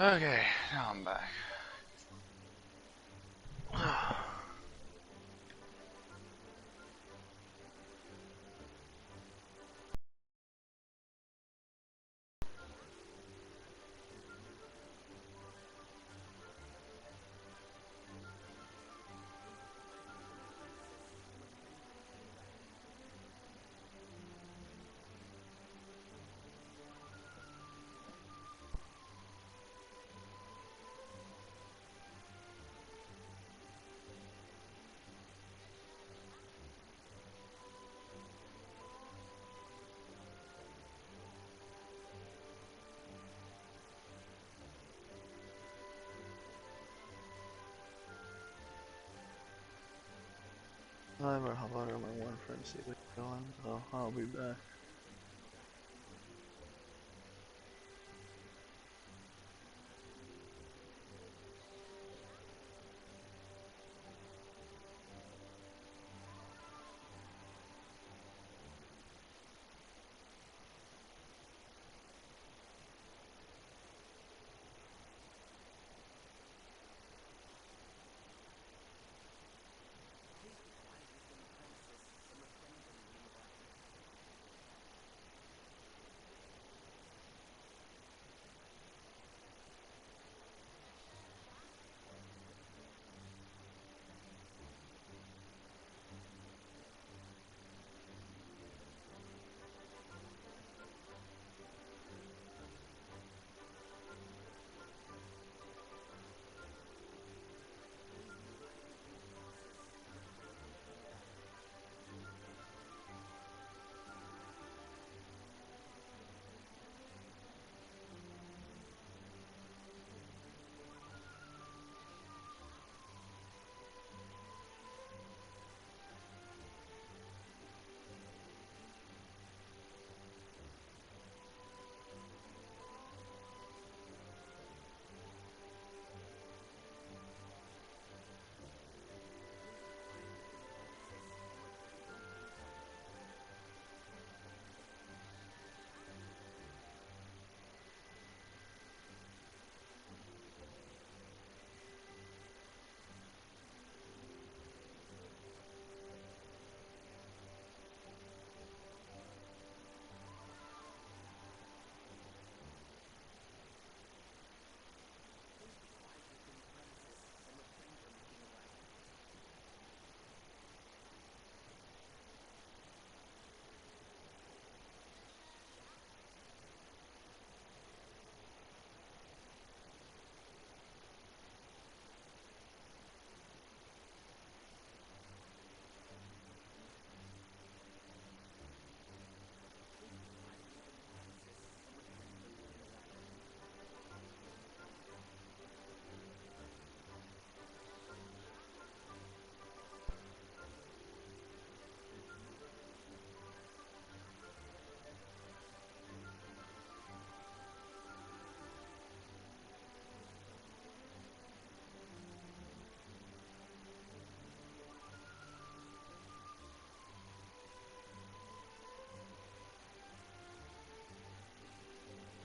Okay, now I'm back. However, how about my one friend see what's going, so I'll be back.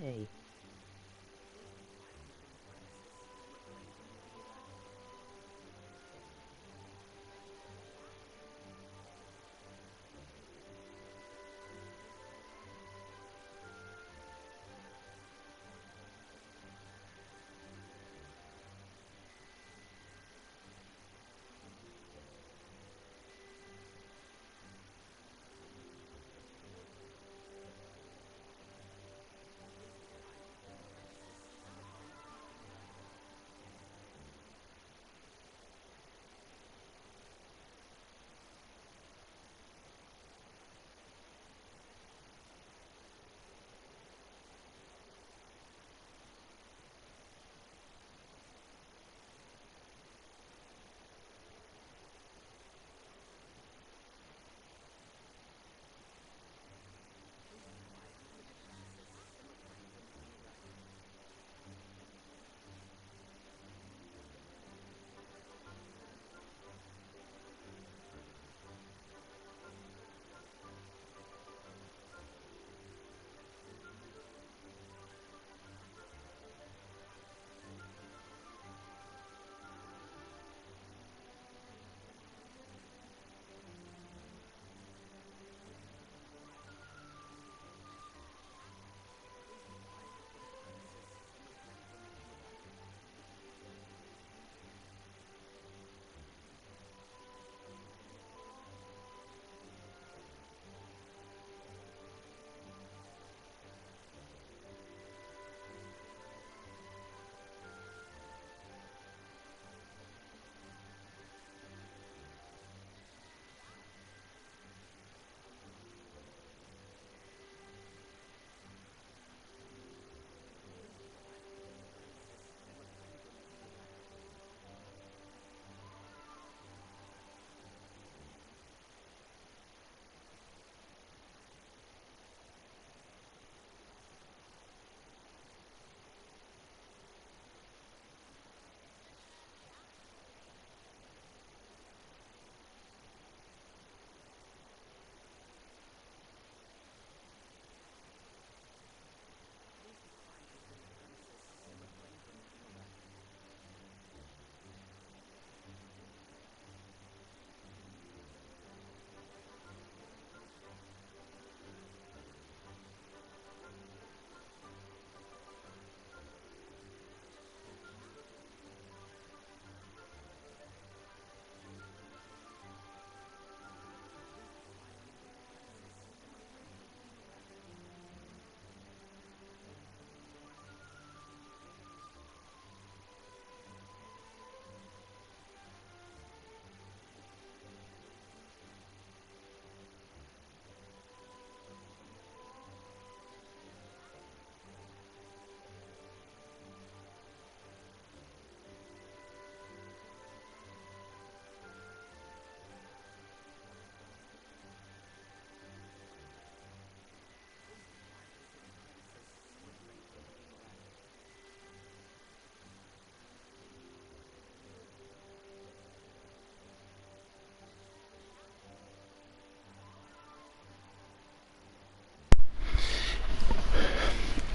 Hey.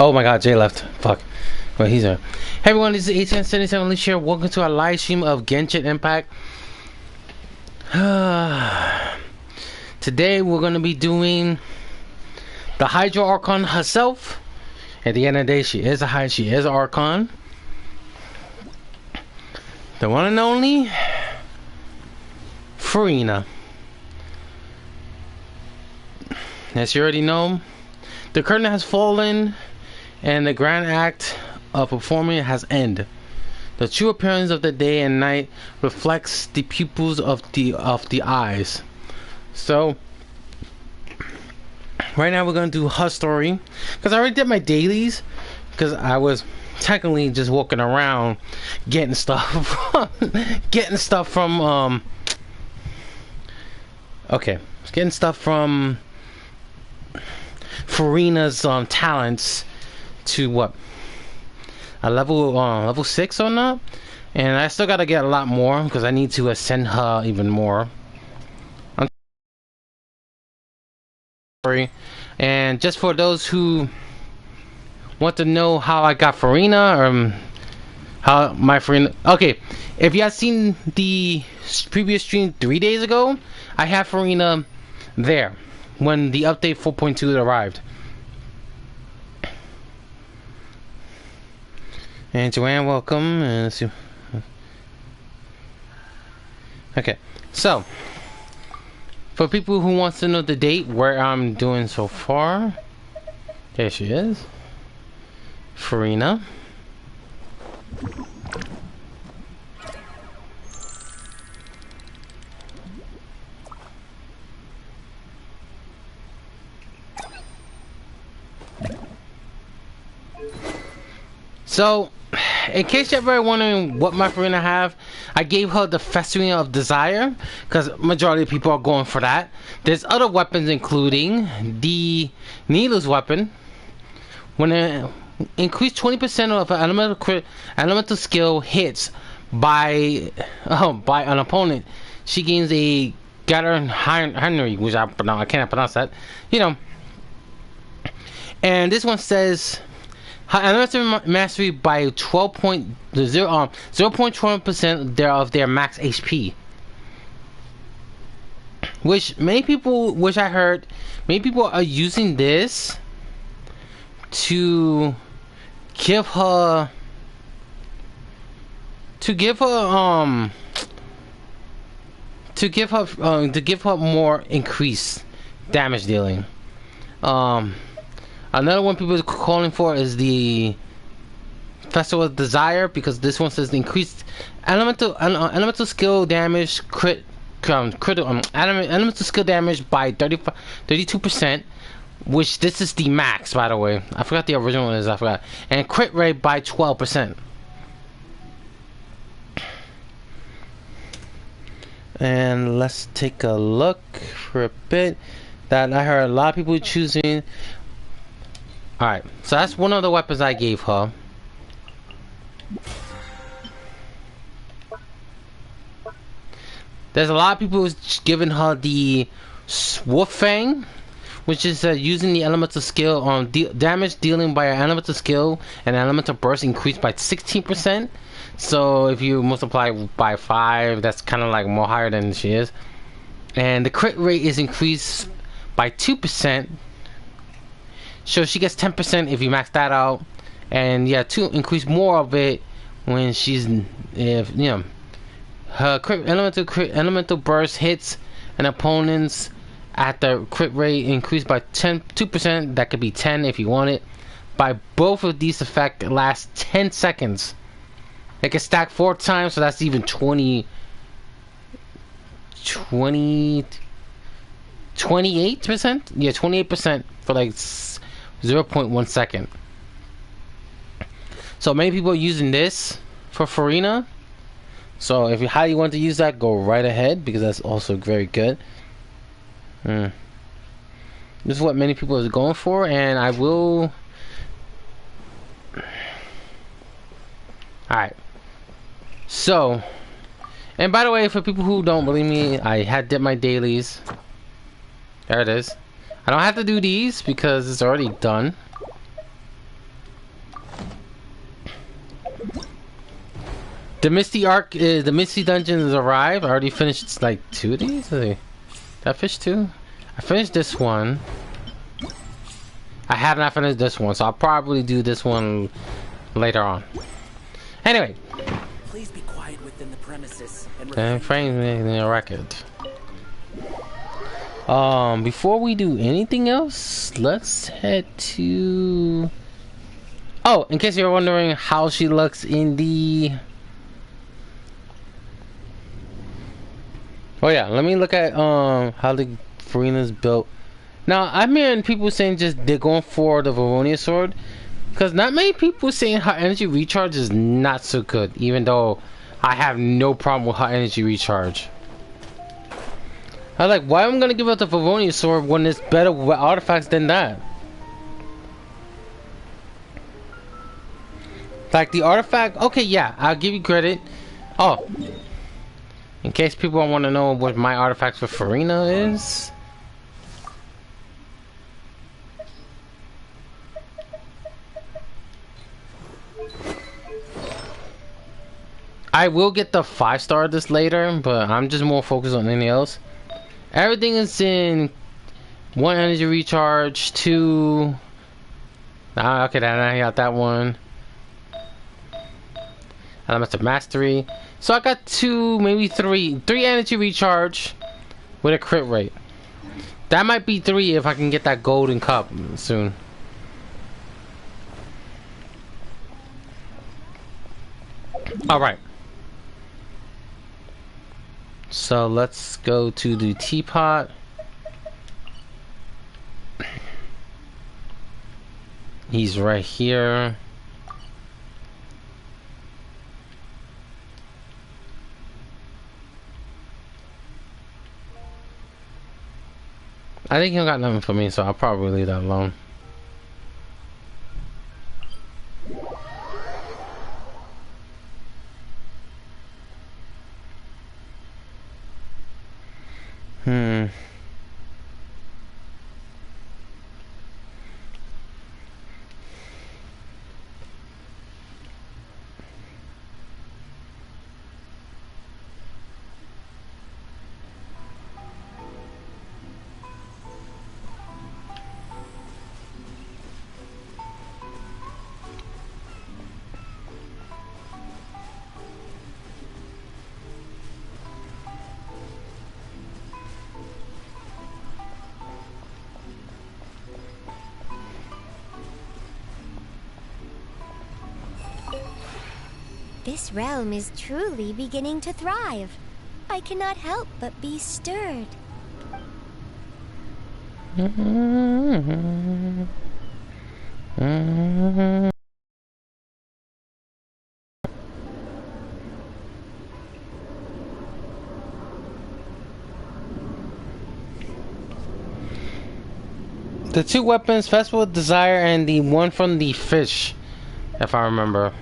Oh my god, Jay left. Fuck. Well, he's there. Hey everyone, this is ATM77 Unleashed here. Welcome to our live stream of Genshin Impact. Today we're going to be doing the Hydro Archon herself. At the end of the day, she is an Archon. The one and only Furina. As you already know, the curtain has fallen and the grand act of performing has ended. The true appearance of the day and night reflects the pupils of the eyes. So right now we're gonna do her story because I already did my dailies because I was technically just walking around getting stuff getting stuff from Furina's talents to what, a level 6 or not, and I still gotta get a lot more because I need to ascend her even more. I'm sorry. And just for those who want to know how I got Furina, or how my Furina, okay, if you have seen the previous stream 3 days ago, I had Furina there when the update 4.2 arrived. And Joanne, welcome. And let's see. Okay, so for people who wants to know the date where I'm doing so far, there she is, Furina. So, in case you're ever wondering what my Furina have, I gave her the Festering of Desire, because majority of people are going for that. There's other weapons including the Needle's weapon. When it increased 20% of an elemental skill hits by an opponent, she gains a Gather Henry, which I cannot pronounce that, you know. And this one says her elemental mastery by 0.12% of their max HP. Which many people, which I heard, many people are using this to give her more increased damage dealing. Another one people are calling for is the Festival of Desire, because this one says the increased elemental skill damage elemental skill damage by 32%, which this is the max, by the way. I forgot the original one is, I forgot. And crit rate by 12%. And let's take a look for a bit. That I heard a lot of people choosing. Alright, so that's one of the weapons I gave her. There's a lot of people who's giving her the Wolf Fang, which is using the elemental skill on damage dealing by an elemental skill and elemental burst increased by 16%. So if you multiply by 5, that's kind of like more higher than she is. And the crit rate is increased by 2%. So she gets 10% if you max that out, and yeah, to increase more of it when she's, if you know, her elemental burst hits an opponent's at the crit rate increased by 2%. That could be 10 if you want it. By both of these effects last 10 seconds. It can stack 4 times, so that's even 28% yeah, 28% for like 0.1 second. So many people are using this for Furina. So if you how you want to use that, go right ahead, because that's also very good. This is what many people are going for, and I will. Alright. So, and by the way, for people who don't believe me, I did my dailies. There it is. I don't have to do these because it's already done. The Misty Arc is the Misty Dungeon has arrived. I already finished like 2 of these. Did I finish 2? I finished this one. I have not finished this one, so I'll probably do this one later on. Anyway. Please be quiet within the premises And frame the record. Before we do anything else, let's head to. Oh, in case you're wondering how she looks in the. Oh yeah, let me look at how the Furina's built. Now I'm hearing people saying just they're going for the Veronia sword, because not many people saying her energy recharge is not so good, even though I have no problem with her energy recharge. I was like, why am I gonna give up the Veronia sword when there's better artifacts than that? Like the artifact, okay, yeah, I'll give you credit. Oh, in case people want to know what my artifacts for Furina is. I will get the 5-star this later, but I'm just more focused on anything else. Everything is in 1 energy recharge, 2. Okay, I got that one. Elements of mastery. So I got 2, maybe 3 energy recharge with a crit rate. That might be 3 if I can get that golden cup soon. All right. So let's go to the teapot. He's right here. I think he got nothing for me, so I'll probably leave that alone. This realm is truly beginning to thrive. I cannot help but be stirred. The 2 weapons, Festival of Desire and the one from the fish, if I remember.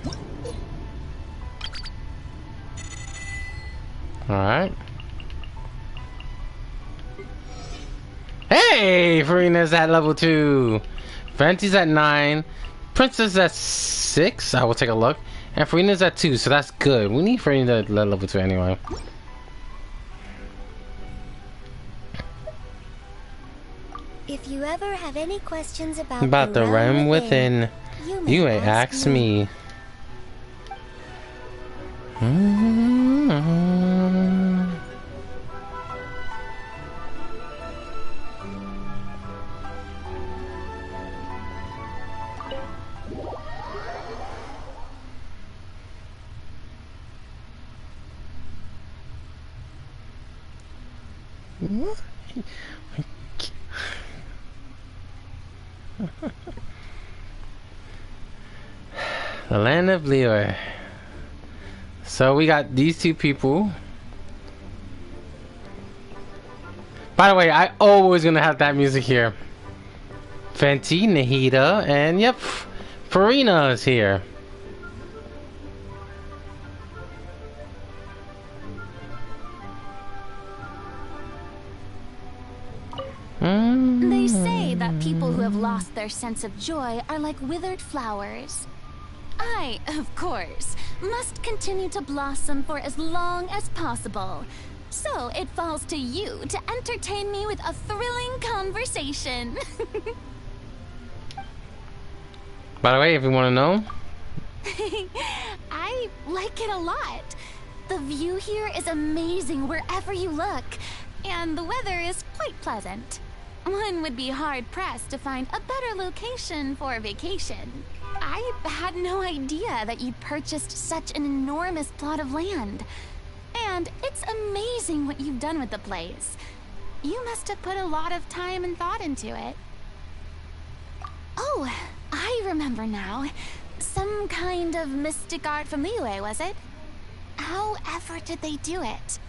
Alright. Hey! Furina's at level 2. Venti's at 9. Princess at 6. I will take a look. And Furina's at 2, so that's good. We need Furina at level 2 anyway. If you ever have any questions about the realm within, you may ask me. The land of Leo. So we got these 2 people. By the way, I always gonna have that music here. Fenty, Nahida, and yep, Furina is here. They say that people who have lost their sense of joy are like withered flowers. I, of course, must continue to blossom for as long as possible. So it falls to you to entertain me with a thrilling conversation. By the way, if you want to know. I like it a lot. The view here is amazing wherever you look, and the weather is quite pleasant. One would be hard-pressed to find a better location for a vacation. I had no idea that you'd purchased such an enormous plot of land. And it's amazing what you've done with the place. You must have put a lot of time and thought into it. Oh, I remember now. Some kind of mystic art from Liyue, was it? However did they do it?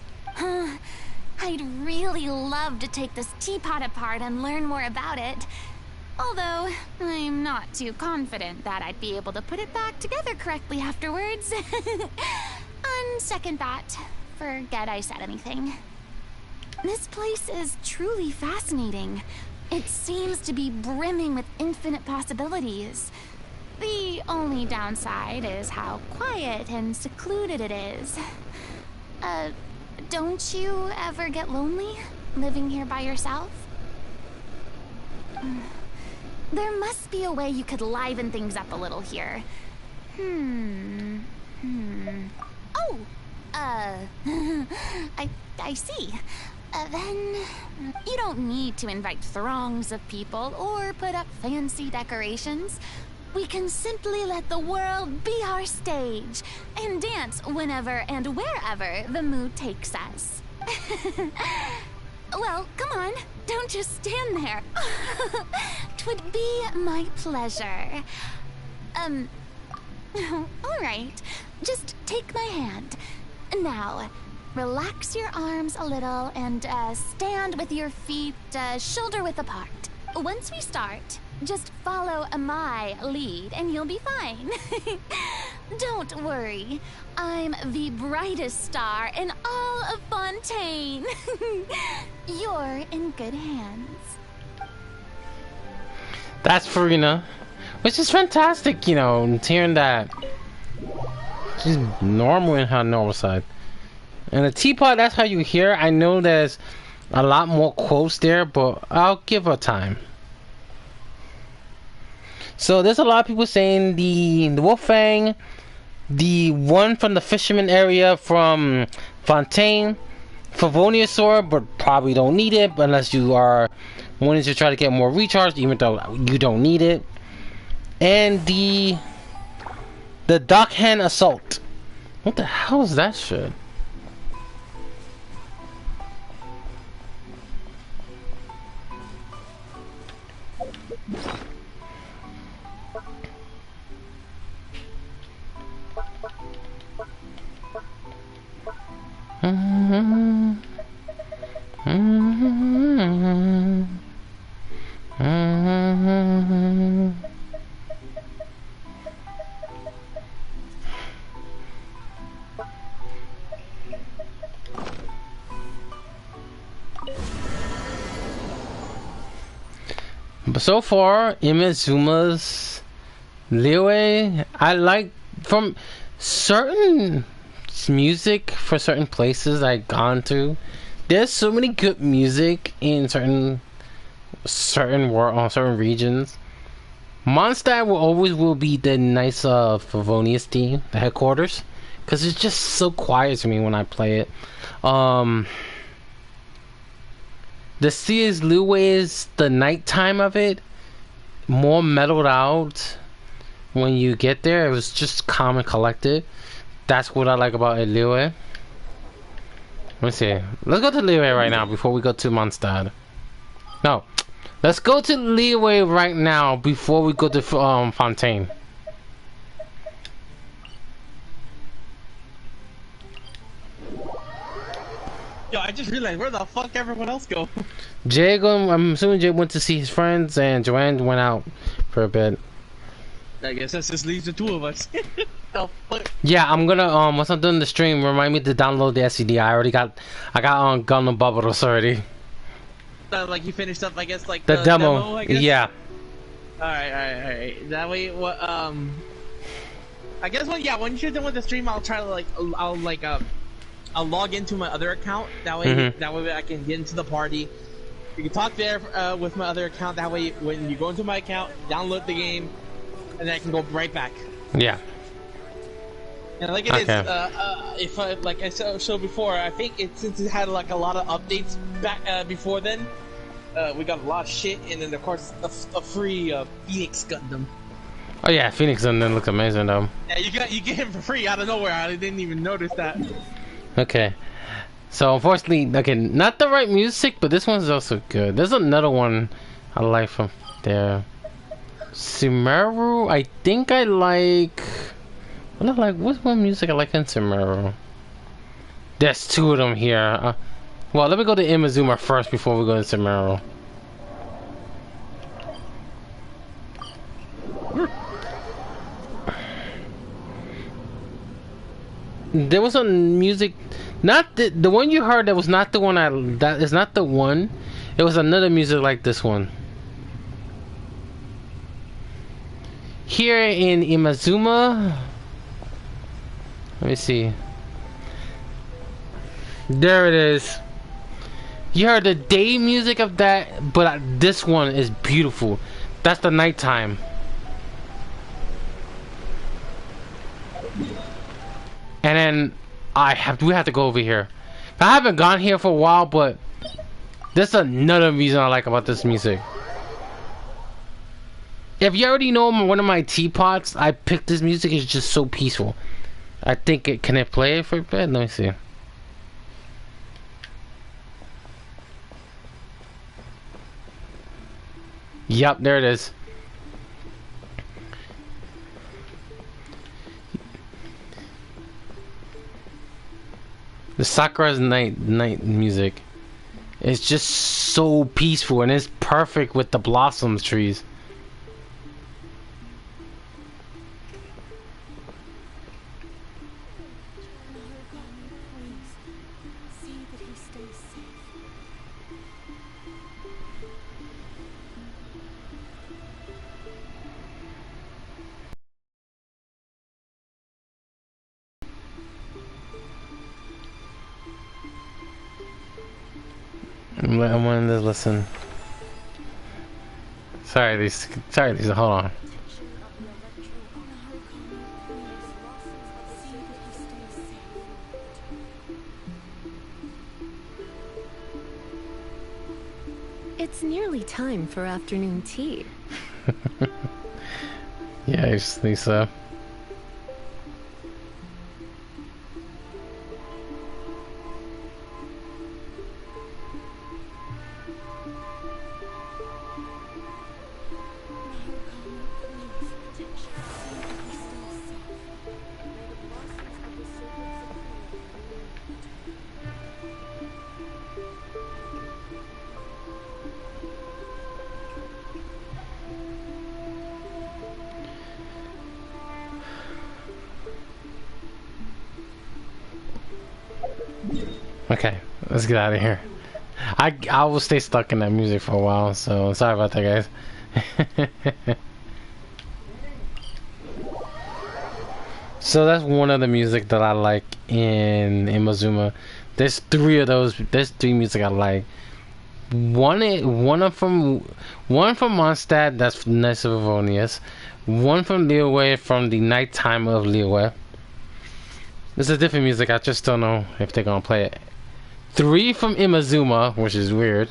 I'd really love to take this teapot apart and learn more about it. Although, I'm not too confident that I'd be able to put it back together correctly afterwards. On second thought, forget I said anything. This place is truly fascinating. It seems to be brimming with infinite possibilities. The only downside is how quiet and secluded it is. Don't you ever get lonely living here by yourself? There must be a way you could liven things up a little here. Oh, I see. Then you don't need to invite throngs of people or put up fancy decorations. We can simply let the world be our stage and dance whenever and wherever the mood takes us. Well, come on, don't just stand there. 'Twould be my pleasure. All right, just take my hand. Now, relax your arms a little and stand with your feet shoulder-width apart. Once we start, just follow my lead and you'll be fine. Don't worry, I'm the brightest star in all of Fontaine. You're in good hands. That's Furina. Which is fantastic, you know, hearing that. She's normal in her normal side. And the teapot, that's how you hear. I know there's a lot more quotes there, but I'll give her time. So there's a lot of people saying the Wolfang, the one from the fisherman area from Fontaine, Favonius sword, but probably don't need it unless you are wanting to try to get more recharge, even though you don't need it. And the Dockhand Assault. What the hell is that shit? But so far, Imizuma's Liyue, I like from certain music for certain places I've gone to. There's so many good music in certain regions. Mondstadt will be the nice Favonius team, the headquarters, because it's just so quiet to me when I play it. The Sears Liyue is the nighttime of it, more mellowed out. When you get there, it was just calm and collected. That's what I like about Liyue. Let's see. Let's go to Liyue right now before we go to Mondstadt. No, let's go to Liyue right now before we go to Fontaine. Yo, I just realized, where the fuck everyone else go? I'm assuming Jay went to see his friends, and Joanne went out for a bit. I guess that just leaves the two of us. The fuck? Yeah, I'm gonna once I'm done the stream, remind me to download the SCD. I got Gundam Bubbles already. Like you finished up, I guess, like the demo. I guess? Yeah. Alright. That way, what I guess when you're done with the stream, I'll try to I'll log into my other account. That way I can get into the party. You can talk there with my other account. That way, when you go into my account, download the game, and then I can go right back. Yeah. And like it is, if like I showed before, I think since it had like a lot of updates back before then, we got a lot of shit, and then of course a free Phoenix Gundam. Oh yeah, Phoenix Gundam looks amazing though. Yeah, you get him for free out of nowhere. I didn't even notice that. Okay. So unfortunately, okay, not the right music, but this one's also good. There's another one I like from there. Sumeru, I think I like. What's one music I like in Sumeru? There's two of them here. Well, let me go to Imazuma first before we go to Sumeru. There was some music, not the one you heard. That was not the one that is not the one. It was another music like this one. Here in Imazuma, let me see. There it is. You heard the day music of that, but this one is beautiful. That's the nighttime. And then we have to go over here. I haven't gone here for a while, but that's another reason I like about this music. If you already know one of my teapots, I picked this music. It's just so peaceful. I think can I play it for a bit? Let me see. Yep, there it is. The Sakura's night music. It's just so peaceful, and it's perfect with the blossoms trees. I wanted to listen. Sorry, these. Hold on. It's nearly time for afternoon tea. Yeah, I just think so. Okay, let's get out of here. I will stay stuck in that music for a while, so sorry about that, guys. So that's one of the music that I like in Imazuma. There's three of those. There's three music I like. One from Mondstadt, that's Nice of Avonius. One from Liyue, from the nighttime of Liyue. This is different music. I just don't know if they're gonna play it. Three from Imazuma, which is weird.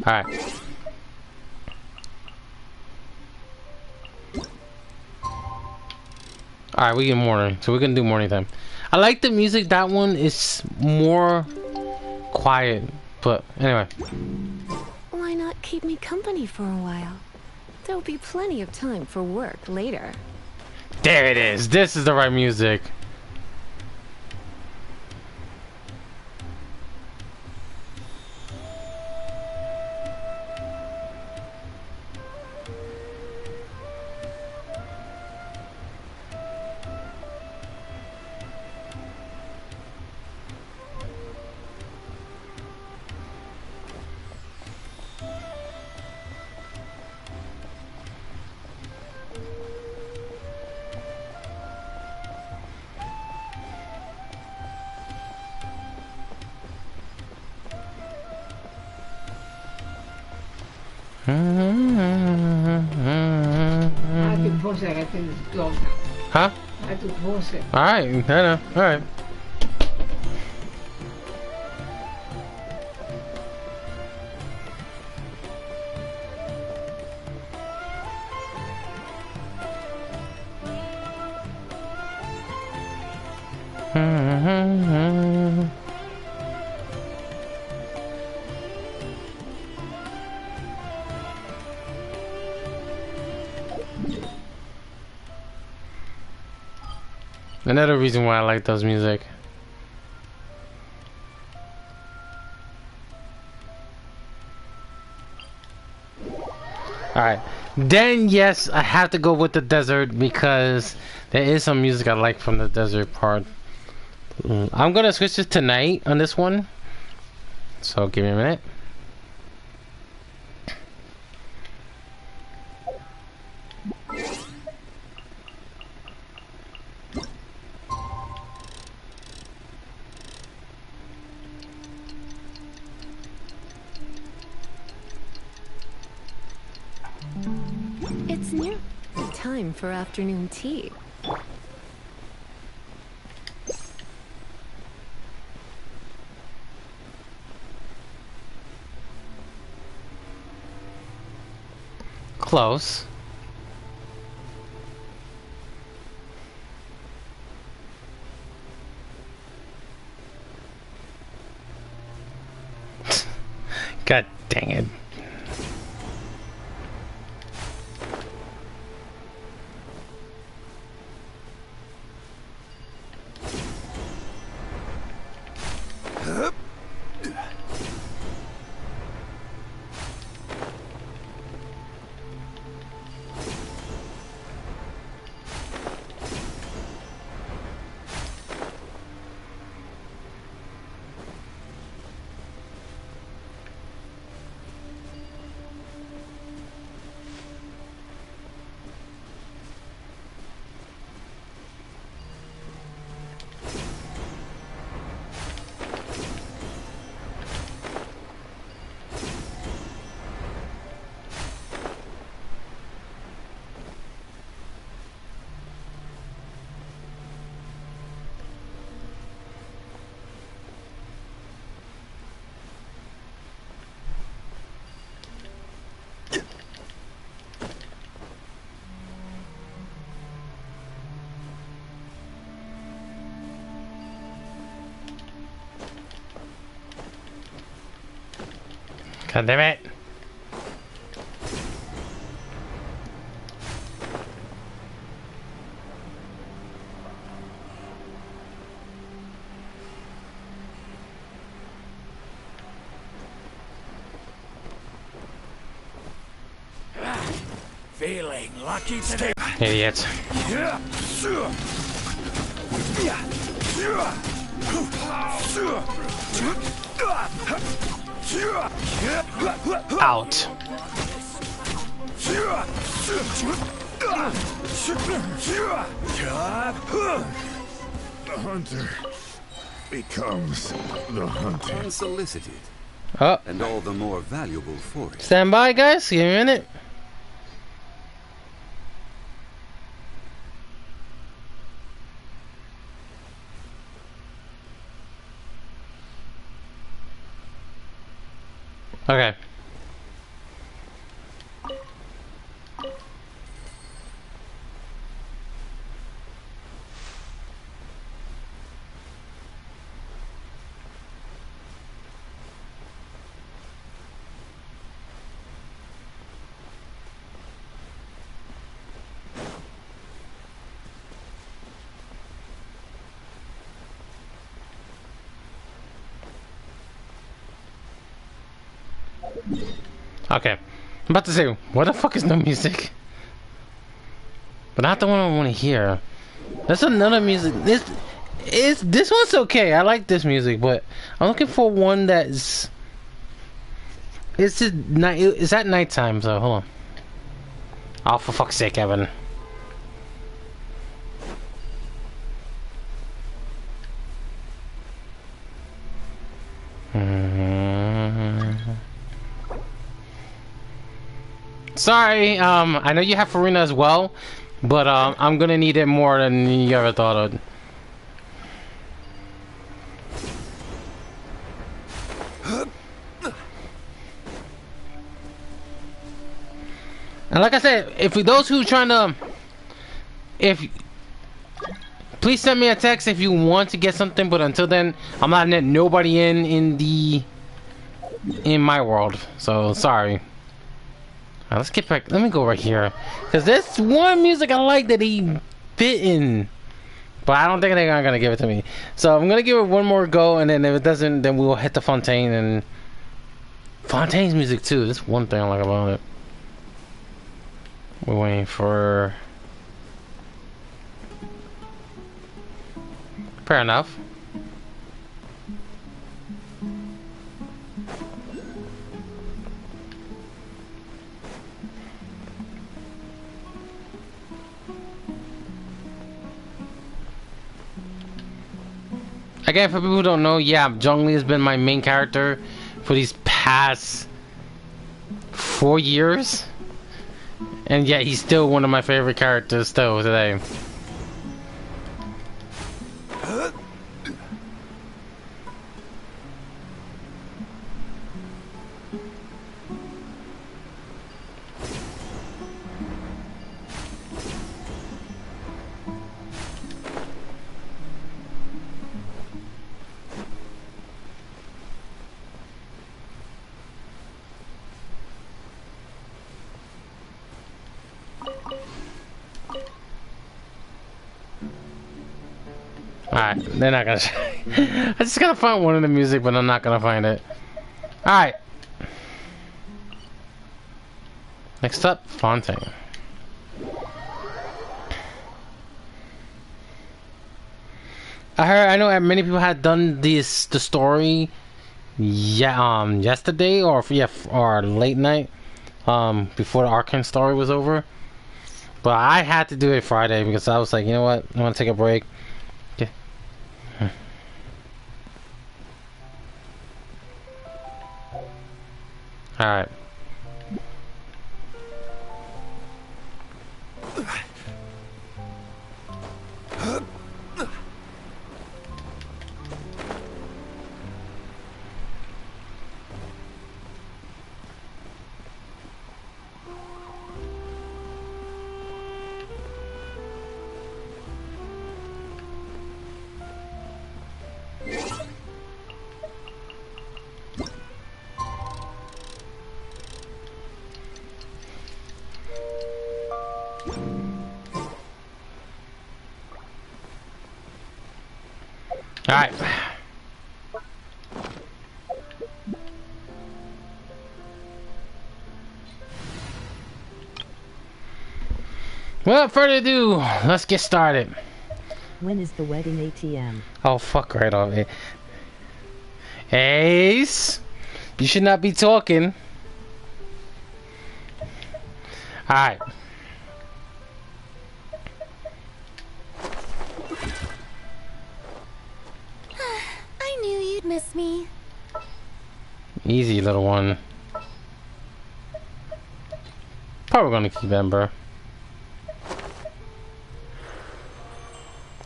Alright. Alright, we get morning. So we're gonna do morning time. I like the music. That one is more quiet. But anyway. Why not keep me company for a while? There'll be plenty of time for work later. There it is. This is the right music. I have to pause it. I think it's long now. Huh? I have to pause it. Alright, I know. Alright. Another reason why I like those music. Alright. Then yes, I have to go with the desert because there is some music I like from the desert part. I'm gonna switch this to night on this one. So give me a minute. It's near time for afternoon tea. Close. God dang it. God damn it. Feeling lucky today. Idiot. Out. The hunter becomes the hunter. Unsolicited. Oh. And all the more valuable for it. Stand by, guys. Give me a minute. Okay. Okay. I'm about to say, what the fuck is no music? But not the one I want to hear. That's another music. This one's okay. I like this music, but I'm looking for one that's. It's just night. It's at nighttime, so hold on. Oh, for fuck's sake, Evan. Sorry, I know you have Furina as well, but I'm gonna need it more than you ever thought of. And like I said, if for those who trying to, please send me a text if you want to get something. But until then, I'm not letting nobody in my world. So sorry. Alright, let's get back. Let me go right here, cause there's one music I like that he fit in, but I don't think they're gonna give it to me. So I'm gonna give it one more go, and then if it doesn't, then we'll hit the Fontaine. And Fontaine's music too. That's one thing I like about it. We're waiting for. Fair enough. Again, for people who don't know, yeah, Zhongli has been my main character for these past 4 years. And yet he's still one of my favorite characters still today. Alright, they're not gonna. I just gotta find one of the music, but I'm not gonna find it. Alright. Next up, Fontaine. I know many people had done the story, yeah, yesterday or late night, before the Arcane story was over. But I had to do it Friday because I was like, you know what, I want to take a break. Okay. All right. Alright. Without further ado, let's get started. When is the wedding ATM? Oh, fuck right off it. Ace! You should not be talking. Alright. I knew you'd miss me. Easy, little one. Probably gonna keep Ember.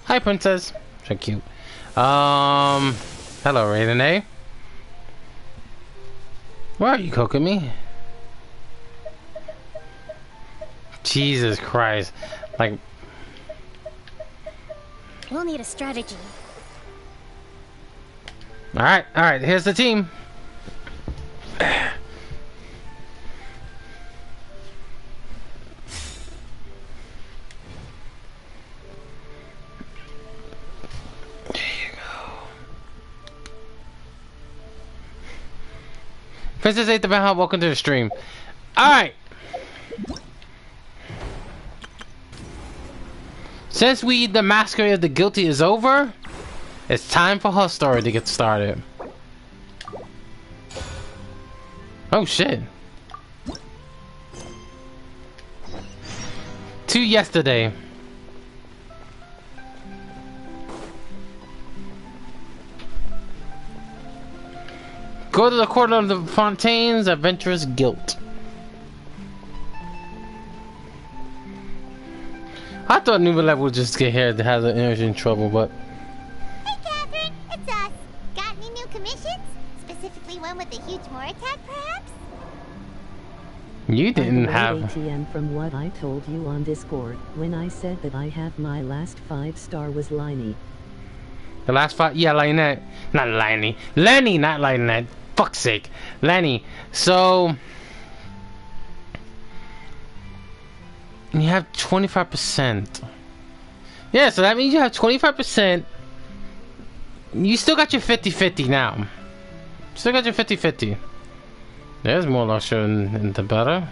Hi, princess. So cute. Hello, Raiden A. Where are you, Kokomi? Jesus Christ. Like... We'll need a strategy. Alright, here's the team. Princess 8 the Bellhop, welcome to the stream. Alright. Since the Masquerade of the Guilty is over, it's time for her story to get started. Oh shit. To yesterday. Go to the court of the Fontaine's adventurous guilt. I thought Nubalek would just get here to have the energy in trouble, but Hey, Catherine, it's us. Got any new commissions? Specifically one with a huge Moracat, perhaps? you didn't I have. ATM from what I told you on Discord when I said that I have my last 5-star was Liney. The last fight, yeah, Lynette. Not Lenny. Lenny, not Lynette. Fuck's sake. Lenny. So, you have 25%. Yeah, so that means you have 25%. You still got your 50-50 now. Still got your 50-50. There's more luxury in the better.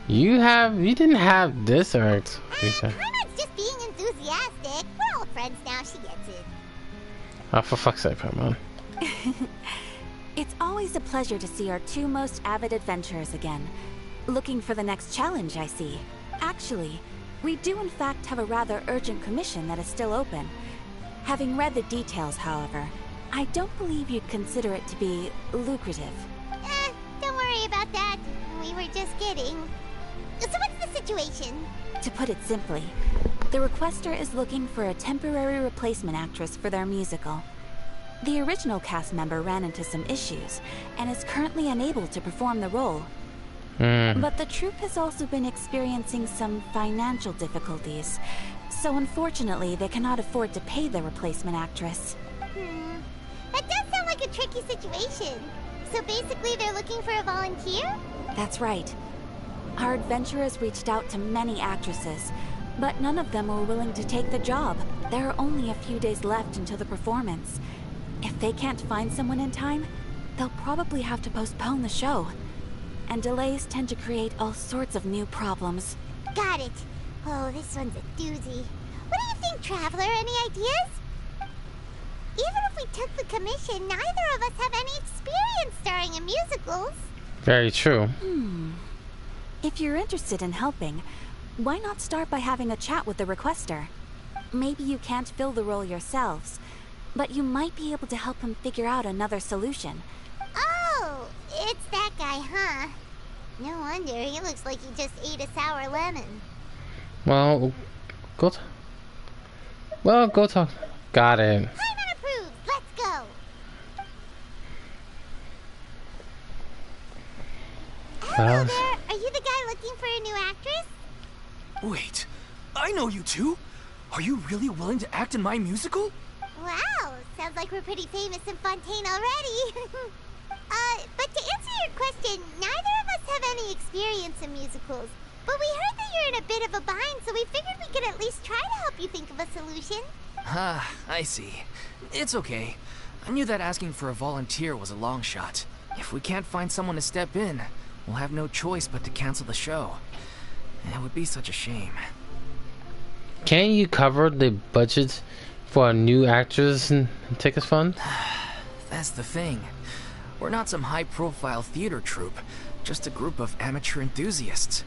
You didn't have this, Eric. Carmen's just being enthusiastic. We're old friends now, she gets it. Oh, for fuck's sake, man. It's always a pleasure to see our two most avid adventurers again. Looking for the next challenge, I see. Actually, we do in fact have a rather urgent commission that is still open. Having read the details, however, I don't believe you'd consider it to be lucrative. Don't worry about that. We were just kidding. So what's the situation? To put it simply, the requester is looking for a temporary replacement actress for their musical. The original cast member ran into some issues, and is currently unable to perform the role. But the troupe has also been experiencing some financial difficulties, so unfortunately they cannot afford to pay the replacement actress. That does sound like a tricky situation. So basically they're looking for a volunteer? That's right. Our adventurers reached out to many actresses, but none of them were willing to take the job. There are only a few days left until the performance. If they can't find someone in time, they'll probably have to postpone the show. And delays tend to create all sorts of new problems. Got it. Oh, this one's a doozy. What do you think, Traveler? Any ideas? Even if we took the commission, neither of us have any experience starring in musicals. Very true. If you're interested in helping, why not start by having a chat with the requester? Maybe you can't fill the role yourselves, but you might be able to help him figure out another solution. Oh, it's that guy, huh? No wonder, he looks like he just ate a sour lemon. Well, go talk. Got it. Hyman approved, let's go. Hello there, are you the guy looking for a new actress? Wait, I know you two. Are you really willing to act in my musical? Wow, sounds like we're pretty famous in Fontaine already. But to answer your question, neither of us have any experience in musicals. But we heard that you're in a bit of a bind, so we figured we could at least try to help you think of a solution. Ah, I see. It's okay. I knew that asking for a volunteer was a long shot. If we can't find someone to step in, we'll have no choice but to cancel the show. It would be such a shame. Can you cover the budget for a new actress and tickets fund? That's the thing. We're not some high-profile theater troupe, just a group of amateur enthusiasts.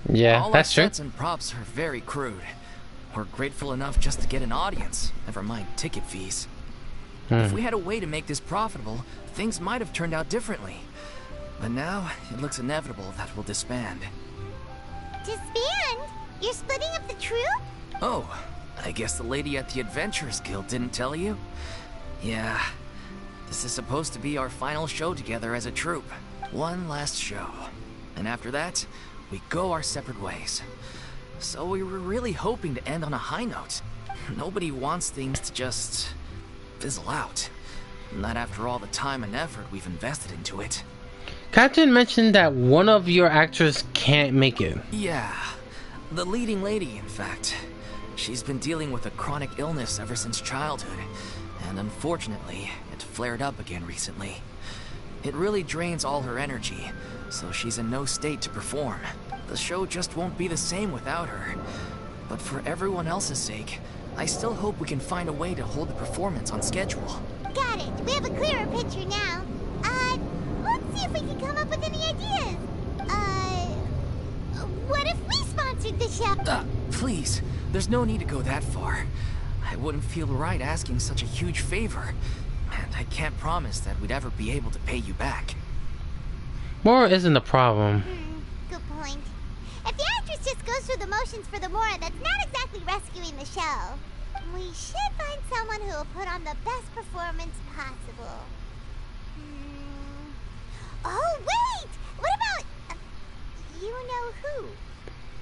Yeah, all that's our true. sets and props are very crude. We're grateful enough just to get an audience, never mind ticket fees. If we had a way to make this profitable, things might have turned out differently. But now, it looks inevitable that we'll disband. Disband? You're splitting up the troupe? Oh, I guess the lady at the Adventurers Guild didn't tell you? Yeah, this is supposed to be our final show together as a troupe. One last show. And after that, we go our separate ways. So we were really hoping to end on a high note. Nobody wants things to just fizzle out. Not after all the time and effort we've invested into it. Captain mentioned that one of your actors can't make it. Yeah, the leading lady, in fact. She's been dealing with a chronic illness ever since childhood, and unfortunately, it flared up again recently. It really drains all her energy, so she's in no state to perform. The show just won't be the same without her. But for everyone else's sake, I still hope we can find a way to hold the performance on schedule. Got it. We have a clearer picture now. Let's see if we can come up with any ideas. What if we sponsored the show? Please, there's no need to go that far. I wouldn't feel right asking such a huge favor, and I can't promise that we'd ever be able to pay you back. More isn't a problem. Good point. If the actress just goes through the motions for the Mora, that's not exactly rescuing the show. We should find someone who will put on the best performance possible. Oh, wait! What about... you know who?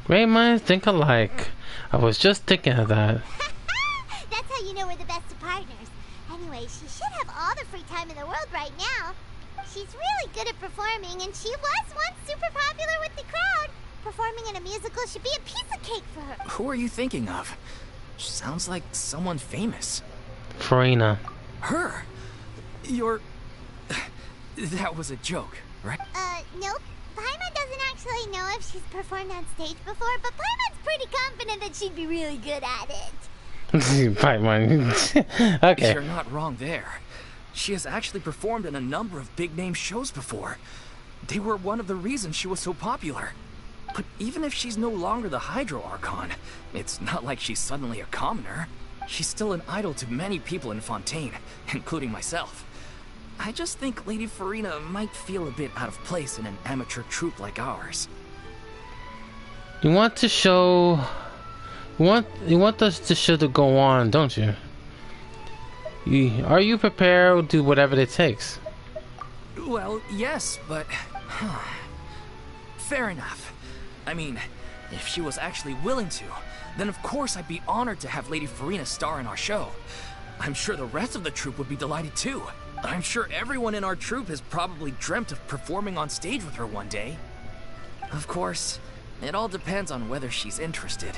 Great minds think alike. I was just thinking of that. That's how you know we're the best of partners. Anyway, she should have all the free time in the world right now. She's really good at performing, and she was once super popular with the crowd. Performing in a musical should be a piece of cake for her. Who are you thinking of? Sounds like someone famous. Furina. Her? You're... That was a joke, right? Nope. Paimon doesn't actually know if she's performed on stage before, but Paimon's pretty confident that she'd be really good at it. Paimon. Okay. You're not wrong there. She has actually performed in a number of big-name shows before. They were one of the reasons she was so popular. But even if she's no longer the Hydro Archon, it's not like she's suddenly a commoner. She's still an idol to many people in Fontaine, including myself. I just think Lady Furina might feel a bit out of place in an amateur troupe like ours. You want to show... You want us to show to go on, don't you? Are you prepared to do whatever it takes? Well, yes, but... Fair enough. I mean, if she was actually willing to, then of course I'd be honored to have Lady Furina star in our show. I'm sure the rest of the troupe would be delighted too. I'm sure everyone in our troupe has probably dreamt of performing on stage with her one day. Of course, it all depends on whether she's interested.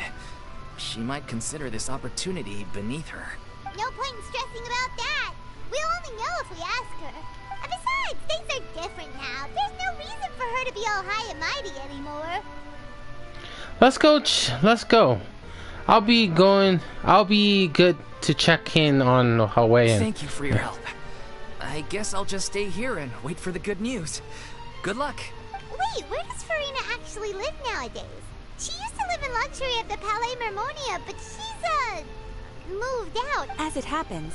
She might consider this opportunity beneath her. No point in stressing about that. We'll only know if we ask her. And besides, things are different now. There's no reason for her to be all high and mighty anymore. Let's go. Let's go. I'll be good to check in on her way in. Thank you for your help. I guess I'll just stay here and wait for the good news. Good luck. Wait, where does Furina actually live nowadays? She used to live in luxury at the Palais Mermonia, but she's, moved out. As it happens,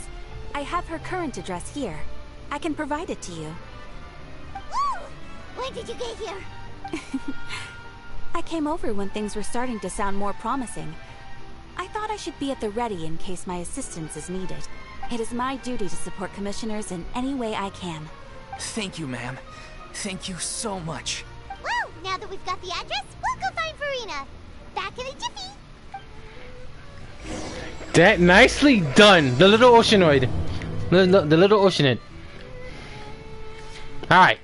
I have her current address here. I can provide it to you. Ooh! When did you get here? I came over when things were starting to sound more promising. I thought I should be at the ready in case my assistance is needed. It is my duty to support commissioners in any way I can. Thank you, ma'am. Thank you so much. Well, now that we've got the address, we'll go find Furina. Back in a jiffy. That nicely done. The little oceanoid. The little oceanid. Alright.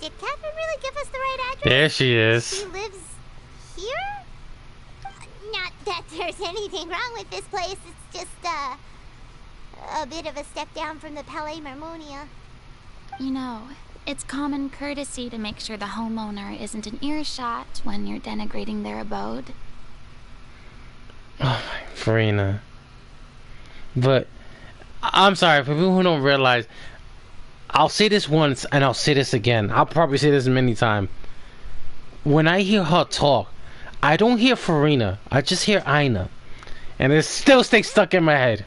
Did Catherine really give us the right address? There she is. She lives here? Not that there's anything wrong with this place. It's just, a bit of a step down from the Palais Mermonia. You know, it's common courtesy to make sure the homeowner isn't in earshot when you're denigrating their abode. Oh my, Furina. But, I'm sorry, for people who don't realize, I'll say this once, and I'll say this again. I'll probably say this many times. When I hear her talk, I don't hear Furina. I just hear Aina. And it still stays stuck in my head.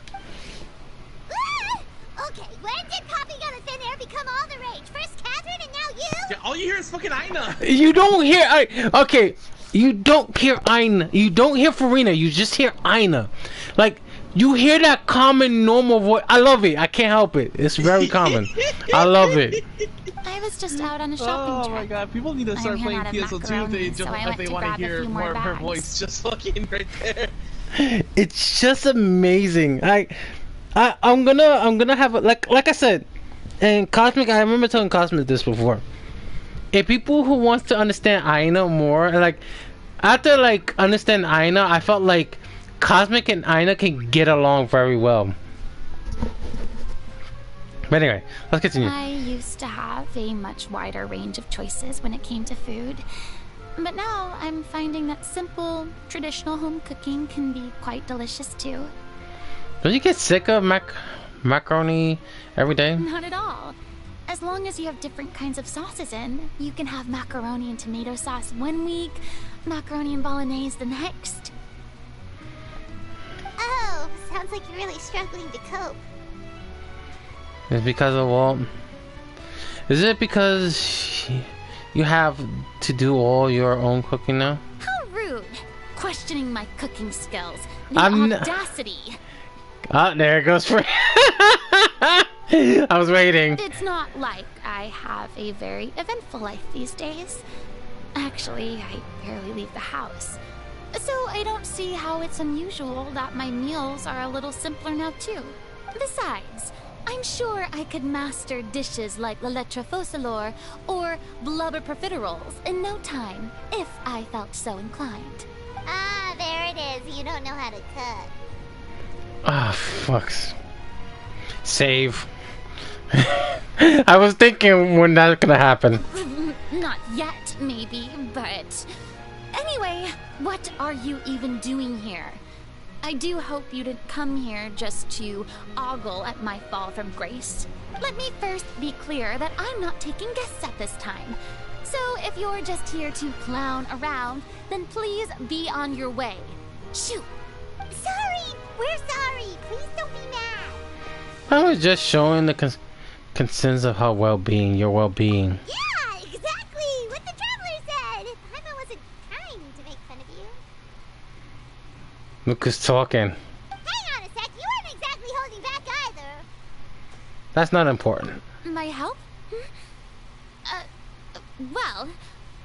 Okay, when did Poppy Gun and Thin Air become all the rage? First Catherine and now you? Yeah, all you hear is fucking Aina. You don't hear... Okay, you don't hear Aina. You don't hear Furina. You just hear Aina. Like... You hear that common, normal voice. I love it. I can't help it. It's very common. I love it. I was just out on a shopping trip. Oh my god, people need to start playing PSO2 if they want to hear more of her voice. Just fucking right there. It's just amazing. I'm gonna have a, like I said, and Cosmic. I remember telling Cosmic this before. If people who wants to understand Aina more, like after understand Aina, I felt like Cosmic and Aina can get along very well. But anyway, let's continue. I used to have a much wider range of choices when it came to food. But now I'm finding that simple, traditional home cooking can be quite delicious too. Don't you get sick of macaroni every day? Not at all. As long as you have different kinds of sauces in, you can have macaroni and tomato sauce one week, macaroni and bolognese the next. Oh, sounds like you're really struggling to cope. It's because of Walt. Is it because you have to do all your own cooking now? How rude! Questioning my cooking skills. The I'm audacity! Oh, there it goes for I was waiting. It's not like I have a very eventful life these days. Actually, I barely leave the house. So I don't see how it's unusual that my meals are a little simpler now too. Besides, I'm sure I could master dishes like la lettre focilor or blubber profiteroles in no time, if I felt so inclined. Ah, there it is. You don't know how to cook. Ah, fucks. Save. I was thinking when that's gonna happen. Not yet, maybe, but... Anyway, what are you even doing here? I do hope you didn't come here just to ogle at my fall from grace. Let me first be clear that I'm not taking guests at this time. So if you're just here to clown around, then please be on your way. Shoot! Sorry! We're sorry! Please don't be mad! I was just showing the concerns of how your well-being. Yeah, exactly! What the traveler said! Paimon wasn't trying to make fun of you. Look who's talking. Hang on a sec, you weren't exactly holding back either. That's not important. My help? Well,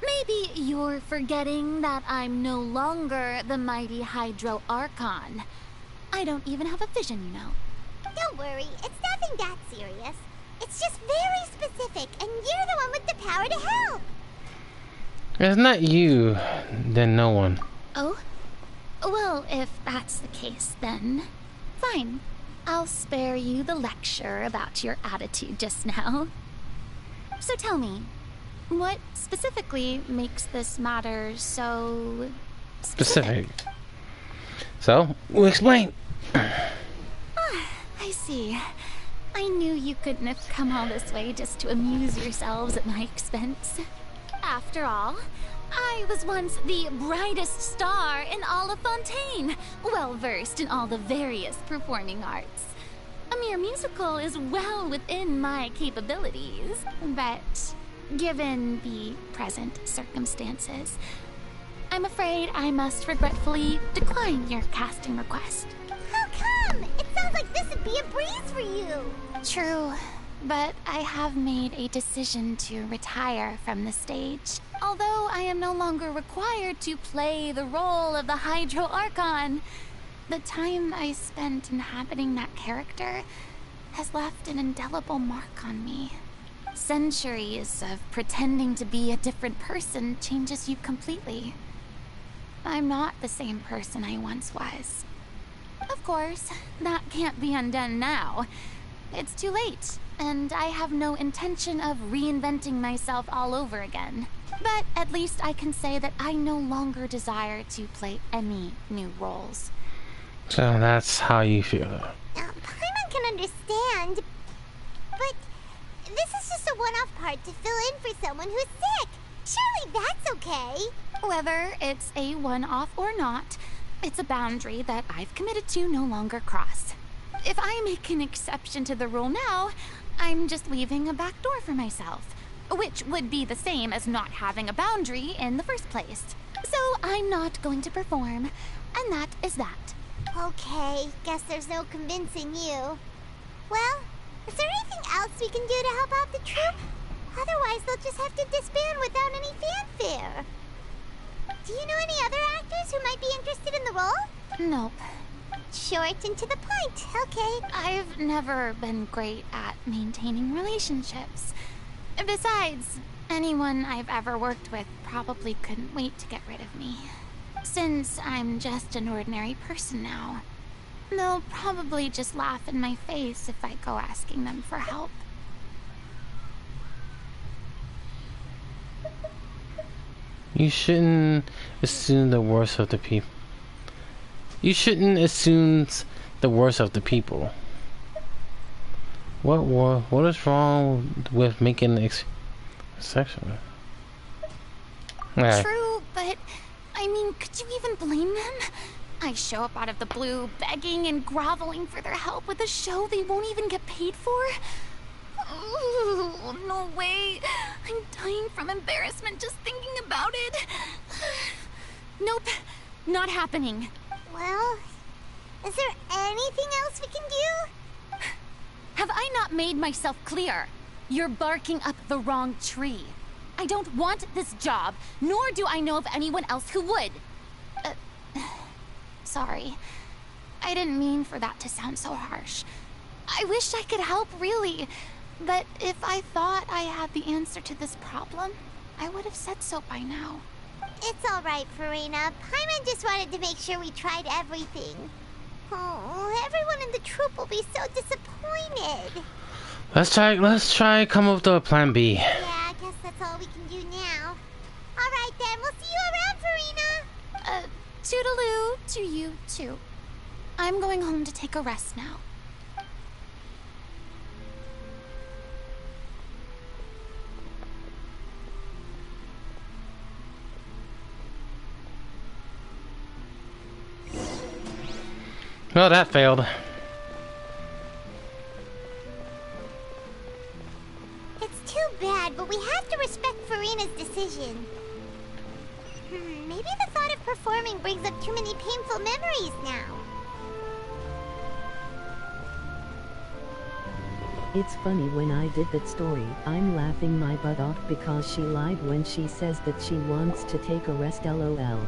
maybe you're forgetting that I'm no longer the mighty Hydro Archon. I don't even have a vision, you know. Don't worry, it's nothing that serious. It's just very specific, and you're the one with the power to help. If it's not you, then no one. Oh? Well, if that's the case, then fine. I'll spare you the lecture about your attitude just now. So tell me, what specifically makes this matter so specific? So, we'll explain. I see. I knew you couldn't have come all this way just to amuse yourselves at my expense. After all, I was once the brightest star in all of Fontaine, well versed in all the various performing arts. A mere musical is well within my capabilities, but given the present circumstances, I'm afraid I must regretfully decline your casting request. How come? It sounds like this would be a breeze for you. True, but I have made a decision to retire from the stage. Although I am no longer required to play the role of the Hydro Archon, the time I spent inhabiting that character has left an indelible mark on me. Centuries of pretending to be a different person changes you completely. I'm not the same person I once was. Of course, that can't be undone now. It's too late, and I have no intention of reinventing myself all over again. But at least I can say that I no longer desire to play any new roles. So that's how you feel. Paimon can understand, but this is just a one-off part to fill in for someone who's sick. Surely that's okay. Whether it's a one-off or not, it's a boundary that I've committed to no longer cross. If I make an exception to the rule now, I'm just leaving a back door for myself, which would be the same as not having a boundary in the first place. So I'm not going to perform, and that is that. Okay, guess there's no convincing you. Well, is there anything else we can do to help out the troupe? Otherwise, they'll just have to disband without any fanfare. Do you know any other actors who might be interested in the role? Nope. Short and to the point, okay. I've never been great at maintaining relationships. Besides, anyone I've ever worked with probably couldn't wait to get rid of me. Since I'm just an ordinary person now, they'll probably just laugh in my face if I go asking them for help. You shouldn't assume the worst of the people. You shouldn't assume the worst of the people. What is wrong with making section? Yeah. True, but I mean, could you even blame them? I show up out of the blue, begging and groveling for their help with a show they won't even get paid for. Ooh, no way. I'm dying from embarrassment just thinking about it. Nope, not happening. Well, is there anything else we can do? Have I not made myself clear? You're barking up the wrong tree. I don't want this job, nor do I know of anyone else who would. Sorry. I didn't mean for that to sound so harsh. I wish I could help, really. But if I thought I had the answer to this problem, I would have said so by now. It's alright, Furina. Paimon just wanted to make sure we tried everything. Oh, everyone in the troupe will be so disappointed. Let's try come up with a plan B. Yeah, I guess that's all we can do now. Alright then, we'll see you around, Furina. Toodaloo to you too. I'm going home to take a rest now. Well, that failed. It's too bad, but we have to respect Furina's decision. Maybe the thought of performing brings up too many painful memories now. It's funny when I did that story, I'm laughing my butt off because she lied when she says that she wants to take a rest, lol.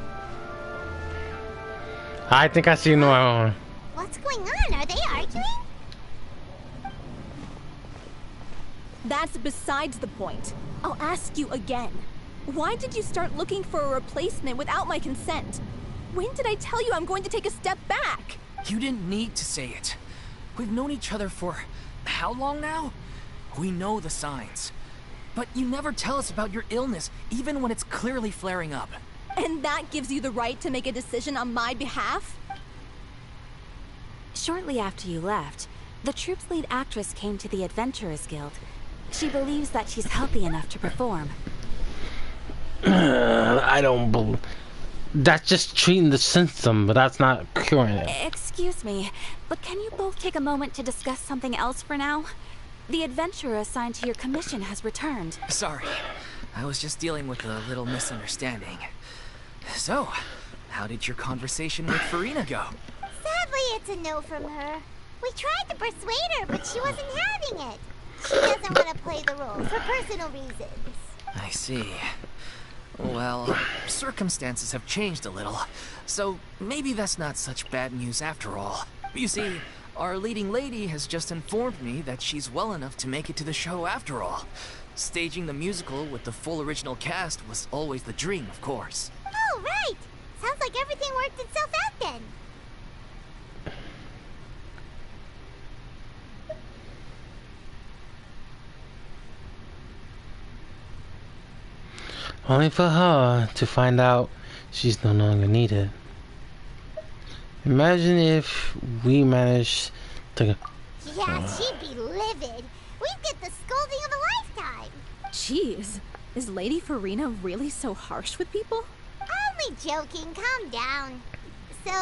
I think I see no one. What's going on? Are they arguing? That's besides the point. I'll ask you again. Why did you start looking for a replacement without my consent? When did I tell you I'm going to take a step back? You didn't need to say it. We've known each other for how long now? We know the signs. But you never tell us about your illness, even when it's clearly flaring up. And that gives you the right to make a decision on my behalf? Shortly after you left, the troupe's lead actress came to the Adventurers Guild. She believes that she's healthy enough to perform. I don't believe... That's just treating the symptom, but that's not curing it. Excuse me, but can you both take a moment to discuss something else for now? The adventurer assigned to your commission has returned. Sorry, I was just dealing with a little misunderstanding. So, how did your conversation with Furina go? Sadly, it's a no from her. We tried to persuade her, but she wasn't having it. She doesn't want to play the role for personal reasons. I see. Well, circumstances have changed a little, so maybe that's not such bad news after all. You see, our leading lady has just informed me that she's well enough to make it to the show after all. Staging the musical with the full original cast was always the dream, of course. Oh, right! Sounds like everything worked itself out then. Only for her to find out she's no longer needed. Imagine if we managed to... Yeah, she'd be livid. We'd get the scolding of a lifetime. Jeez, is Lady Furina really so harsh with people? Only joking, calm down. So,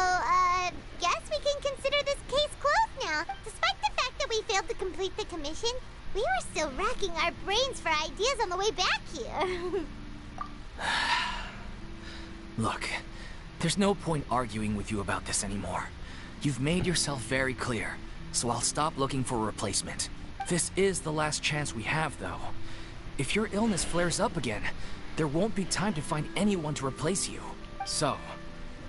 guess we can consider this case closed now. Despite the fact that we failed to complete the commission, we were still racking our brains for ideas on the way back here. Look, there's no point arguing with you about this anymore. You've made yourself very clear, so I'll stop looking for a replacement. This is the last chance we have, though. If your illness flares up again, there won't be time to find anyone to replace you. So,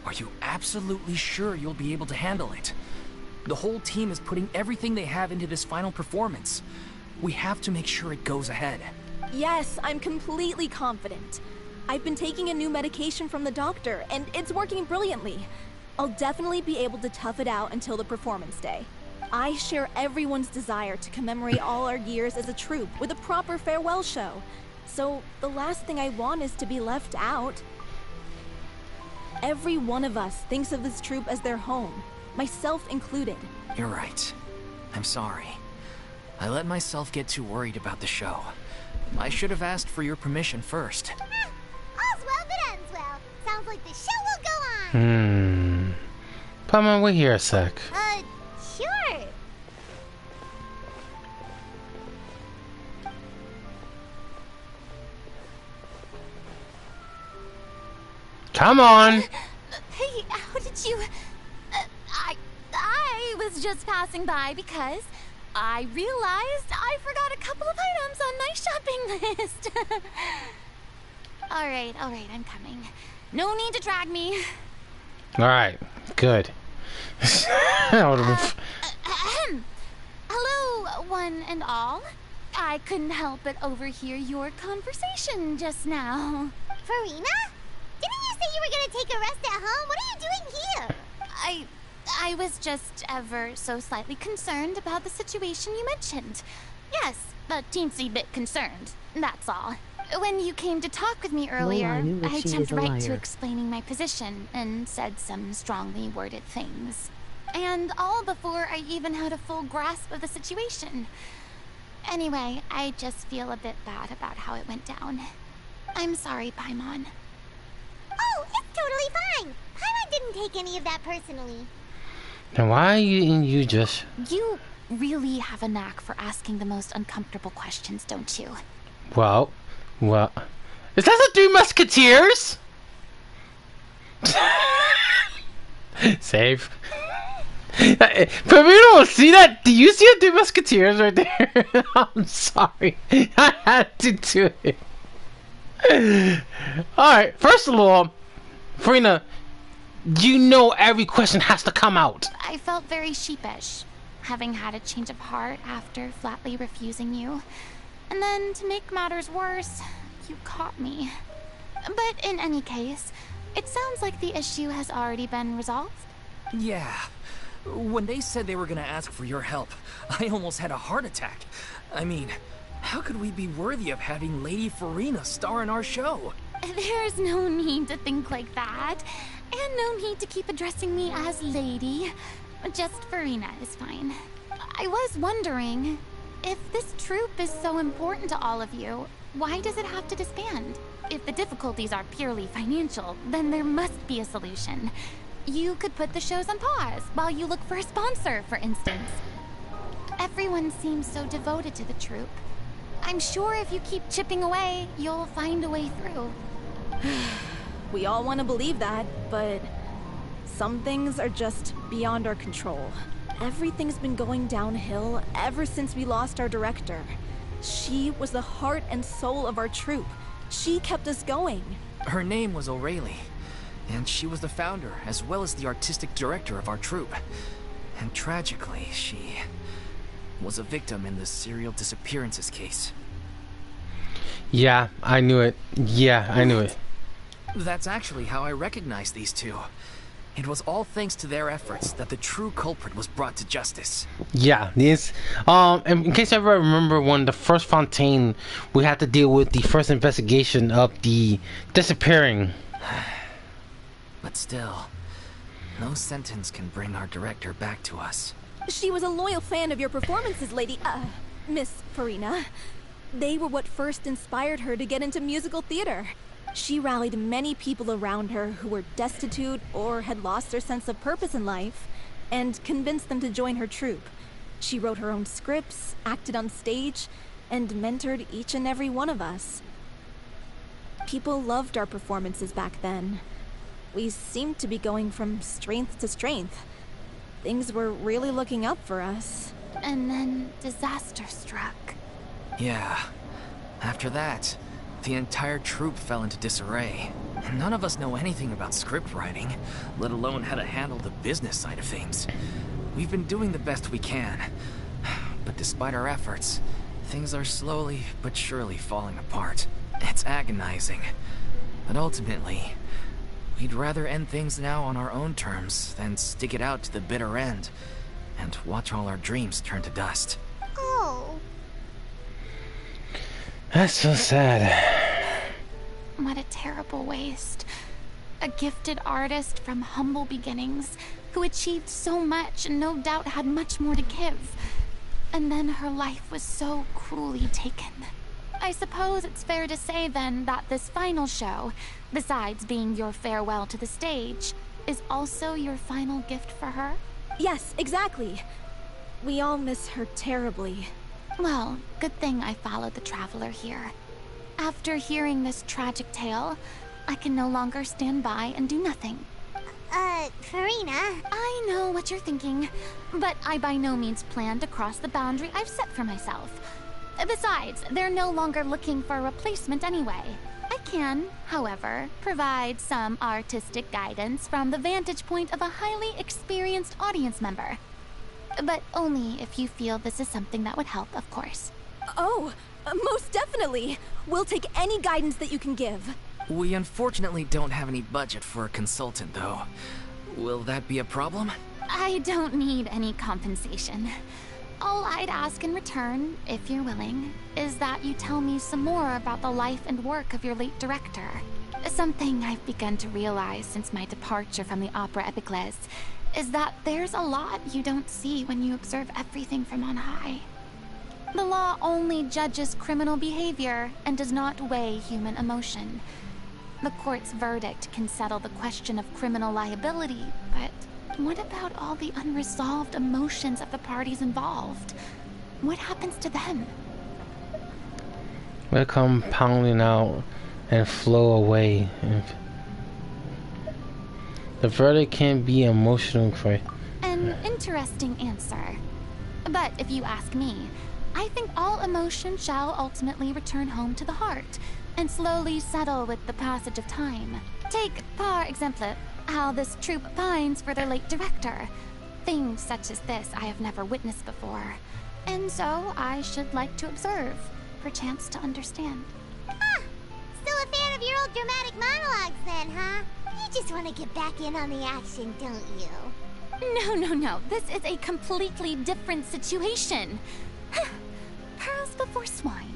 are you absolutely sure you'll be able to handle it? The whole team is putting everything they have into this final performance. We have to make sure it goes ahead. Yes, I'm completely confident. I've been taking a new medication from the doctor, and it's working brilliantly. I'll definitely be able to tough it out until the performance day. I share everyone's desire to commemorate all our years as a troupe with a proper farewell show. So the last thing I want is to be left out. Every one of us thinks of this troupe as their home, myself included. You're right. I'm sorry. I let myself get too worried about the show. I should have asked for your permission first. All's well that ends well. Sounds like the show will go on. Paimon, wait here a sec. Sure. Come on. Hey, how did you... I was just passing by because I realized I forgot a couple of items on my shopping list. Alright, I'm coming. No need to drag me. Alright, good. Hello, one and all. I couldn't help but overhear your conversation just now. Furina? Didn't you say you were gonna take a rest at home? What are you doing here? I was just ever so slightly concerned about the situation you mentioned. Yes, a teensy bit concerned, that's all. When you came to talk with me earlier, I jumped right to explaining my position and said some strongly worded things. And all before I even had a full grasp of the situation. Anyway, I just feel a bit bad about how it went down. I'm sorry, Paimon. Oh, it's totally fine. Paimon didn't take any of that personally. Then why are you just... You really have a knack for asking the most uncomfortable questions, don't you? Well... Is that the Three Musketeers? Save. But we don't see that. Do you see the Three Musketeers right there? I'm sorry. I had to do it. Alright, first of all, Furina, you know every question has to come out. I felt very sheepish, having had a change of heart after flatly refusing you. And then, to make matters worse, you caught me. But in any case, it sounds like the issue has already been resolved. Yeah. When they said they were gonna ask for your help, I almost had a heart attack. I mean, how could we be worthy of having Lady Furina star in our show? There's no need to think like that. And no need to keep addressing me as Lady. Just Furina is fine. I was wondering, if this troupe is so important to all of you, why does it have to disband? If the difficulties are purely financial, then there must be a solution. You could put the shows on pause while you look for a sponsor, for instance. Everyone seems so devoted to the troupe. I'm sure if you keep chipping away, you'll find a way through. We all want to believe that, but some things are just beyond our control. Everything's been going downhill ever since we lost our director. She was the heart and soul of our troupe. She kept us going. Her name was O'Reilly, and she was the founder as well as the artistic director of our troupe. And tragically, she was a victim in the serial disappearances case. Yeah, I knew it. Yeah, I knew it. That's actually how I recognized these two. It was all thanks to their efforts that the true culprit was brought to justice. Yeah, these. In case I ever remember, when the first Fontaine, we had to deal with the first investigation of the disappearing. But still, no sentence can bring our director back to us. She was a loyal fan of your performances, Miss Furina. They were what first inspired her to get into musical theater. She rallied many people around her who were destitute or had lost their sense of purpose in life, and convinced them to join her troupe. She wrote her own scripts, acted on stage, and mentored each and every one of us. People loved our performances back then. We seemed to be going from strength to strength. Things were really looking up for us. And then disaster struck. Yeah. After that, the entire troupe fell into disarray. None of us know anything about script writing, let alone how to handle the business side of things. We've been doing the best we can, but despite our efforts, things are slowly but surely falling apart. It's agonizing, but ultimately, we'd rather end things now on our own terms than stick it out to the bitter end and watch all our dreams turn to dust. Oh. That's so sad. What a terrible waste. A gifted artist from humble beginnings who achieved so much and no doubt had much more to give. And then her life was so cruelly taken. I suppose it's fair to say then that this final show, besides being your farewell to the stage, is also your final gift for her? Yes, exactly. We all miss her terribly. Well, good thing I followed the traveler here. After hearing this tragic tale, I can no longer stand by and do nothing. Furina? I know what you're thinking, but I by no means plan to cross the boundary I've set for myself. Besides, they're no longer looking for a replacement anyway. I can, however, provide some artistic guidance from the vantage point of a highly experienced audience member. But only if you feel this is something that would help, of course. Oh, most definitely. We'll take any guidance that you can give. We unfortunately don't have any budget for a consultant, though. Will that be a problem? I don't need any compensation. All I'd ask in return, if you're willing, is that you tell me some more about the life and work of your late director. Something I've begun to realize since my departure from the Opera Epiclese is that there's a lot you don't see when you observe everything from on high. The law only judges criminal behavior and does not weigh human emotion. The court's verdict can settle the question of criminal liability, but what about all the unresolved emotions of the parties involved? What happens to them? They come pounding out and flow away. The verdict can be emotional for An interesting answer. But if you ask me, I think all emotion shall ultimately return home to the heart and slowly settle with the passage of time. Take, par exemple, how this troupe pines for their late director. Things such as this I have never witnessed before. And so I should like to observe, perchance to understand. Ah! Still a fan of your old dramatic monologues then, huh? You just want to get back in on the action, don't you? No. This is a completely different situation. Pearls before swine.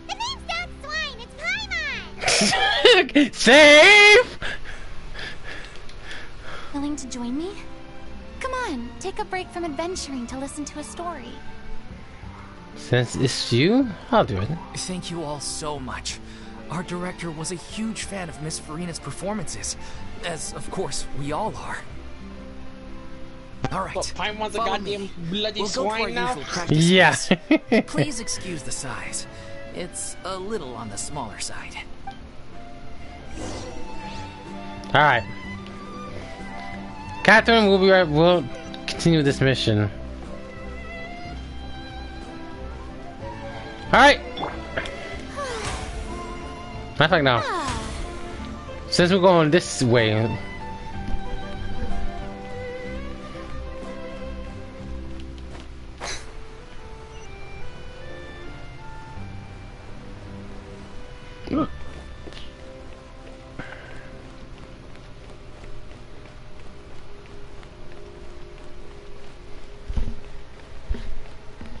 The name's not swine, it's Paimon! Save! Willing to join me? Come on, take a break from adventuring to listen to a story. Since it's you, I'll do it. Thank you all so much. Our director was a huge fan of Miss Furina's performances, as of course we all are. All right. But Paimon's a follow goddamn me. bloody We'll go to our swine now. usual practice Yeah. space. Please excuse the size. It's a little on the smaller side. All right. Catherine, we'll be right. We'll continue this mission. All right. Matter of fact, now, since we're going this way.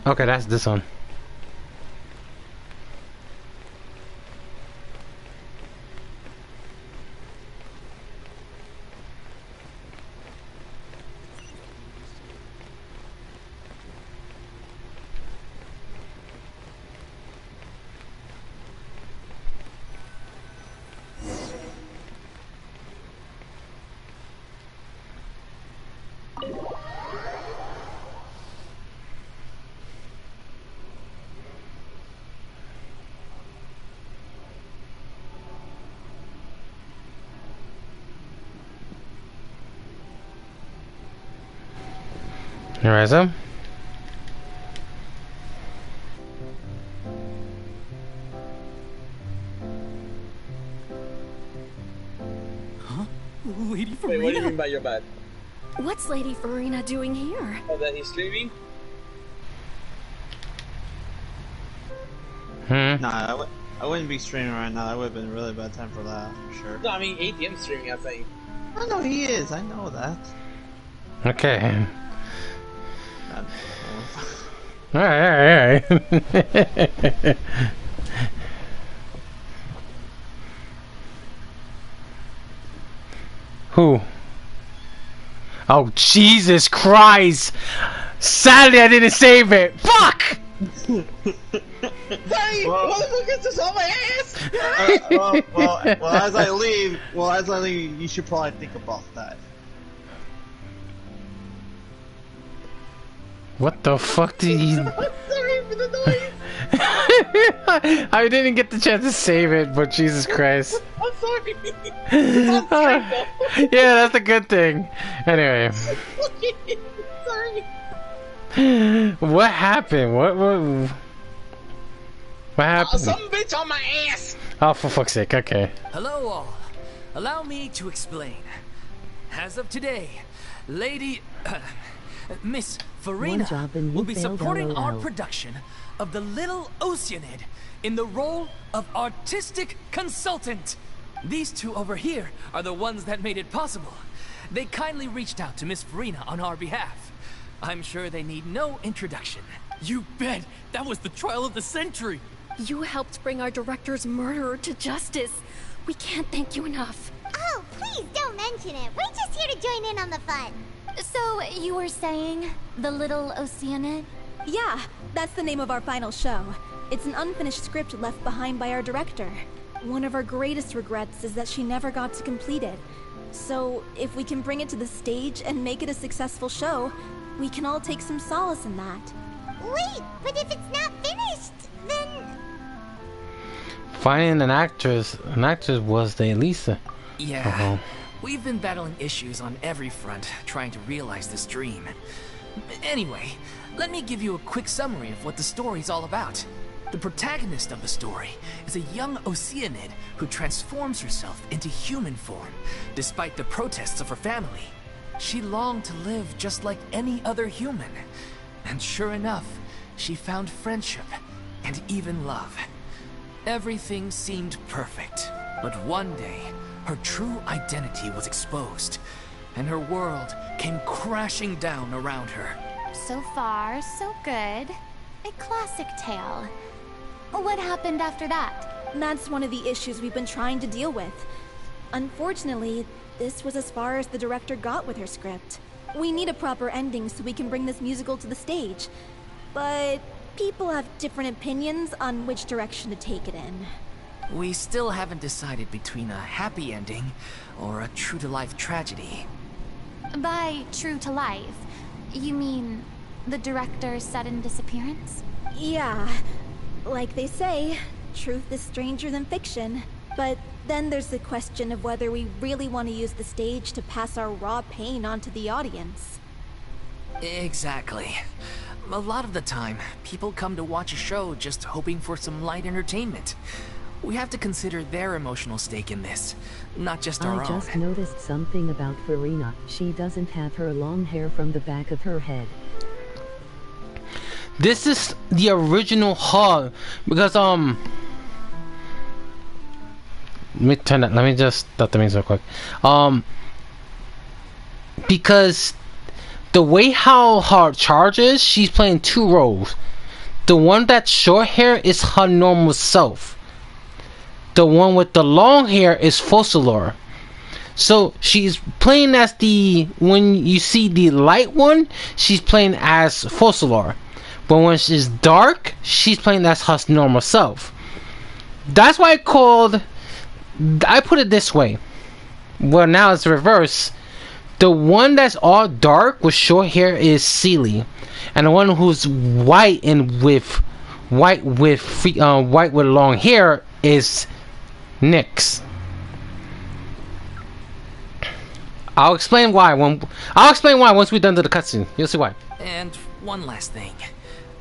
Okay, that's this one. Alright, so. Huh? Lady Furina? Wait, what do you mean by your bad? What's Lady Furina doing here? Oh, that he's streaming? Nah, I wouldn't be streaming right now. That would have been a really bad time for that, for sure. No, I mean ATM streaming, I think. I know he is. I know that. Okay. Alright. Who? Oh, Jesus Christ! Sadly, I didn't save it. Fuck! Sorry, motherfuckers just on my ass! Well, as I leave, you should probably think about that. What the fuck did you... Sorry for the noise! I didn't get the chance to save it, but Jesus Christ. I'm sorry! Yeah, that's a good thing. Anyway. Sorry! What happened? What happened? Some bitch on my ass! Oh, for fuck's sake, okay. Hello all. Allow me to explain. As of today, Lady... Miss Furina will be supporting our production of The Little Oceanid in the role of artistic consultant. These two over here are the ones that made it possible. They kindly reached out to Miss Furina on our behalf. I'm sure they need no introduction. You bet! That was the trial of the century! You helped bring our director's murderer to justice. We can't thank you enough. Oh, please don't mention it. We're just here to join in on the fun. So, you were saying The Little Oceanid? Yeah, that's the name of our final show. It's an unfinished script left behind by our director. One of our greatest regrets is that she never got to complete it. So, if we can bring it to the stage and make it a successful show, we can all take some solace in that. Wait, but if it's not finished, then... Finding an actress was the Elisa. Yeah, we've been battling issues on every front, trying to realize this dream. Anyway, let me give you a quick summary of what the story's all about. The protagonist of the story is a young Oceanid who transforms herself into human form, despite the protests of her family. She longed to live just like any other human. And sure enough, she found friendship and even love. Everything seemed perfect, but one day, her true identity was exposed, and her world came crashing down around her. So far, so good. A classic tale. What happened after that? That's one of the issues we've been trying to deal with. Unfortunately, this was as far as the director got with her script. We need a proper ending so we can bring this musical to the stage. But people have different opinions on which direction to take it in. We still haven't decided between a happy ending or a true-to-life tragedy. By true to life, you mean the director's sudden disappearance? Yeah. Like they say, truth is stranger than fiction. But then there's the question of whether we really want to use the stage to pass our raw pain onto the audience. Exactly. A lot of the time, people come to watch a show just hoping for some light entertainment. We have to consider their emotional stake in this, not just our own. I just noticed something about Furina. She doesn't have her long hair from the back of her head. This is the original hall because let me turn that. Let me just stop the music real quick. Because the way how her charges, she's playing two roles. The one that's short hair is her normal self. The one with the long hair is Focalor. So she's playing as when you see the light one, she's playing as Focalor. But when she's dark, she's playing as her normal self. That's why I put it this way. Well, now it's reverse. The one that's all dark with short hair is Seely, and the one who's white and white with long hair is Nyx. I'll explain why once we're done to the cutscene. You'll see why. And one last thing.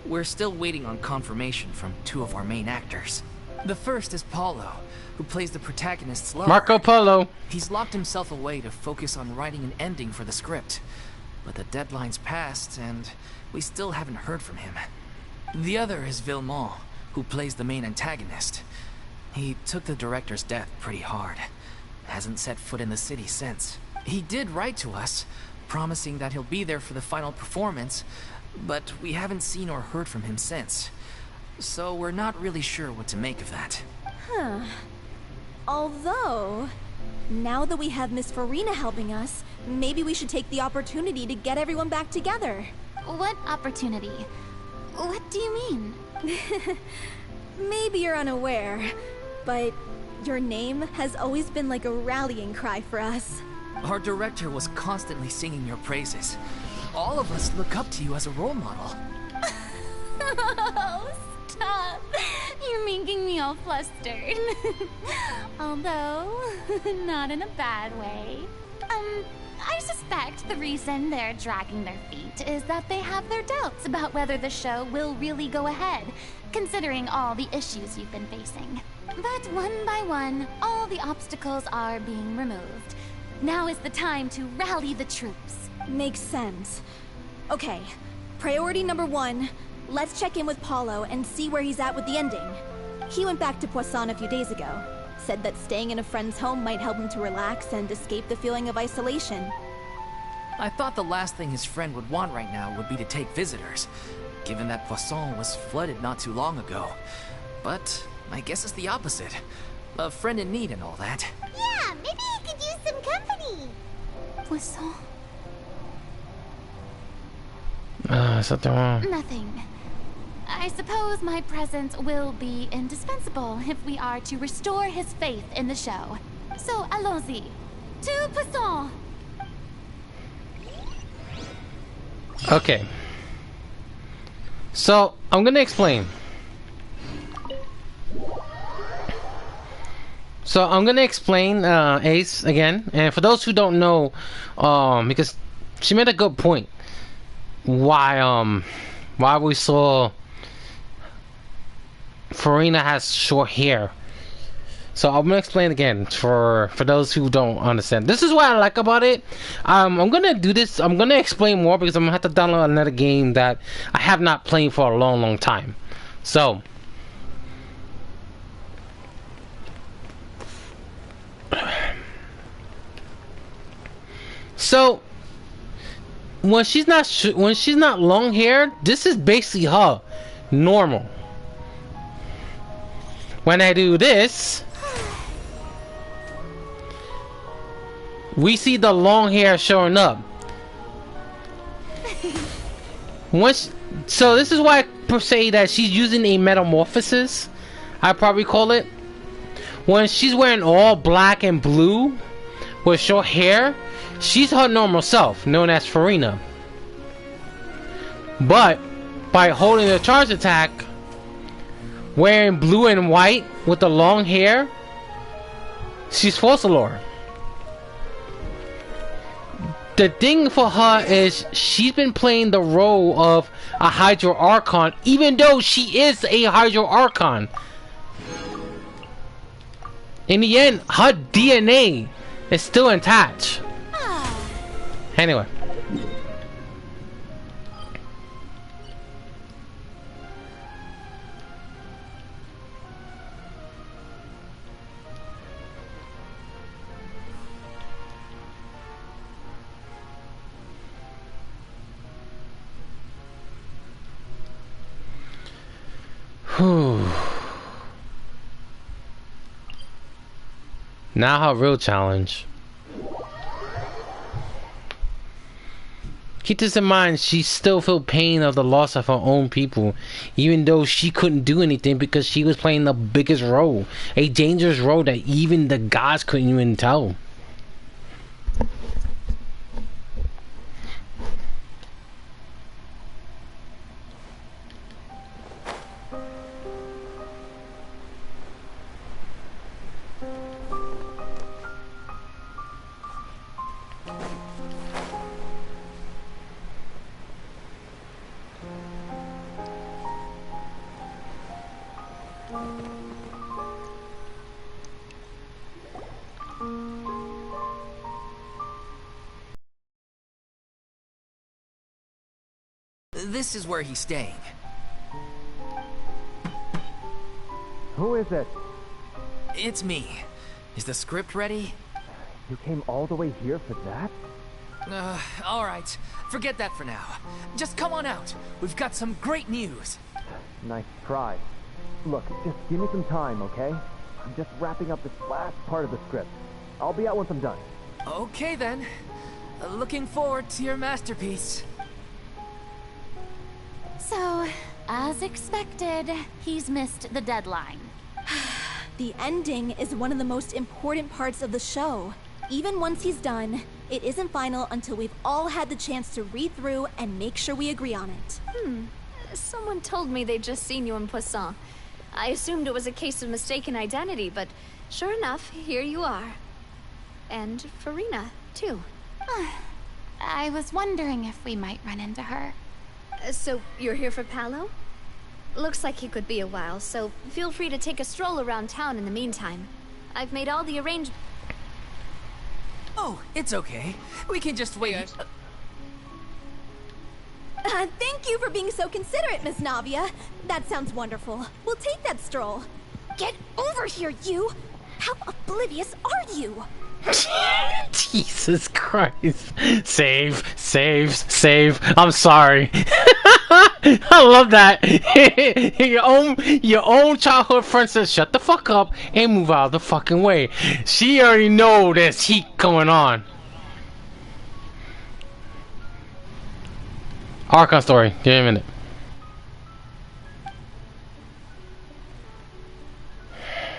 We're still waiting on confirmation from two of our main actors. The first is Paulo, who plays the protagonist's lover. Marco Polo. He's locked himself away to focus on writing an ending for the script. But the deadline's passed, and we still haven't heard from him. The other is Villemont, who plays the main antagonist. He took the director's death pretty hard. Hasn't set foot in the city since. He did write to us, promising that he'll be there for the final performance, but we haven't seen or heard from him since. So we're not really sure what to make of that. Huh. Although, now that we have Miss Furina helping us, maybe we should take the opportunity to get everyone back together. What opportunity? What do you mean? Maybe you're unaware, but your name has always been like a rallying cry for us. Our director was constantly singing your praises. All of us look up to you as a role model. Oh, stop. You're making me all flustered. Although, not in a bad way. I suspect the reason they're dragging their feet is that they have their doubts about whether the show will really go ahead, considering all the issues you've been facing. But one by one, all the obstacles are being removed. Now is the time to rally the troops. Makes sense. Okay, priority number 1, let's check in with Paulo and see where he's at with the ending. He went back to Poisson a few days ago. Said that staying in a friend's home might help him to relax and escape the feeling of isolation. I thought the last thing his friend would want right now would be to take visitors, given that Poisson was flooded not too long ago. But I guess it's the opposite. A friend in need and all that. Yeah, maybe he could use some company. Poisson? Something wrong. Nothing. I suppose my presence will be indispensable if we are to restore his faith in the show. So, allons-y. To Poisson! Okay. So, I'm gonna explain. Ace again, and for those who don't know, because she made a good point. Why we saw Furina has short hair. So I'm gonna explain again for those who don't understand. This is what I like about it. I'm gonna do this. I'm gonna explain more because I'm gonna have to download another game that I have not played for a long time. So when she's not long hair, this is basically her normal. When I do this, we see the long hair showing up. So this is why I per se that she's using a metamorphosis, I probably call it. When she's wearing all black and blue with short hair, she's her normal self, known as Furina. But by holding the charge attack, wearing blue and white with the long hair, she's Fossilor. The thing for her is she's been playing the role of a Hydro Archon, even though she is a Hydro Archon. In the end, her DNA is still intact. Anyway. Now her real challenge. Keep this in mind, she still felt pain of the loss of her own people, even though she couldn't do anything because she was playing the biggest role. A dangerous role that even the gods couldn't even tell. This is where he's staying. Who is it? It's me. Is the script ready? You came all the way here for that? Alright. Forget that for now. Just come on out. We've got some great news. Nice try. Look, just give me some time, okay? I'm just wrapping up this last part of the script. I'll be out once I'm done. Okay then. Looking forward to your masterpiece. So, as expected, he's missed the deadline. The ending is one of the most important parts of the show. Even once he's done, it isn't final until we've all had the chance to read through and make sure we agree on it. Someone told me they'd just seen you in Poisson. I assumed it was a case of mistaken identity, but sure enough, here you are. And Furina, too. I was wondering if we might run into her. So, you're here for Paolo? Looks like he could be a while, so feel free to take a stroll around town in the meantime. I've made all the arrangements. Oh, it's okay. We can just wait. Thank you for being so considerate, Miss Navia. That sounds wonderful. We'll take that stroll. Get over here, you! How oblivious are you? Jesus Christ. Save. I'm sorry. I love that. your own childhood friend says shut the fuck up and move out of the fucking way. She already know there's heat going on. Archon story. Give me a minute.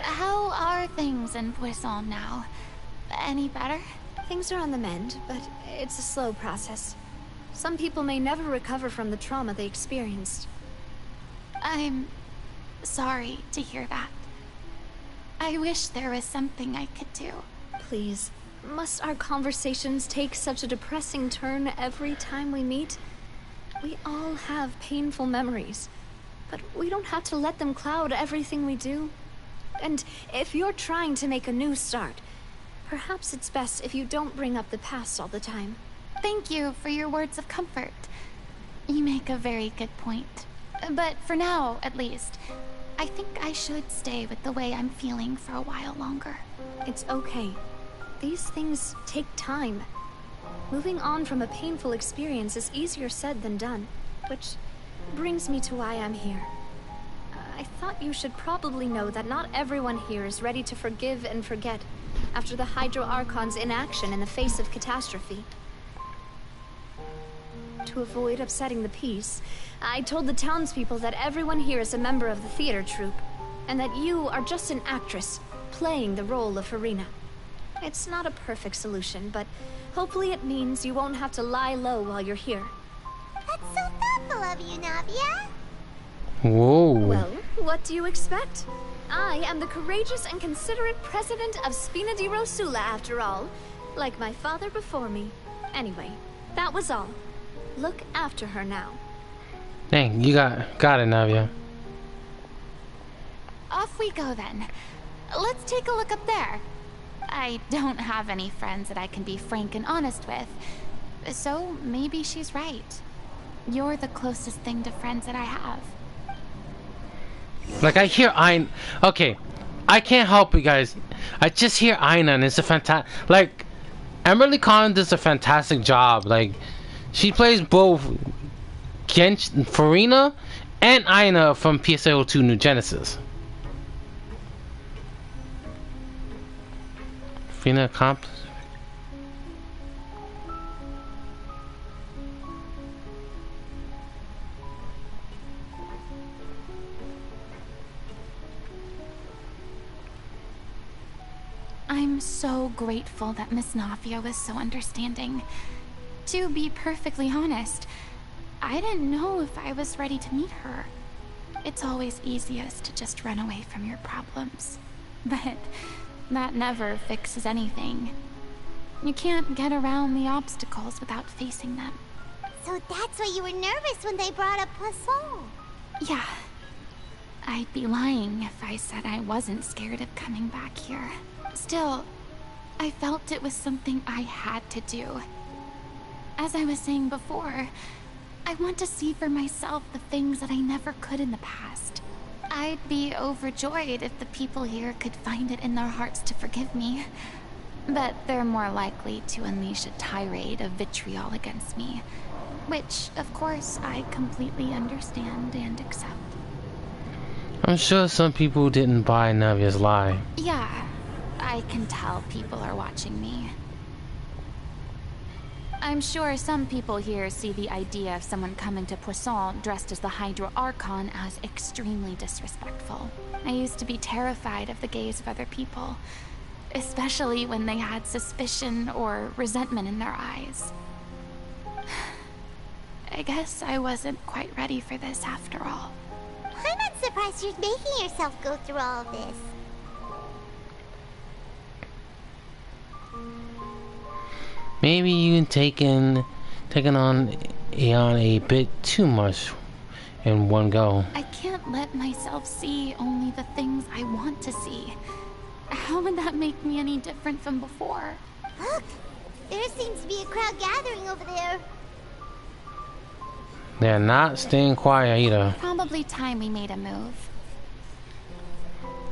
How are things in Poisson now? Any better? Things are on the mend, but it's a slow process. Some people may never recover from the trauma they experienced. I'm sorry to hear that. I wish there was something I could do. Please, must our conversations take such a depressing turn every time we meet? We all have painful memories, but we don't have to let them cloud everything we do. And if you're trying to make a new start, perhaps it's best if you don't bring up the past all the time. Thank you for your words of comfort. You make a very good point. But for now, at least, I think I should stay with the way I'm feeling for a while longer. It's okay. These things take time. Moving on from a painful experience is easier said than done, which brings me to why I'm here. I thought you should probably know that not everyone here is ready to forgive and forget after the Hydro Archon's inaction in the face of catastrophe. To avoid upsetting the peace, I told the townspeople that everyone here is a member of the theater troupe, and that you are just an actress playing the role of Furina. It's not a perfect solution, but hopefully it means you won't have to lie low while you're here. That's so thoughtful of you, Navia. Whoa. Well, what do you expect? I am the courageous and considerate president of Spina di Rosula, after all. Like my father before me. Anyway, that was all. Look after her now. Dang, you got it, Navia. Off we go then. Let's take a look up there. I don't have any friends that I can be frank and honest with. So maybe she's right. You're the closest thing to friends that I have. Like I hear okay, I can't help you guys. I just hear Aina and it's a fantastic, like, Emily Collin does a fantastic job. Like, she plays both Genshin, Furina, and Aina from PSO2 New Genesis. Furina comp. I'm so grateful that Miss Navia was so understanding. To be perfectly honest, I didn't know if I was ready to meet her. It's always easiest to just run away from your problems. But that never fixes anything. You can't get around the obstacles without facing them. So that's why you were nervous when they brought up Poisson. Yeah. I'd be lying if I said I wasn't scared of coming back here. Still, I felt it was something I had to do. As I was saying before, I want to see for myself the things that I never could in the past. I'd be overjoyed if the people here could find it in their hearts to forgive me. But they're more likely to unleash a tirade of vitriol against me. Which, of course, I completely understand and accept. I'm sure some people didn't buy Navia's lie. Yeah, I can tell people are watching me. I'm sure some people here see the idea of someone coming to Poisson dressed as the Hydro Archon as extremely disrespectful. I used to be terrified of the gaze of other people, especially when they had suspicion or resentment in their eyes. I guess I wasn't quite ready for this after all. I'm not surprised you're making yourself go through all of this. Maybe you taken on Aeon a bit too much in one go. I can't let myself see only the things I want to see. How would that make me any different from before? Look! There seems to be a crowd gathering over there. They're not staying quiet either. Probably time we made a move.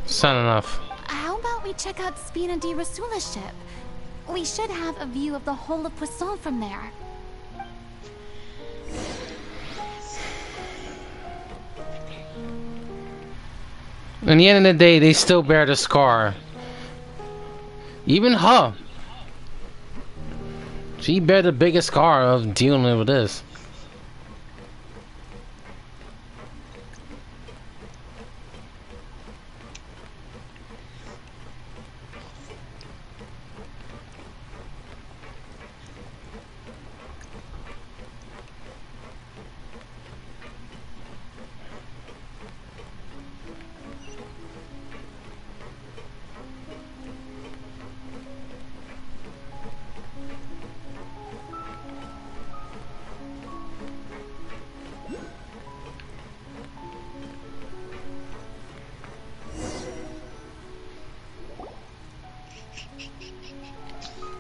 Son enough. How about we check out Spina di Rasula's ship? We should have a view of the whole of Poisson from there. In the end of the day, they still bear the scar. Even her. She bear the biggest scar of dealing with this.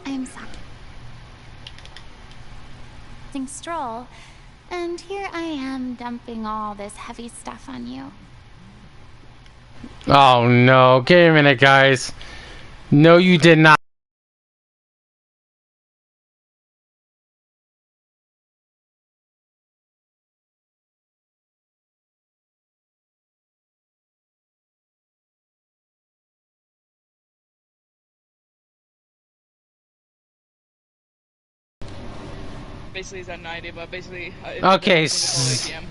I'm sorry. Stroll, and here I am dumping all this heavy stuff on you. Oh no, give me a minute, guys. No, you did not. Basically, he's had an idea, but basically. Okay. ATM.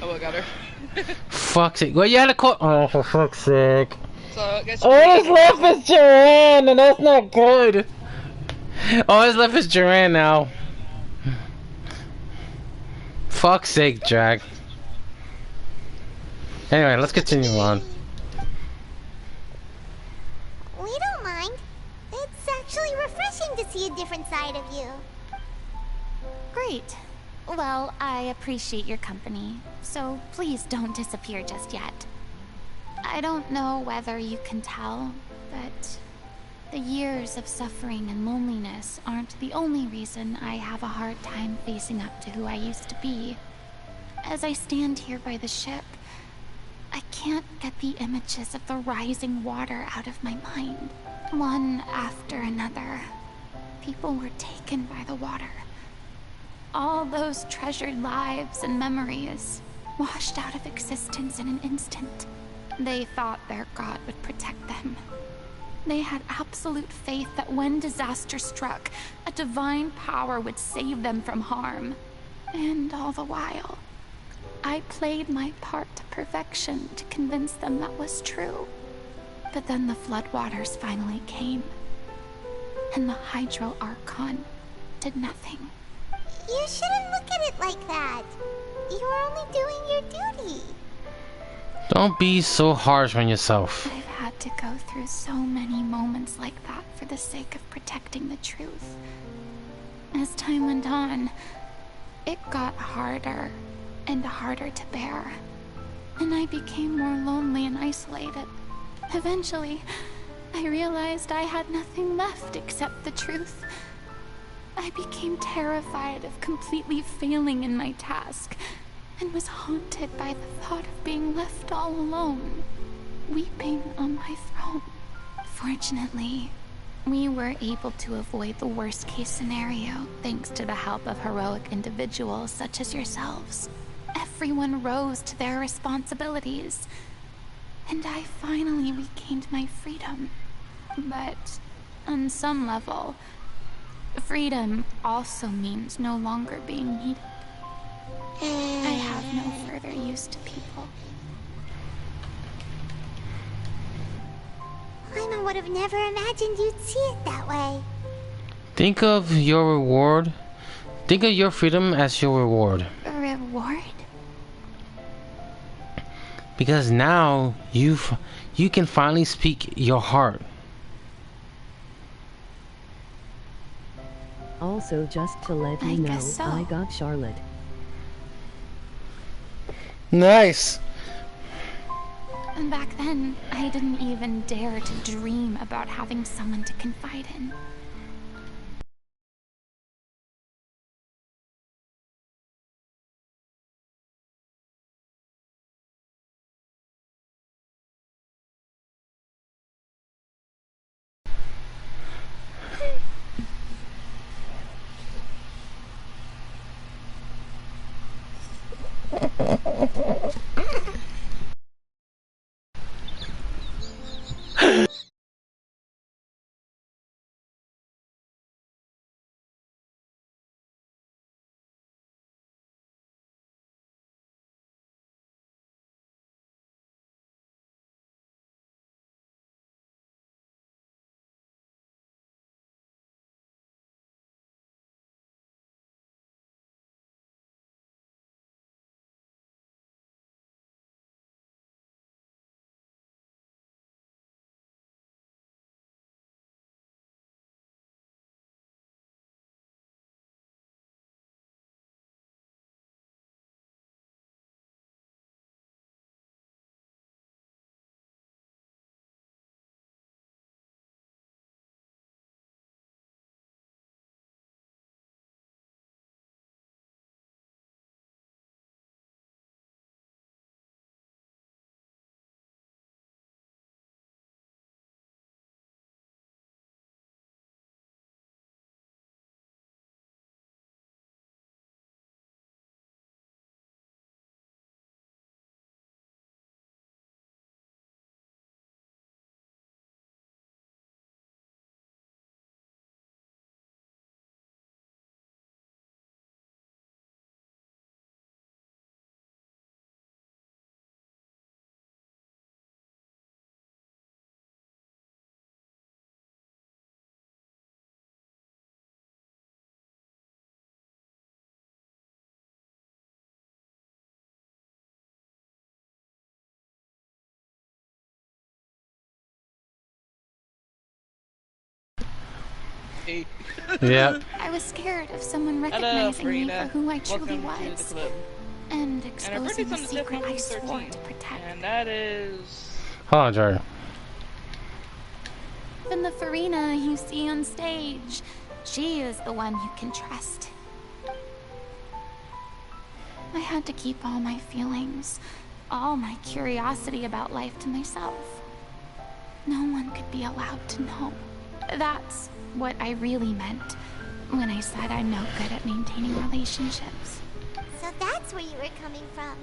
Oh, I got her. Fuck's sake. Well, you had to call. Oh, for fuck's sake. So, I guess. All that's left is Joanne, and that's not good. All that's left is Joanne now. Fuck's sake, Jack. Anyway, let's continue on. We don't mind. It's actually refreshing to see a different side of you. Great. Well, I appreciate your company, so please don't disappear just yet. I don't know whether you can tell, but the years of suffering and loneliness aren't the only reason I have a hard time facing up to who I used to be. As I stand here by the ship, I can't get the images of the rising water out of my mind. One after another, people were taken by the water. All those treasured lives and memories washed out of existence in an instant. They thought their god would protect them. They had absolute faith that when disaster struck, a divine power would save them from harm. And all the while, I played my part to perfection to convince them that was true. But then the floodwaters finally came, and the Hydro Archon did nothing. You shouldn't look at it like that. You're only doing your duty. Don't be so harsh on yourself. I've had to go through so many moments like that for the sake of protecting the truth. As time went on, it got harder and harder to bear. And I became more lonely and isolated. Eventually, I realized I had nothing left except the truth. I became terrified of completely failing in my task, and was haunted by the thought of being left all alone, weeping on my throne. Fortunately, we were able to avoid the worst-case scenario thanks to the help of heroic individuals such as yourselves. Everyone rose to their responsibilities, and I finally regained my freedom. But on some level, Freedom also means no longer being needed. I have no further use to people. Paimon would have never imagined you'd see it that way. Think of your reward. Think of your freedom as your reward. A reward? Because now you can finally speak your heart. Also, just to let you know, guess so. I got Charlotte. Nice. And back then, I didn't even dare to dream about having someone to confide in. Yep. I was scared of someone recognizing me for who I truly was. And exposing the secret I swore to protect. And that is... Hold on, Jordan. Even the Furina you see on stage, she is the one you can trust. I had to keep all my feelings, all my curiosity about life to myself. No one could be allowed to know. That's what I really meant when I said I'm no good at maintaining relationships. So that's where you were coming from.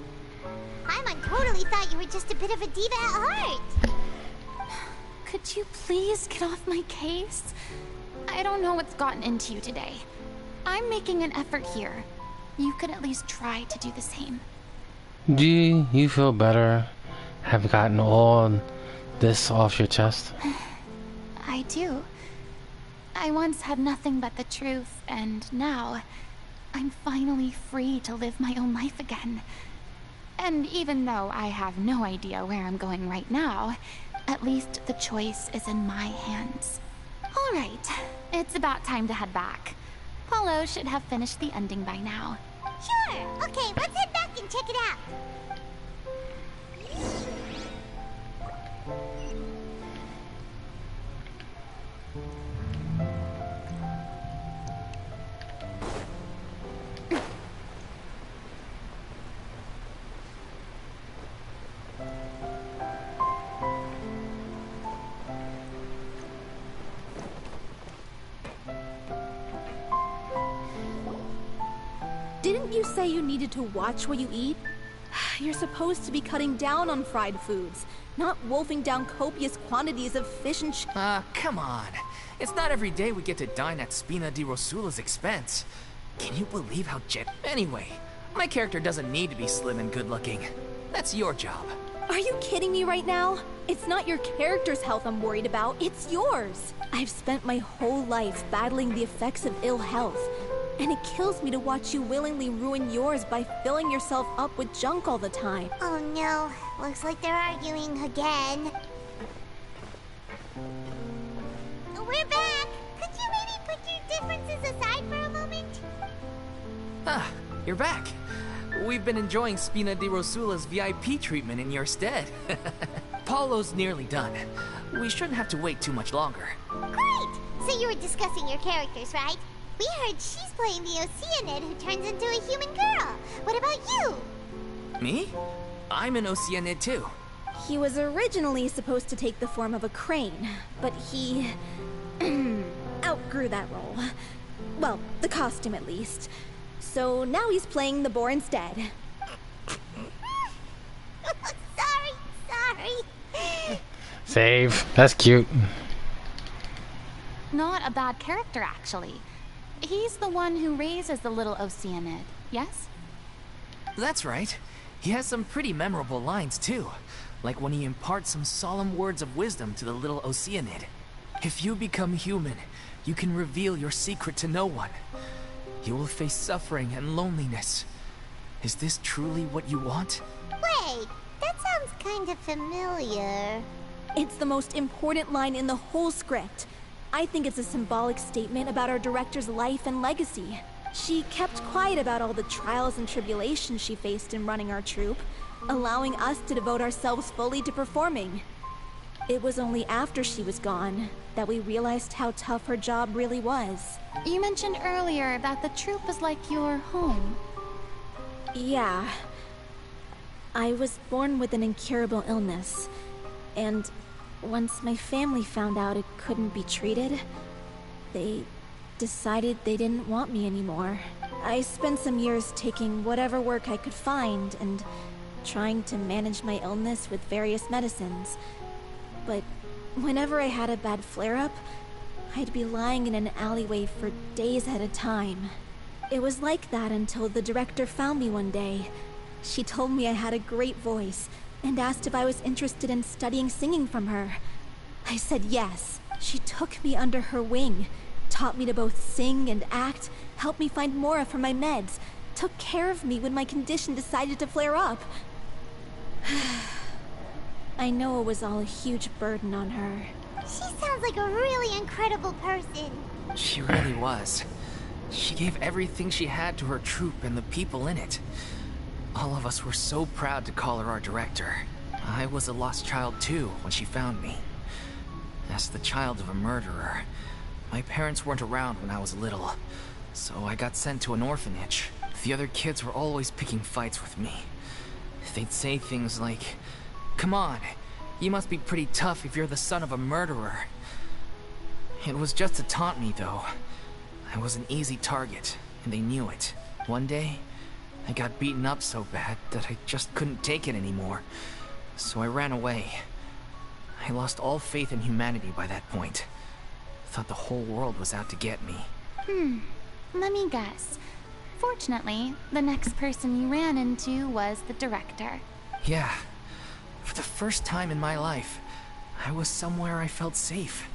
Paimon totally thought you were just a bit of a diva at heart. Could you please get off my case? I don't know what's gotten into you today. I'm making an effort here. You could at least try to do the same. Do you feel better? Have gotten all this off your chest? I do. I once had nothing but the truth, and now I'm finally free to live my own life again. And even though I have no idea where I'm going right now, at least the choice is in my hands. All right, it's about time to head back. Paulo should have finished the ending by now. Sure. Okay, let's head back and check it out. Didn't you say you needed to watch what you eat? You're supposed to be cutting down on fried foods, not wolfing down copious quantities of fish and Come on. It's not every day we get to dine at Spina di Rosula's expense. Can you believe how Anyway, my character doesn't need to be slim and good-looking. That's your job. Are you kidding me right now? It's not your character's health I'm worried about, it's yours. I've spent my whole life battling the effects of ill health, and it kills me to watch you willingly ruin yours by filling yourself up with junk all the time. Oh no, looks like they're arguing again. We're back! Could you maybe put your differences aside for a moment? Ah, you're back. We've been enjoying Spina di Rosula's VIP treatment in your stead. Paulo's nearly done. We shouldn't have to wait too much longer. Great! So you were discussing your characters, right? We heard she's playing the Oceanid who turns into a human girl. What about you? Me? I'm an Oceanid too. He was originally supposed to take the form of a crane, but he outgrew that role. Well, the costume at least. So now he's playing the boar instead. Sorry. Save. That's cute. Not a bad character, actually. He's the one who raises the little Oceanid, yes? That's right. He has some pretty memorable lines too. Like when he imparts some solemn words of wisdom to the little Oceanid. If you become human, you can reveal your secret to no one. You will face suffering and loneliness. Is this truly what you want? Wait, that sounds kind of familiar. It's the most important line in the whole script. I think it's a symbolic statement about our director's life and legacy. She kept quiet about all the trials and tribulations she faced in running our troupe, allowing us to devote ourselves fully to performing. It was only after she was gone that we realized how tough her job really was. You mentioned earlier that the troupe is like your home. Yeah. I was born with an incurable illness, and once my family found out it couldn't be treated, they decided they didn't want me anymore. I spent some years taking whatever work I could find and trying to manage my illness with various medicines. But whenever I had a bad flare-up, I'd be lying in an alleyway for days at a time. It was like that until the director found me one day. She told me I had a great voice and asked if I was interested in studying singing from her. I said yes. She took me under her wing, taught me to both sing and act, helped me find Mora for my meds, took care of me when my condition decided to flare up. I know it was all a huge burden on her. She sounds like a really incredible person. She really was. She gave everything she had to her troupe and the people in it. All of us were so proud to call her our director. I was a lost child too when she found me. As the child of a murderer, my parents weren't around when I was little, so I got sent to an orphanage. The other kids were always picking fights with me. They'd say things like, "Come on, you must be pretty tough if you're the son of a murderer." It was just to taunt me, though. I was an easy target, and they knew it. One day, I got beaten up so bad that I just couldn't take it anymore, so I ran away. I lost all faith in humanity by that point. Thought the whole world was out to get me. Let me guess. Fortunately, the next person you ran into was the director. Yeah. For the first time in my life, I was somewhere I felt safe.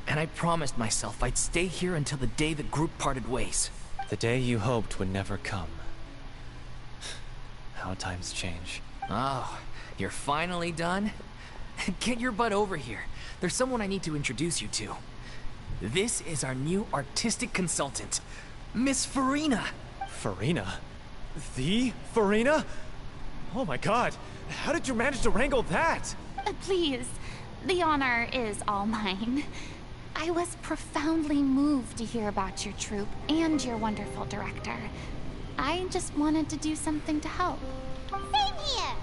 And I promised myself I'd stay here until the day the group parted ways. The day you hoped would never come. How times change. Oh, you're finally done? Get your butt over here. There's someone I need to introduce you to. This is our new artistic consultant, Miss Furina. Furina? The Furina? Oh my god, how did you manage to wrangle that? Please, the honor is all mine. I was profoundly moved to hear about your troupe and your wonderful director. I just wanted to do something to help. Same here!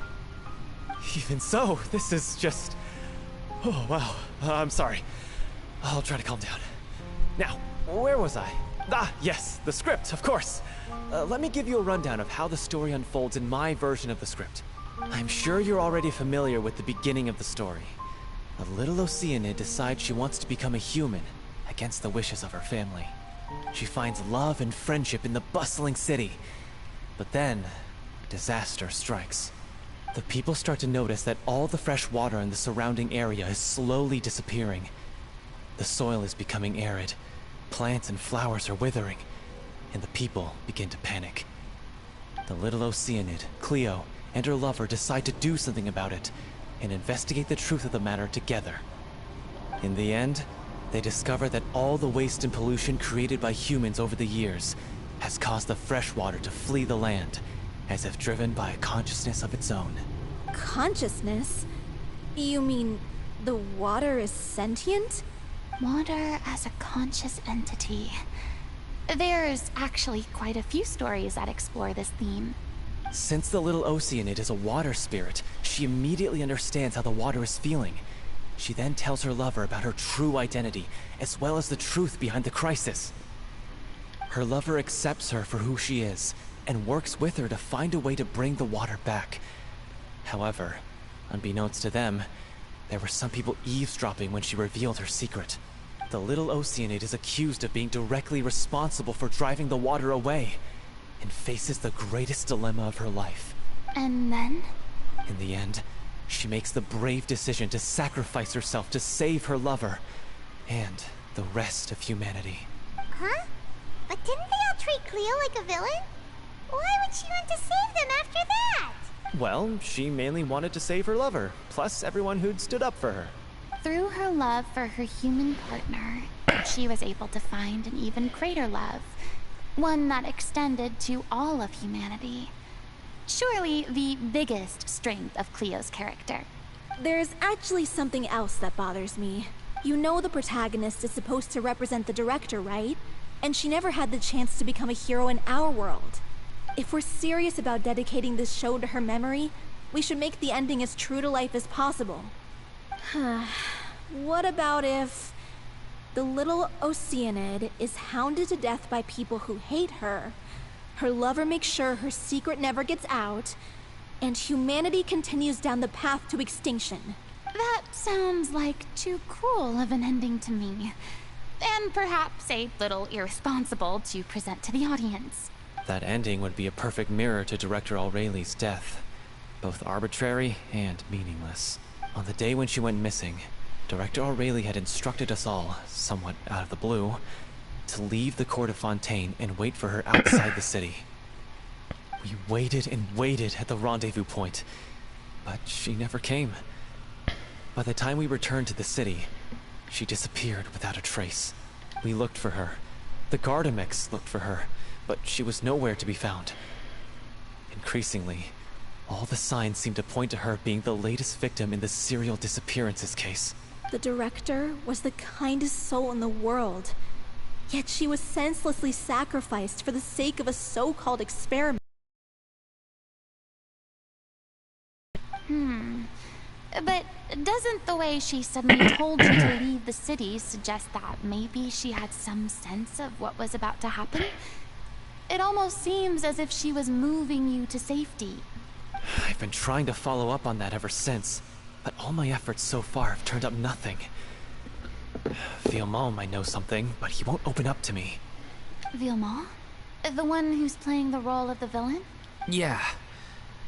Even so, this is just... Oh, wow. I'm sorry. I'll try to calm down. Now, where was I? Ah, yes, the script, of course. Let me give you a rundown of how the story unfolds in my version of the script. I'm sure you're already familiar with the beginning of the story. A little Oceanid decides she wants to become a human, against the wishes of her family. She finds love and friendship in the bustling city. But then, disaster strikes. The people start to notice that all the fresh water in the surrounding area is slowly disappearing. The soil is becoming arid, plants and flowers are withering, and the people begin to panic. The little Oceanid, Cleo, and her lover decide to do something about it and investigate the truth of the matter together. In the end, they discover that all the waste and pollution created by humans over the years has caused the fresh water to flee the land, as if driven by a consciousness of its own. Consciousness? You mean the water is sentient? Water as a conscious entity. There's actually quite a few stories that explore this theme. Since the little Oceanid is a water spirit, she immediately understands how the water is feeling. She then tells her lover about her true identity, as well as the truth behind the crisis. Her lover accepts her for who she is, and works with her to find a way to bring the water back. However, unbeknownst to them, there were some people eavesdropping when she revealed her secret. The little Oceanid is accused of being directly responsible for driving the water away, and faces the greatest dilemma of her life. And then? In the end, she makes the brave decision to sacrifice herself to save her lover, and the rest of humanity. Huh? But didn't they all treat Cleo like a villain? Why would she want to save them after that? Well, she mainly wanted to save her lover, plus everyone who'd stood up for her. Through her love for her human partner, she was able to find an even greater love. One that extended to all of humanity. Surely the biggest strength of Cleo's character. There's actually something else that bothers me. You know the protagonist is supposed to represent the director, right? And she never had the chance to become a hero in our world. If we're serious about dedicating this show to her memory, we should make the ending as true to life as possible. What about if the little Oceanid is hounded to death by people who hate her, her lover makes sure her secret never gets out, and humanity continues down the path to extinction? That sounds like too cruel of an ending to me. And perhaps a little irresponsible to present to the audience. That ending would be a perfect mirror to Director Aureli's death. Both arbitrary and meaningless. On the day when she went missing, Director Aureli had instructed us all, somewhat out of the blue, to leave the court of Fontaine and wait for her outside the city. We waited and waited at the rendezvous point, but she never came. By the time we returned to the city, she disappeared without a trace. We looked for her. The Gardamex looked for her, but she was nowhere to be found. Increasingly, all the signs seemed to point to her being the latest victim in the serial disappearances case. The director was the kindest soul in the world, yet she was senselessly sacrificed for the sake of a so-called experiment. But doesn't the way she suddenly told you to leave the city suggest that maybe she had some sense of what was about to happen? It almost seems as if she was moving you to safety. I've been trying to follow up on that ever since, but all my efforts so far have turned up nothing. Villemont might know something, but he won't open up to me. Villemont? The one who's playing the role of the villain? Yeah.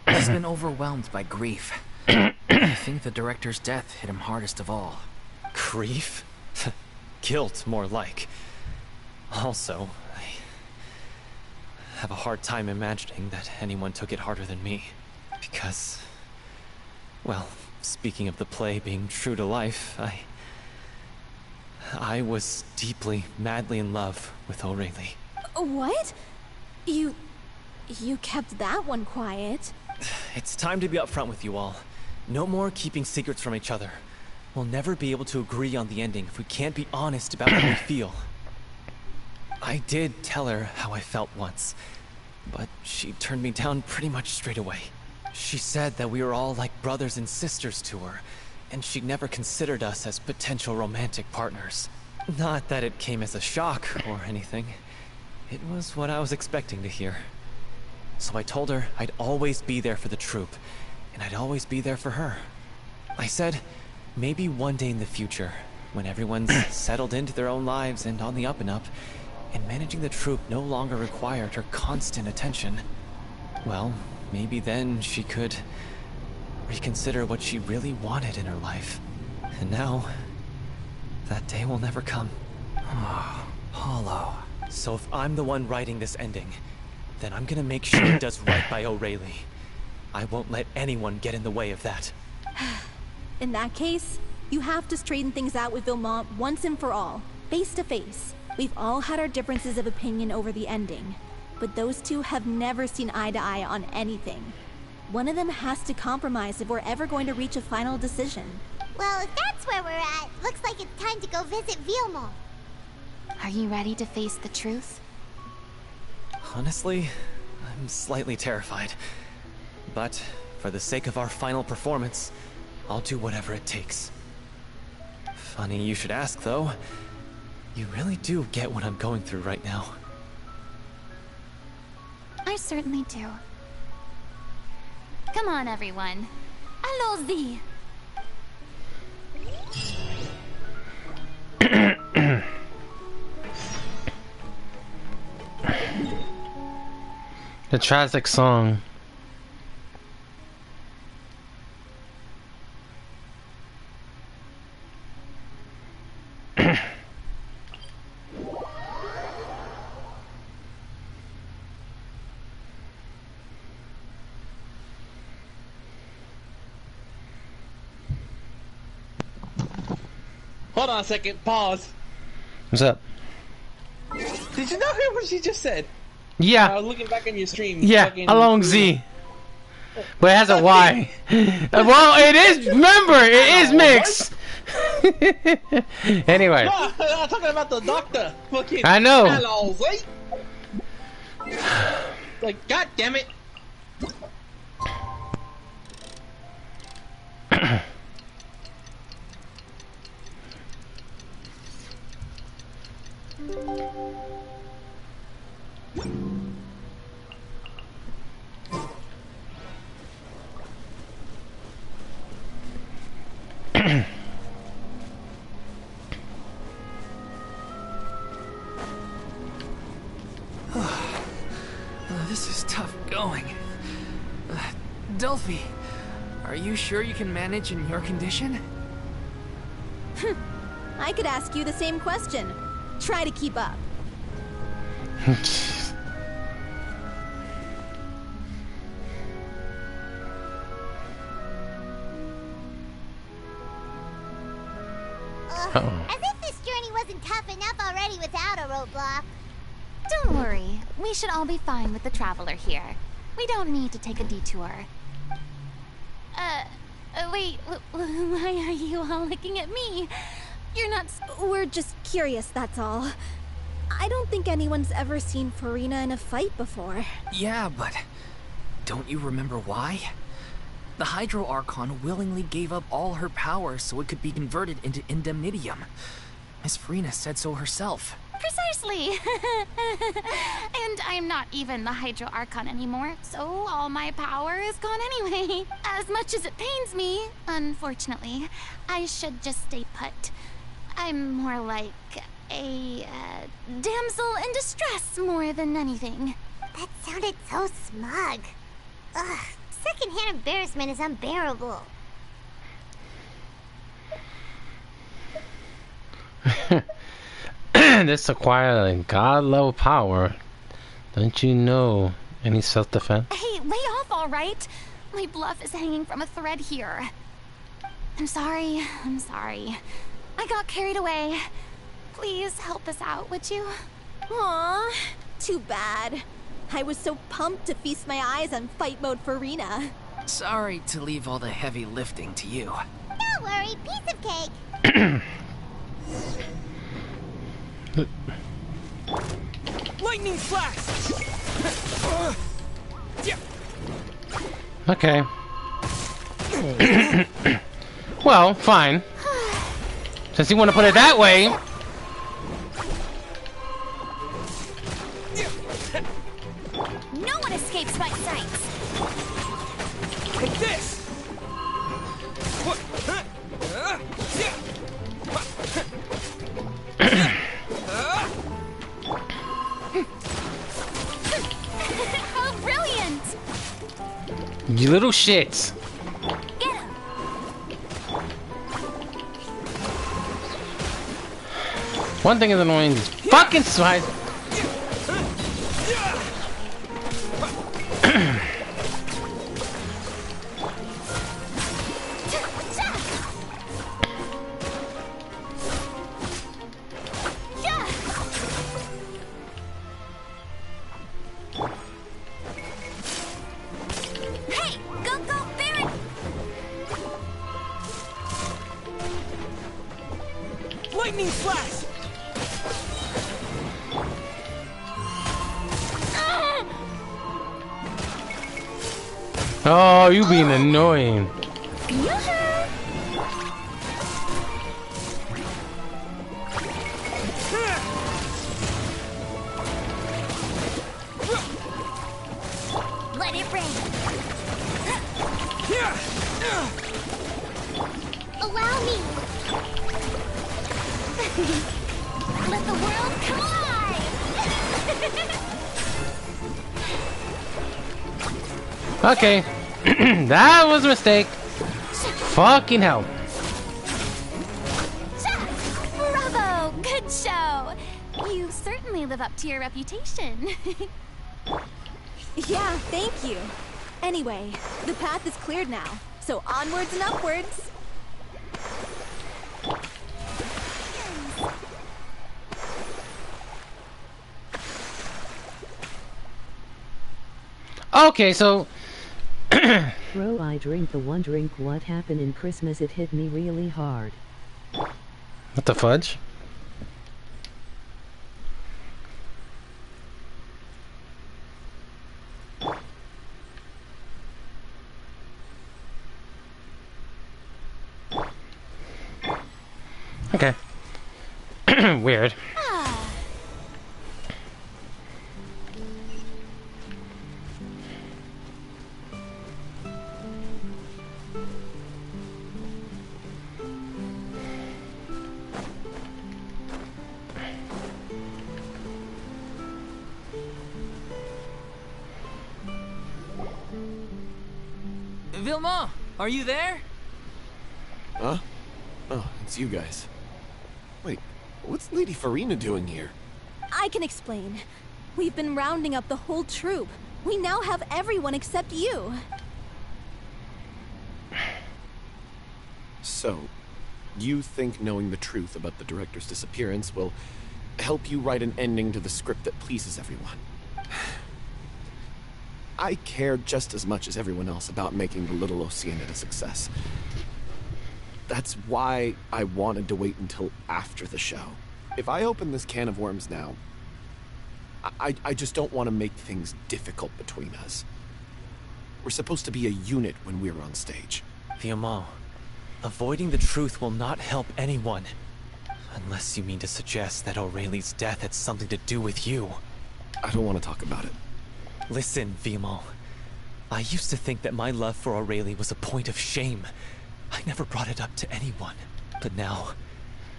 He's been overwhelmed by grief. I think the director's death hit him hardest of all. Grief? Guilt, more like. Also, I have a hard time imagining that anyone took it harder than me. Because, well, speaking of the play being true to life, I was deeply, madly in love with Aureli. What? You kept that one quiet. It's time to be upfront with you all. No more keeping secrets from each other. We'll never be able to agree on the ending if we can't be honest about how we feel. I did tell her how I felt once, but she turned me down pretty much straight away. She said that we were all like brothers and sisters to her, and she'd never considered us as potential romantic partners. Not that it came as a shock or anything. It was what I was expecting to hear. So I told her I'd always be there for the troupe, and I'd always be there for her. I said, maybe one day in the future, when everyone's settled into their own lives and on the up and up, and managing the troop no longer required her constant attention, well, maybe then she could reconsider what she really wanted in her life. And now, that day will never come. Hollow. So if I'm the one writing this ending, then I'm gonna make sure it does right by O'Reilly. I won't let anyone get in the way of that. In that case, you have to straighten things out with Vilmont once and for all, face to face. We've all had our differences of opinion over the ending, but those two have never seen eye to eye on anything. One of them has to compromise if we're ever going to reach a final decision. Well, if that's where we're at, looks like it's time to go visit Vilmont. Are you ready to face the truth? Honestly, I'm slightly terrified. But for the sake of our final performance, I'll do whatever it takes. Funny you should ask, though. You really do get what I'm going through right now. I certainly do. Come on, everyone. Allons-y! The tragic song. Hold on a second. Pause. What's up? Did you not hear what she just said? Yeah. I was looking back on your stream. Yeah, along Z. But it has a Y. Well, it is, remember, it is mixed. Anyway. No, I'm talking about the doctor. Fucking I know. Hello, wait. Like, god damn it. This is tough going. Delphi, are you sure you can manage in your condition? I could ask you the same question. Try to keep up. As if this journey wasn't tough enough already without a roadblock. Don't worry. We should all be fine with the traveler here. We don't need to take a detour. Wait, why are you all looking at me? You're not... We're just curious, that's all. I don't think anyone's ever seen Furina in a fight before. Yeah, but don't you remember why? The Hydro Archon willingly gave up all her power so it could be converted into Indemnitium. Miss Furina said so herself. Precisely! And I'm not even the Hydro Archon anymore, so all my power is gone anyway. As much as it pains me, unfortunately, I should just stay put. I'm more like a damsel in distress more than anything. That sounded so smug. Ugh, secondhand embarrassment is unbearable. This acquired god-level power. Don't you know any self-defense? Hey, lay off, all right? My bluff is hanging from a thread here. I'm sorry. I got carried away. Please help us out, would you? Aww, too bad. I was so pumped to feast my eyes on fight mode Furina. Sorry to leave all the heavy lifting to you. Don't worry, piece of cake. Lightning flash! Okay. Well, fine. Since you want to put it that way. No one escapes my sights. Like this! How brilliant! You little shits. Get him! One thing is annoying, these fucking slides. Hey, go, Baron! Lightning flash! Oh, you being annoying. Let it rain. Allow me. Let the world collide. Okay. That was a mistake. Fucking hell. Bravo! Good show. You certainly live up to your reputation. Yeah, thank you. Anyway, the path is cleared now, so onwards and upwards. Okay, so Bro, I drink the one drink. What happened in Christmas? It hit me really hard. what the fudge? Okay. Weird. Vilma, are you there? Huh? Oh, it's you guys. Wait, what's Lady Furina doing here? I can explain. We've been rounding up the whole troop. We now have everyone except you. So, you think knowing the truth about the director's disappearance will help you write an ending to the script that pleases everyone? I care just as much as everyone else about making the Little Oceanid a success. That's why I wanted to wait until after the show. If I open this can of worms now, I just don't want to make things difficult between us. We're supposed to be a unit when we're on stage. Vilma, Avoiding the truth will not help anyone. Unless you mean to suggest that Aurelie's death had something to do with you. I don't want to talk about it. Listen, Vimo. I used to think that my love for Aurelie was a point of shame. I never brought it up to anyone. But now,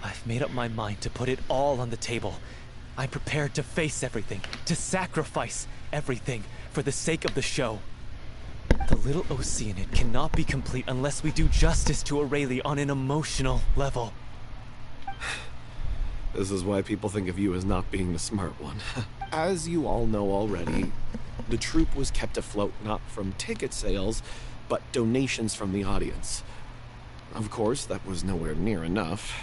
I've made up my mind to put it all on the table. I'm prepared to face everything, to sacrifice everything for the sake of the show. The Little Oceanid cannot be complete unless we do justice to Aurelie on an emotional level. This is why people think of you as not being the smart one. As you all know already, the troupe was kept afloat not from ticket sales, but donations from the audience. Of course, that was nowhere near enough.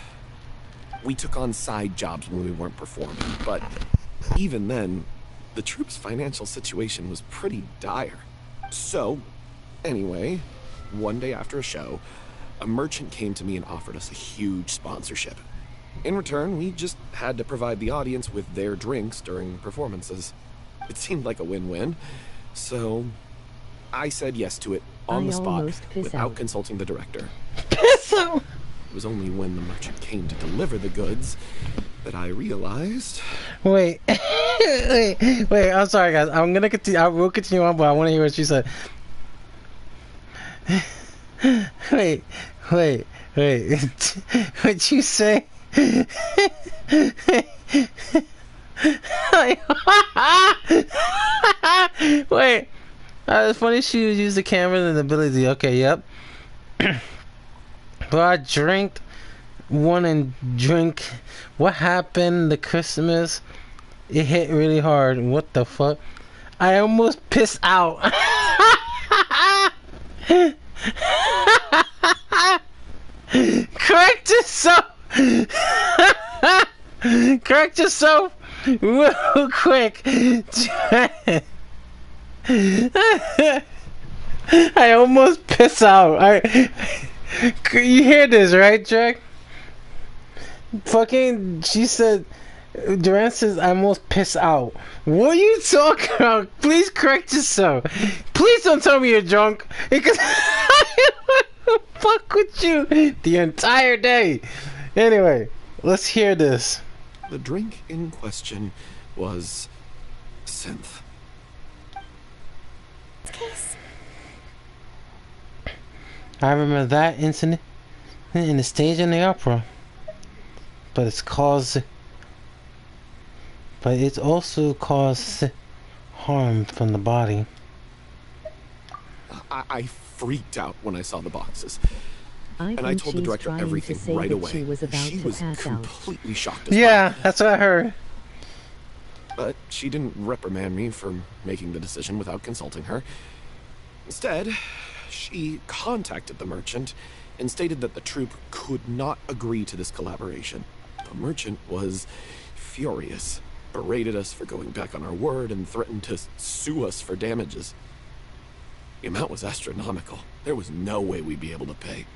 We took on side jobs when we weren't performing, but even then, the troupe's financial situation was pretty dire. So, anyway, one day after a show, a merchant came to me and offered us a huge sponsorship. In return, we just had to provide the audience with their drinks during performances. It seemed like a win-win, so I said yes to it on the spot without consulting the director. Piss out! It was only when the merchant came to deliver the goods that I realized... Wait, wait, I'm sorry guys, I'm gonna continue, I will continue on, but I want to hear what she said. Wait, what'd you say? Wait. It's funny she used the camera and the ability. Okay, yep. But I drank one and drink. What happened the Christmas? It hit really hard. What the fuck? I almost pissed out. Correct yourself. Correct yourself real quick. I almost piss out. You hear this, right, Jack? Fucking, she said, Duran says, I almost piss out. What are you talking about? Please correct yourself. Please don't tell me you're drunk. Because I would fuck with you the entire day. Anyway, let's hear this. The drink in question was synth. I remember that incident in the stage in the opera. But it's also caused harm from the body. I freaked out when I saw the boxes. And I told the director everything right away. She was completely shocked. Yeah, that's what I heard. But she didn't reprimand me for making the decision without consulting her. Instead, she contacted the merchant and stated that the troupe could not agree to this collaboration. The merchant was furious, berated us for going back on our word, and threatened to sue us for damages. The amount was astronomical. There was no way we'd be able to pay.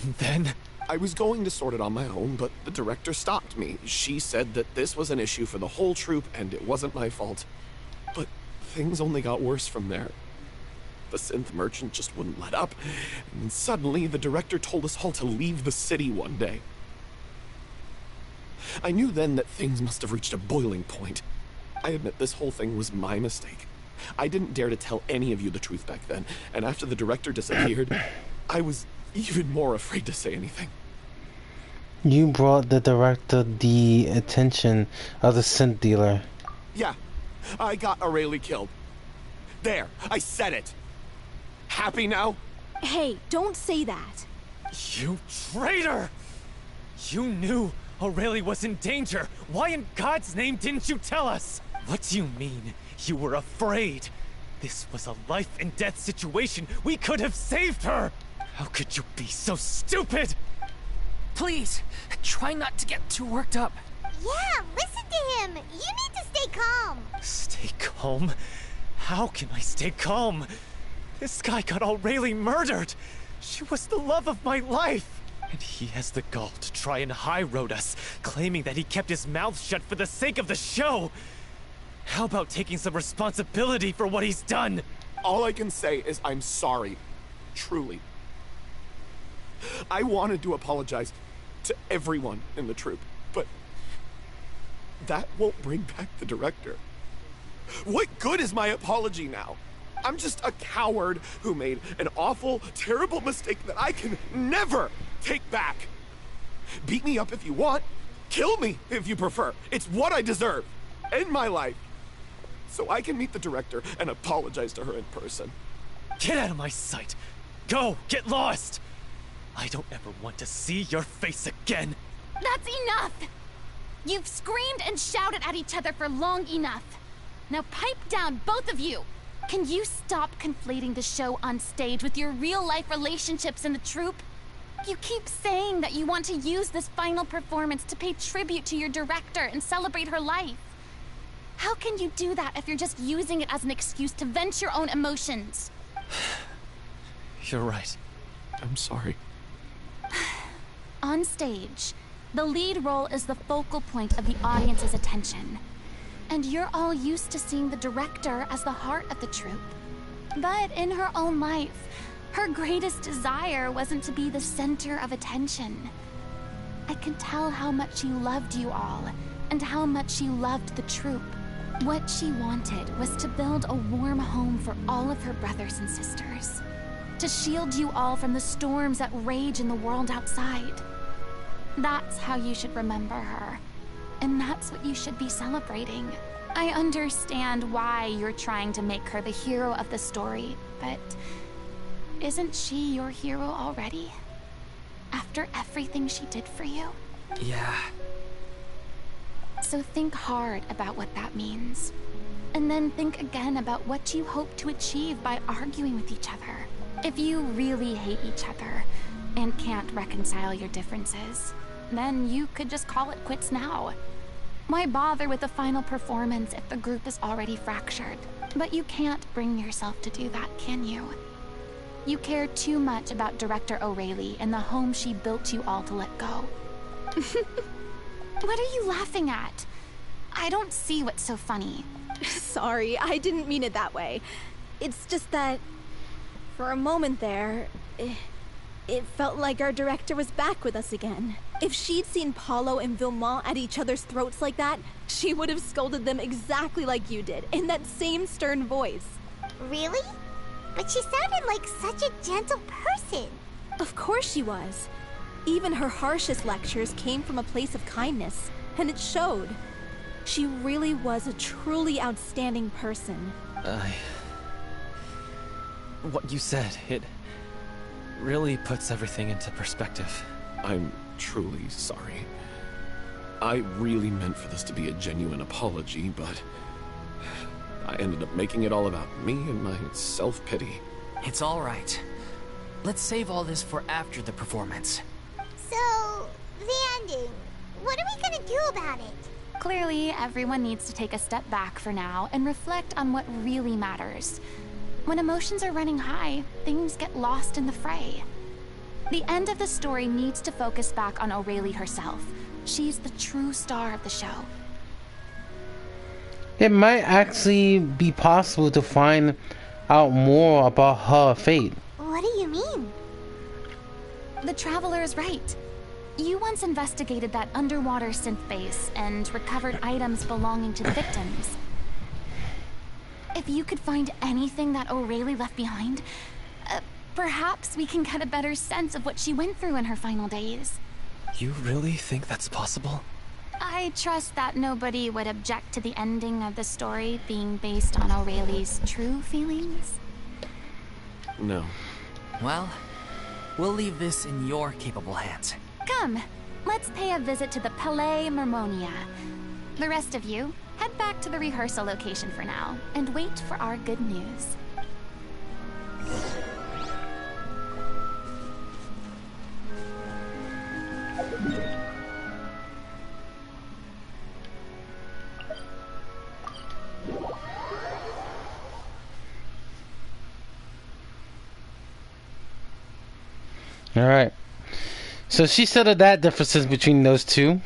And then? I was going to sort it on my own, but the director stopped me. She said that this was an issue for the whole troupe, and it wasn't my fault. But things only got worse from there. The synth merchant just wouldn't let up, and suddenly the director told us all to leave the city one day. I knew then that things must have reached a boiling point. I admit this whole thing was my mistake. I didn't dare to tell any of you the truth back then, and after the director disappeared, I was even more afraid to say anything. You brought the director the attention of the synth dealer. Yeah, I got Aurelie killed. There, I said it. Happy now? Hey, don't say that. You traitor! You knew Aurelie was in danger. Why in God's name didn't you tell us? What do you mean? You were afraid. This was a life and death situation. We could have saved her. How could you be so stupid? Please, try not to get too worked up. Yeah, listen to him. You need to stay calm. Stay calm? How can I stay calm? This guy got Aurelie murdered. She was the love of my life. And he has the gall to try and high-road us, claiming that he kept his mouth shut for the sake of the show. How about taking some responsibility for what he's done? All I can say is I'm sorry. Truly. I wanted to apologize to everyone in the troupe, but that won't bring back the director. What good is my apology now? I'm just a coward who made an awful, terrible mistake that I can never take back. Beat me up if you want. Kill me if you prefer. It's what I deserve. End my life. So I can meet the director and apologize to her in person. Get out of my sight. Go, get lost. I don't ever want to see your face again. That's enough! You've screamed and shouted at each other for long enough. Now pipe down, both of you! Can you stop conflating the show on stage with your real-life relationships in the troupe? You keep saying that you want to use this final performance to pay tribute to your director and celebrate her life. How can you do that if you're just using it as an excuse to vent your own emotions? You're right. I'm sorry. On stage, the lead role is the focal point of the audience's attention. And you're all used to seeing the director as the heart of the troupe. But in her own life, her greatest desire wasn't to be the center of attention. I can tell how much she loved you all, and how much she loved the troupe. What she wanted was to build a warm home for all of her brothers and sisters. To shield you all from the storms that rage in the world outside. That's how you should remember her. And that's what you should be celebrating. I understand why you're trying to make her the hero of the story, but isn't she your hero already? After everything she did for you? Yeah. So think hard about what that means. And then think again about what you hope to achieve by arguing with each other. If you really hate each other and can't reconcile your differences, then you could just call it quits now. Why bother with the final performance if the group is already fractured? But you can't bring yourself to do that, can you? You care too much about Director O'Reilly and the home she built you all to let go. What are you laughing at? I don't see what's so funny. Sorry, I didn't mean it that way. It's just that, for a moment there, it felt like our director was back with us again. If she'd seen Paulo and Vilmont at each other's throats like that, she would have scolded them exactly like you did, in that same stern voice. Really? But she sounded like such a gentle person. Of course she was. Even her harshest lectures came from a place of kindness, and it showed. She really was a truly outstanding person. What you said, it really puts everything into perspective. I'm truly sorry. I really meant for this to be a genuine apology, but I ended up making it all about me and my self-pity. It's all right. Let's save all this for after the performance. So, the ending. What are we gonna do about it? Clearly, everyone needs to take a step back for now and reflect on what really matters. When emotions are running high, things get lost in the fray. The end of the story needs to focus back on O'Reilly herself. She's the true star of the show. It might actually be possible to find out more about her fate. What do you mean? The Traveler is right. You once investigated that underwater synth base and recovered items belonging to the victims. If you could find anything that O'Reilly left behind, perhaps we can get a better sense of what she went through in her final days. You really think that's possible? I trust that nobody would object to the ending of the story being based on O'Reilly's true feelings. No. Well, we'll leave this in your capable hands. Come, let's pay a visit to the Palais Mermonia. The rest of you, head back to the rehearsal location for now, and wait for our good news. Alright. So she settled that differences between those two.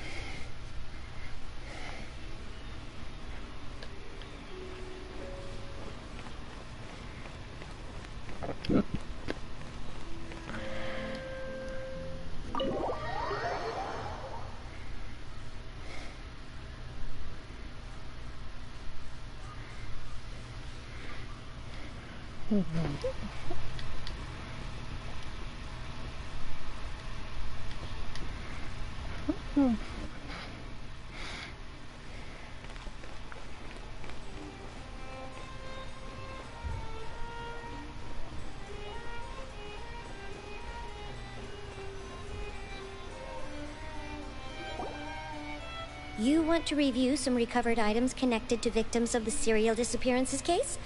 You want to review some recovered items connected to victims of the serial disappearances case?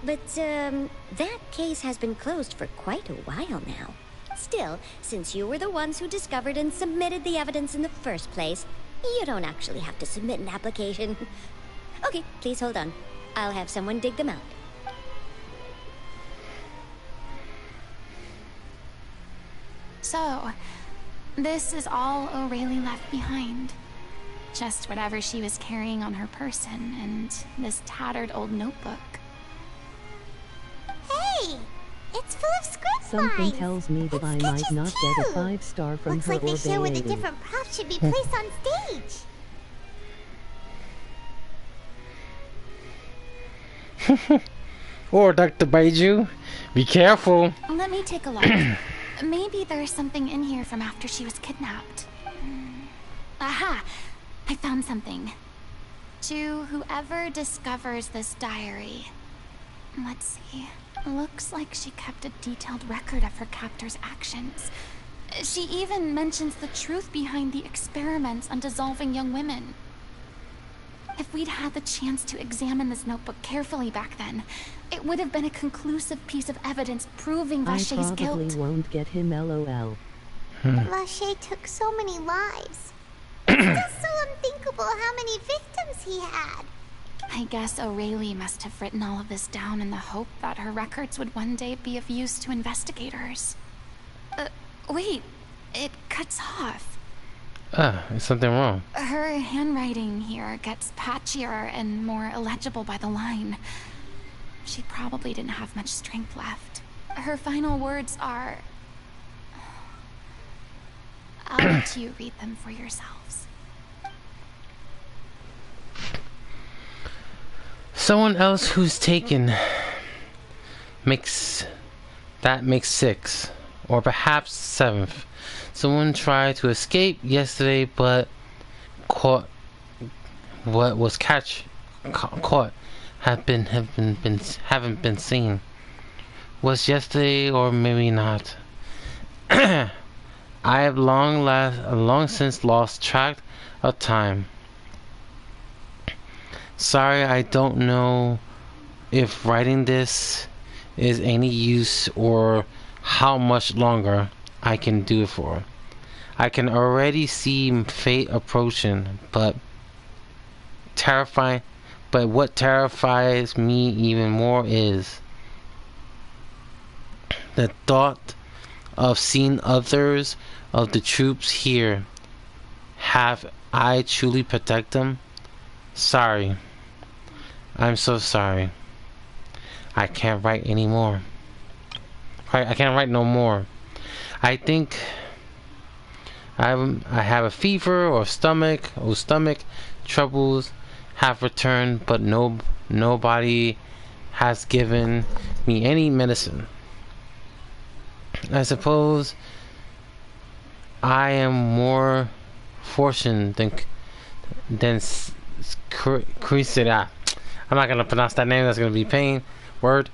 But, that case has been closed for quite a while now. Still, since you were the ones who discovered and submitted the evidence in the first place, you don't actually have to submit an application. Okay, please hold on. I'll have someone dig them out. So, this is all O'Reilly left behind. Just whatever she was carrying on her person and this tattered old notebook. Hey! It's full of script Something lines. tells me that I might not get a 5-star from Looks her like they or show where the Bailey. different props should be placed on stage. Or Dr. Baiju, be careful. Let me take a look. Maybe there's something in here from after she was kidnapped. Aha! I found something. To whoever discovers this diary. Let's see. Looks like she kept a detailed record of her captor's actions. She even mentions the truth behind the experiments on dissolving young women. If we'd had the chance to examine this notebook carefully back then, it would have been a conclusive piece of evidence proving Vacher's guilt. I probably won't get him, lol. Vacher took so many lives. It's still so unthinkable how many victims he had. I guess O'Reilly must have written all of this down in the hope that her records would one day be of use to investigators. Wait, it cuts off. Is something wrong? Her handwriting here gets patchier and more illegible by the line. She probably didn't have much strength left. Her final words are... I'll let you read them for yourselves. Someone else who's taken makes 6, or perhaps 7th. Someone tried to escape yesterday, but caught. What was caught haven't been seen. Was yesterday, or maybe not. I have long since lost track of time. Sorry, I don't know if writing this is any use or how much longer I can do it for. I can already see fate approaching, but what terrifies me even more is the thought of seeing others of the troops here. Have I truly protect them? Sorry. I'm so sorry. I can't write anymore. I can't write no more. I think I have a fever or stomach troubles have returned, but nobody has given me any medicine. I suppose I am more fortunate than Crisida. I'm not gonna pronounce that name. That's gonna be pain. Word.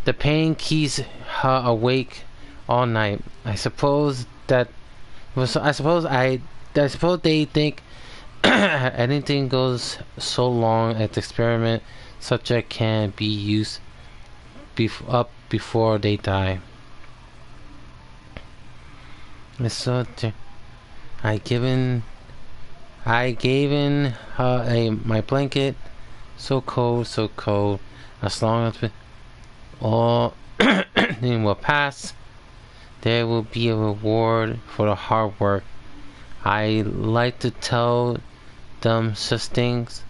The pain keeps her awake all night. I suppose they think anything goes so long as the experiment subject can be used up before they die. I given her my blanket. So cold. As long as all will pass, there will be a reward for the hard work. I like to tell them such things,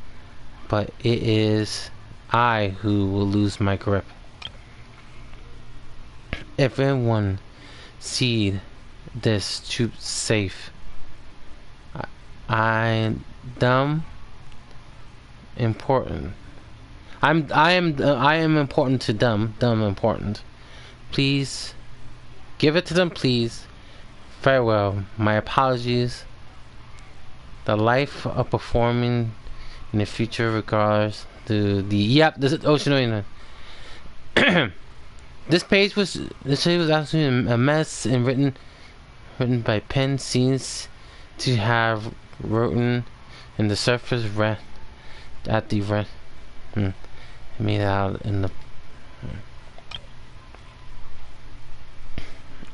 but it is I who will lose my grip. If anyone sees this troop safe, I am important. I am important to them. Them important. Please give it to them, please. Farewell. My apologies. The life of performing in the future regards to the this is Ocean. This page was actually a mess and written by pen. Seems to have written in the surface at the made out in the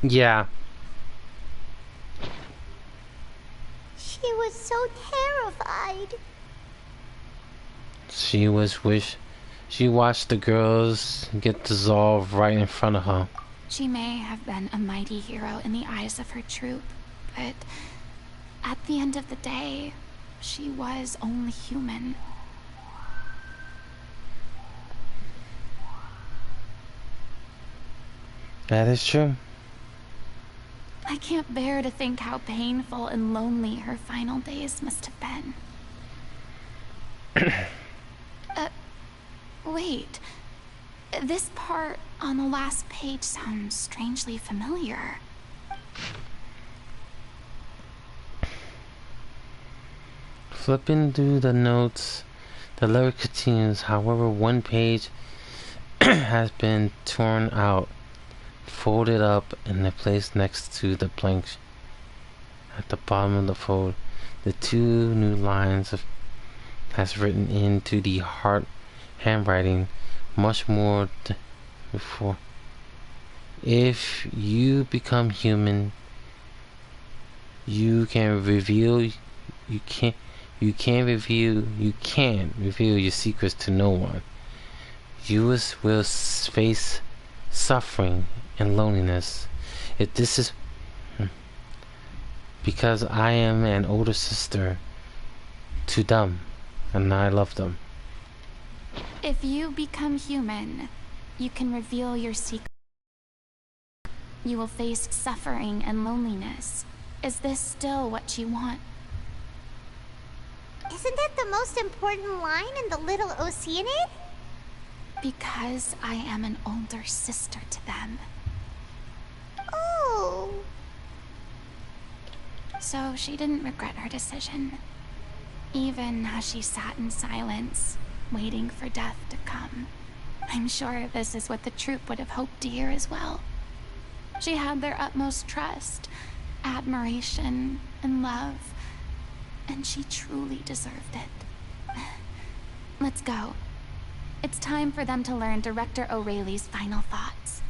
yeah. She was so terrified. She watched the girls get dissolved right in front of her. She may have been a mighty hero in the eyes of her troop, but at the end of the day, she was only human. That is true. I can't bear to think how painful and lonely her final days must have been. Wait. This part on the last page sounds strangely familiar. Flipping through the notes, the letter continues. However, one page has been torn out, folded up, and placed next to the blank at the bottom of the fold. The two new lines has written into the heart handwriting, much more before. If you become human, you can reveal your secrets to no one. You will face suffering and loneliness. If this is because I am an older sister to them, and I love them. If you become human, you can reveal your secret. You will face suffering and loneliness. Is this still what you want? Isn't that the most important line in the Little Oceanid? Because I am an older sister to them. Oh. So she didn't regret her decision, even as she sat in silence, waiting for death to come. I'm sure this is what the troupe would have hoped to hear as well. She had their utmost trust, admiration, and love, and she truly deserved it. Let's go. It's time for them to learn Director O'Reilly's final thoughts.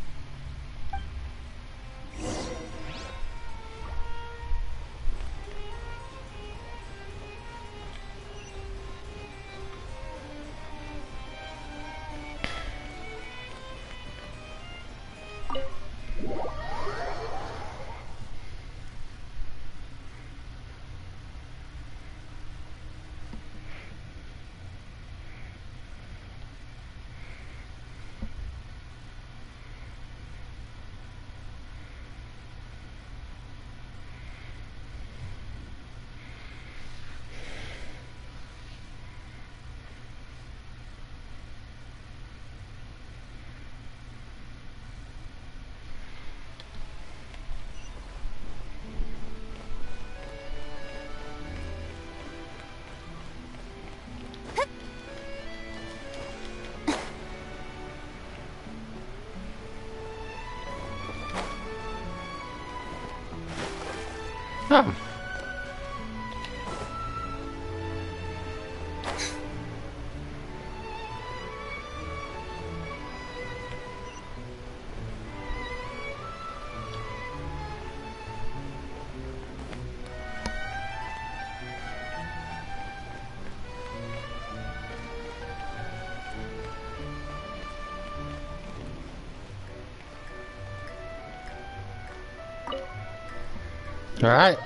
Oh. All right.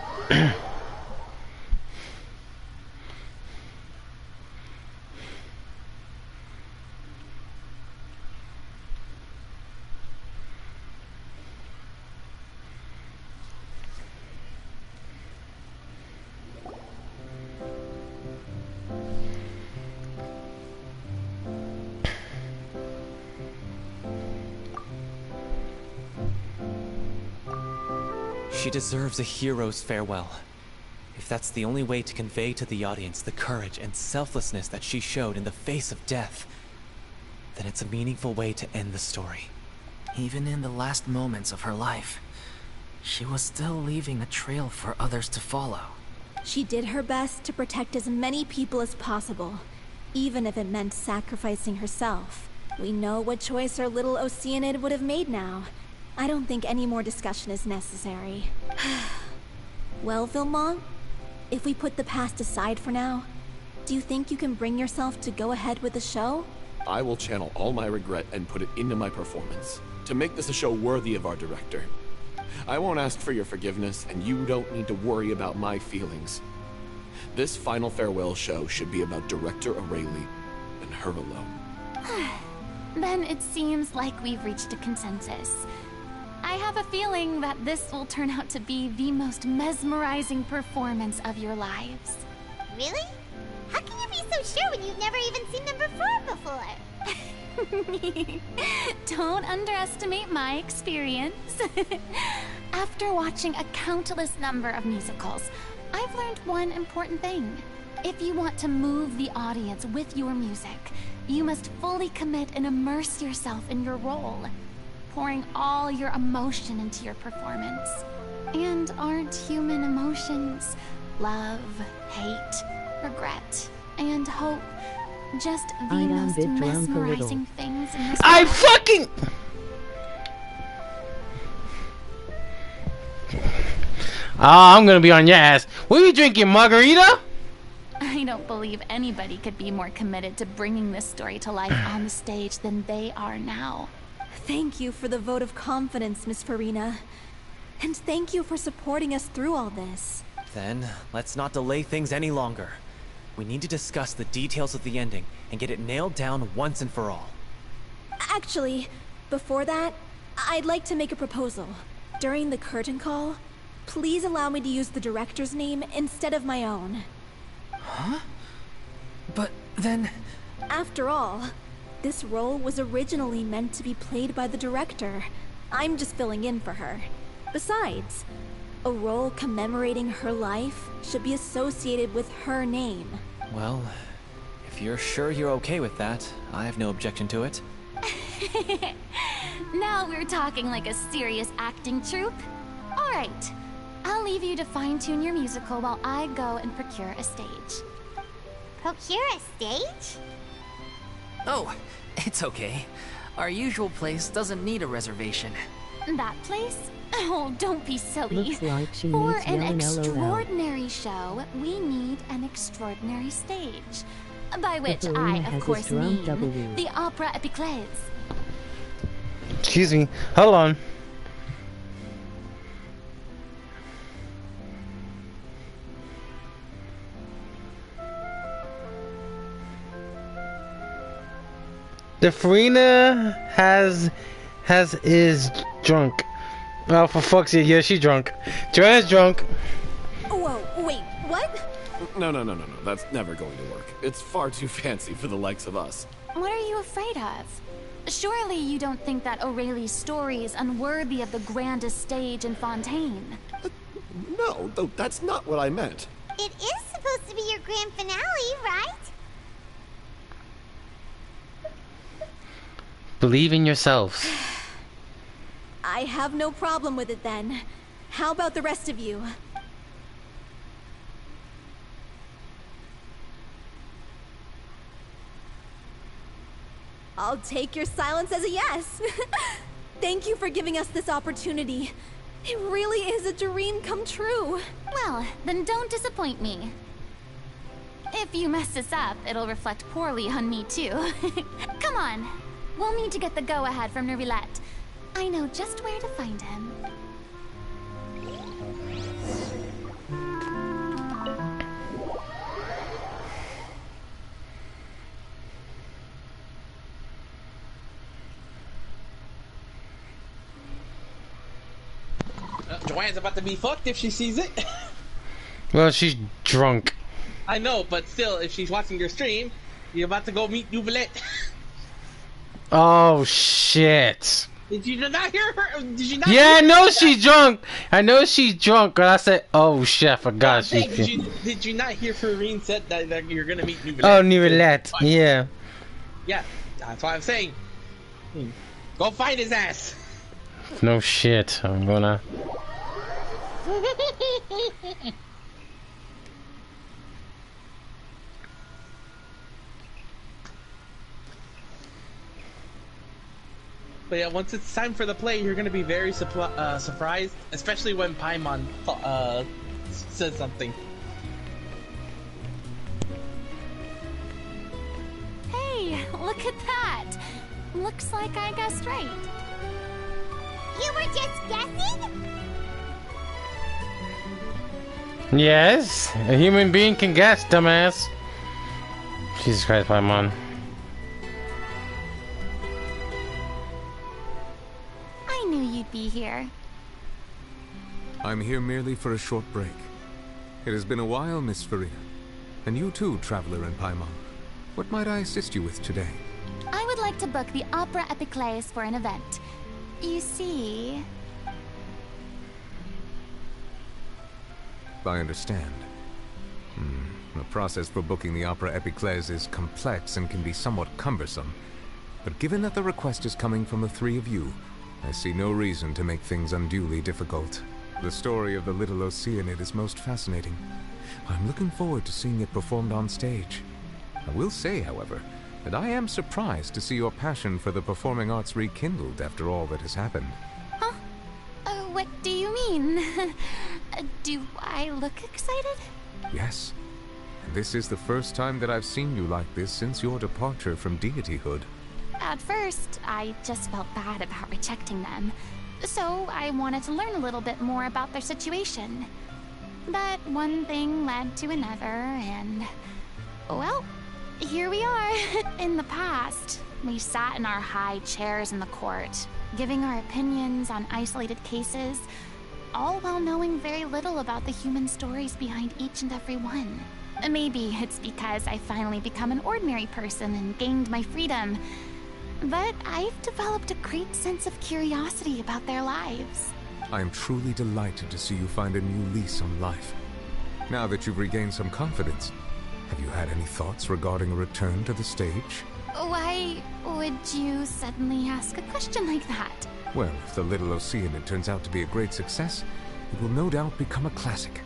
She deserves a hero's farewell. If that's the only way to convey to the audience the courage and selflessness that she showed in the face of death, then it's a meaningful way to end the story. Even in the last moments of her life, she was still leaving a trail for others to follow. She did her best to protect as many people as possible, even if it meant sacrificing herself. We know what choice her little Oceanid would have made now. I don't think any more discussion is necessary. Well, Vilmont, if we put the past aside for now, do you think you can bring yourself to go ahead with the show? I will channel all my regret and put it into my performance, to make this a show worthy of our director. I won't ask for your forgiveness, and you don't need to worry about my feelings. This final farewell show should be about Director O'Reilly and her alone. Then it seems like we've reached a consensus. I have a feeling that this will turn out to be the most mesmerizing performance of your lives. Really? How can you be so sure when you've never even seen them perform before? Don't underestimate my experience. After watching a countless number of musicals, I've learned one important thing. If you want to move the audience with your music, you must fully commit and immerse yourself in your role, pouring all your emotion into your performance. And aren't human emotions love, hate, regret, and hope just the I am most bit drunk a little. mesmerizing things in this I world? fucking. I'm gonna be on your ass. What are you drinking, margarita? I don't believe anybody could be more committed to bringing this story to life on the stage than they are now. Thank you for the vote of confidence, Miss Furina. And thank you for supporting us through all this. Then, let's not delay things any longer. We need to discuss the details of the ending and get it nailed down once and for all. Actually, before that, I'd like to make a proposal. During the curtain call, please allow me to use the director's name instead of my own. Huh? But then... After all, this role was originally meant to be played by the director. I'm just filling in for her. Besides, a role commemorating her life should be associated with her name. Well, if you're sure you're okay with that, I have no objection to it. Now we're talking like a serious acting troupe. All right, I'll leave you to fine-tune your musical while I go and procure a stage. Procure a stage? Oh, it's okay. Our usual place doesn't need a reservation. That place? Oh, don't be silly. Looks like she For needs an yelling LOL. extraordinary show, we need an extraordinary stage. By which I, Furina of has course, his drum mean W. the Opera Epiclese. Excuse me. Hold on. The Furina is drunk. Oh, for fuck's sake, yeah, she's drunk. Joanna's drunk. Whoa, wait, what? No. That's never going to work. It's far too fancy for the likes of us. What are you afraid of? Surely you don't think that Aurelie's story is unworthy of the grandest stage in Fontaine. No, though that's not what I meant. It is supposed to be your grand finale, right? Believe in yourselves. I have no problem with it then. How about the rest of you? I'll take your silence as a yes. Thank you for giving us this opportunity. It really is a dream come true. Well, then don't disappoint me. If you mess this up, it'll reflect poorly on me too. Come on. We'll need to get the go-ahead from Nervilette. I know just where to find him. Joanne's about to be fucked if she sees it. Well, she's drunk. I know, but still, if she's watching your stream, you're about to go meet Nouvellette. Oh shit. Did you not hear her? Did you not? Yeah, I hear know her? she's drunk. I know she's drunk. But I said, oh shit, I forgot she. Did you not hear Furina said that you're gonna meet Nouvellette? Oh, Nervilette. Yeah. Yeah, that's what I'm saying. Go find his ass. No shit. I'm gonna. But yeah, once it's time for the play, you're gonna be very surprised, especially when Paimon says something. Hey, look at that! Looks like I guessed right. You were just guessing? Yes, a human being can guess, dumbass. Jesus Christ, Paimon. I knew you'd be here. I'm here merely for a short break. It has been a while, Miss Furina. And you too, Traveler and Paimon. What might I assist you with today? I would like to book the Opera Epiclese for an event. You see... I understand. The process for booking the Opera Epiclese is complex and can be somewhat cumbersome. But given that the request is coming from the three of you, I see no reason to make things unduly difficult. The story of the Little Oceanid is most fascinating. I'm looking forward to seeing it performed on stage. I will say, however, that I am surprised to see your passion for the performing arts rekindled after all that has happened. Huh? What do you mean? Do I look excited? Yes. And this is the first time that I've seen you like this since your departure from deityhood. At first, I just felt bad about rejecting them. So I wanted to learn a little bit more about their situation. But one thing led to another, and... well, here we are. In the past, we sat in our high chairs in the court, giving our opinions on isolated cases, all while knowing very little about the human stories behind each and every one. Maybe it's because I finally become an ordinary person and gained my freedom, but I've developed a great sense of curiosity about their lives. I am truly delighted to see you find a new lease on life. Now that you've regained some confidence, have you had any thoughts regarding a return to the stage? Why would you suddenly ask a question like that? Well, if the Little Oceanid turns out to be a great success, it will no doubt become a classic.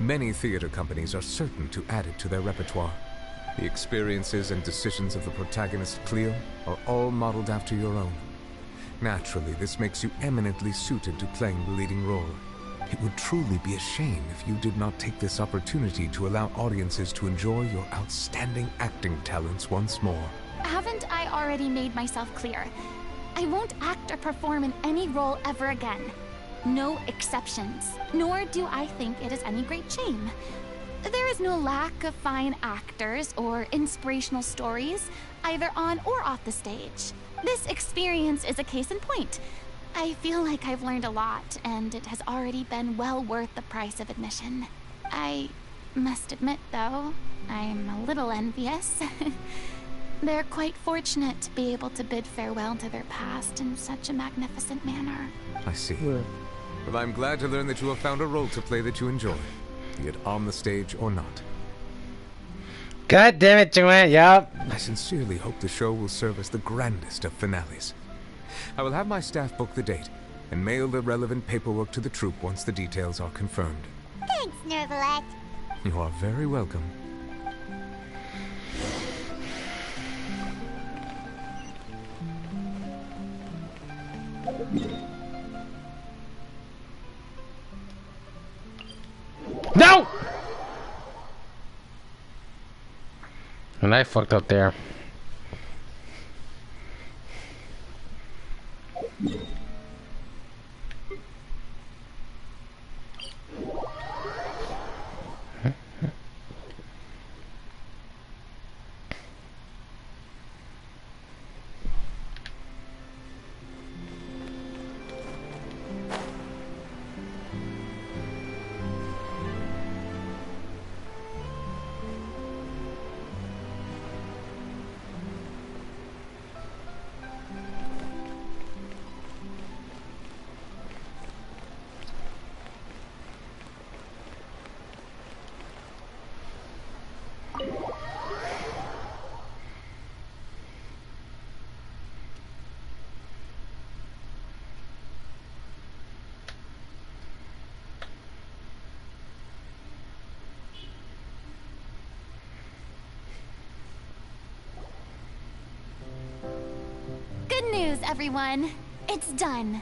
Many theater companies are certain to add it to their repertoire. The experiences and decisions of the protagonist, Cleo, are all modeled after your own. Naturally, this makes you eminently suited to playing the leading role. It would truly be a shame if you did not take this opportunity to allow audiences to enjoy your outstanding acting talents once more. Haven't I already made myself clear? I won't act or perform in any role ever again. No exceptions. Nor do I think it is any great shame. There is no lack of fine actors or inspirational stories, either on or off the stage. This experience is a case in point. I feel like I've learned a lot, and it has already been well worth the price of admission. I must admit, though, I'm a little envious. They're quite fortunate to be able to bid farewell to their past in such a magnificent manner. I see. Well, I'm glad to learn that you have found a role to play that you enjoy, be it on the stage or not. God damn it, Joanne, yup. I sincerely hope the show will serve as the grandest of finales. I will have my staff book the date and mail the relevant paperwork to the troupe once the details are confirmed. Thanks, Nervalette. You are very welcome. No! And I fucked up there. Everyone, it's done.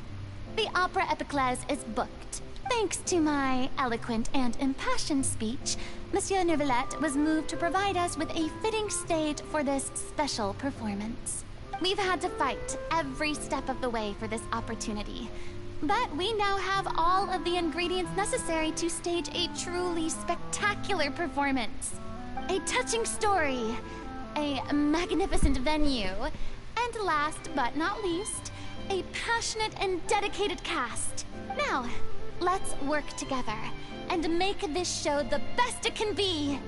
The Opera Epiclese is booked. Thanks to my eloquent and impassioned speech, Monsieur Nervalette was moved to provide us with a fitting stage for this special performance. We've had to fight every step of the way for this opportunity, but we now have all of the ingredients necessary to stage a truly spectacular performance. A touching story, a magnificent venue, and last but not least, a passionate and dedicated cast. Now, let's work together and make this show the best it can be.